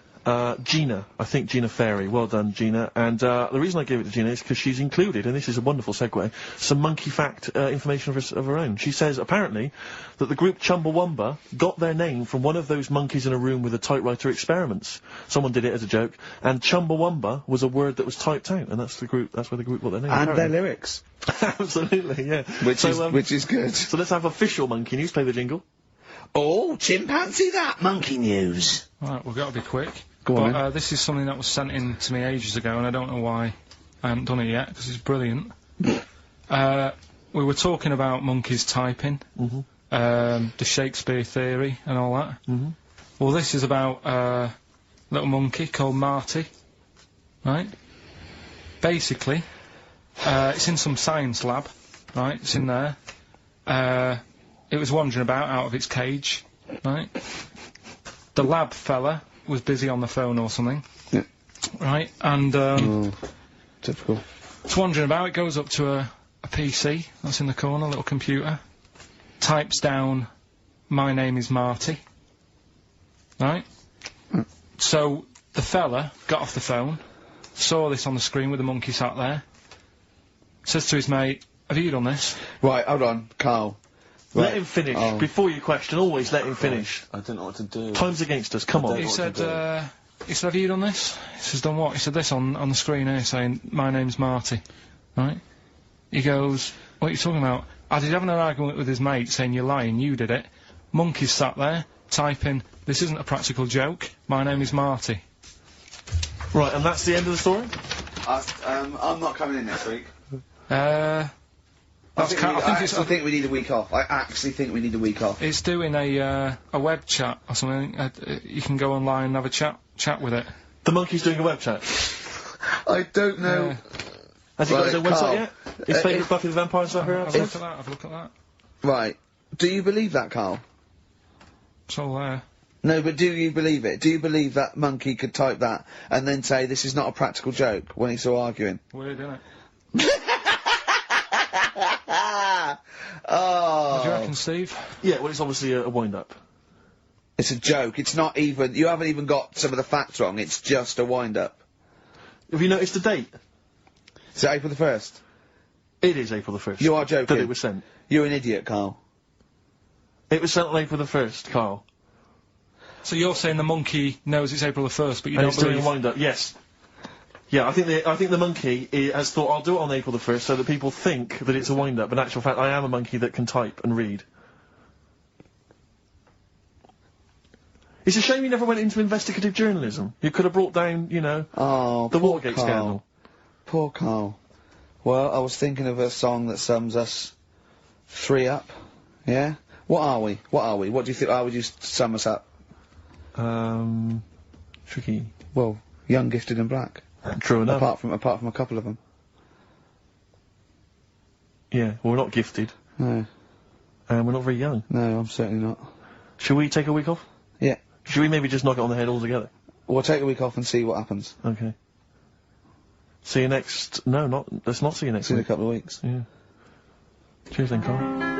Gina. I think Gina Ferry. Well done, Gina. And the reason I gave it to Gina is because she's included, and this is a wonderful segue, some monkey fact information of her own. She says, apparently, that the group Chumbawamba got their name from one of those monkeys in a room with a typewriter experiments. Someone did it as a joke, and Chumbawamba was a word that was typed out, and that's where the group got their name. And apparently. their lyrics. Absolutely, yeah. Which is good. So let's have official monkey news. Play the jingle. Oh, chimpanzee that monkey news. Right, we've got to be quick. Go on, But this is something that was sent in to me ages ago, and I don't know why I haven't done it yet, because it's brilliant. We were talking about monkeys typing, the Shakespeare theory and all that. Well, this is about a little monkey called Marty, right? Basically, it's in some science lab, right? It's in there. It was wandering about out of its cage, right? The lab fella was busy on the phone or something. Yeah. Right, and, Typical. it's wandering about, it goes up to a PC that's in the corner, a little computer, types down, "My name is Marty." Right? So, the fella got off the phone, saw this on the screen with the monkey sat there, says to his mate, "Have you done this?" Right, hold on, Carl. Right. Let him finish. Oh. Before you question, always let him finish. I don't know what to do. Time's against us, come on. He said, "Have you done this?" He says, "Done what?" He said, "This on the screen here saying, 'My name's Marty.'" Right? He goes, "What are you talking about?" As he's having an argument with his mate saying, "You're lying, you did it." Monkey's sat there, typing, "This isn't a practical joke. My name is Marty." Right, and that's the end of the story? I'm not coming in next week. I I think we need a week off. I actually think we need a week off. It's doing a web chat or something. You can go online and have a chat with it. The monkey's doing a web chat. I don't know. Has he got his own Carl, website yet? His favourite Buffy the Vampire Slayer Have a look at that. Have a look at that. Right. Do you believe that, Carl? It's all there. No, but do you believe it? Do you believe that monkey could type that and then say this is not a practical joke when he's still arguing? Weird, isn't it? Oh. What do you reckon, Steve? Yeah, well, it's obviously a wind-up. It's a joke. It's not even... You haven't even got some of the facts wrong. It's just a wind-up. Have you noticed the date? Is it April the 1st? It is April the 1st. You are joking. That it was sent. You're an idiot, Carl. It was sent on April the 1st, Carl. So you're saying the monkey knows it's April the 1st, but you And don't it's doing believe... a wind-up, yes. Yeah, I think the monkey has thought, I'll do it on April the 1st so that people think that it's a wind-up, but in actual fact I am a monkey that can type and read. It's a shame you never went into investigative journalism. You could have brought down, you know, the poor Watergate Carl. scandal. Poor Carl. Well, I was thinking of a song that sums us 3 up. Yeah? What are we? What do you think? How would you sum us up? Tricky. Well, young, gifted and black. True enough. Apart from a couple of them. Yeah, well, we're not gifted. No. And we're not very young. No, I'm certainly not. Should we take a week off? Yeah. Should we maybe just knock it on the head altogether? We'll take a week off and see what happens. Okay. See you next... No, let's not see you next See you in a week. couple of weeks. Yeah. Cheers then, Carl.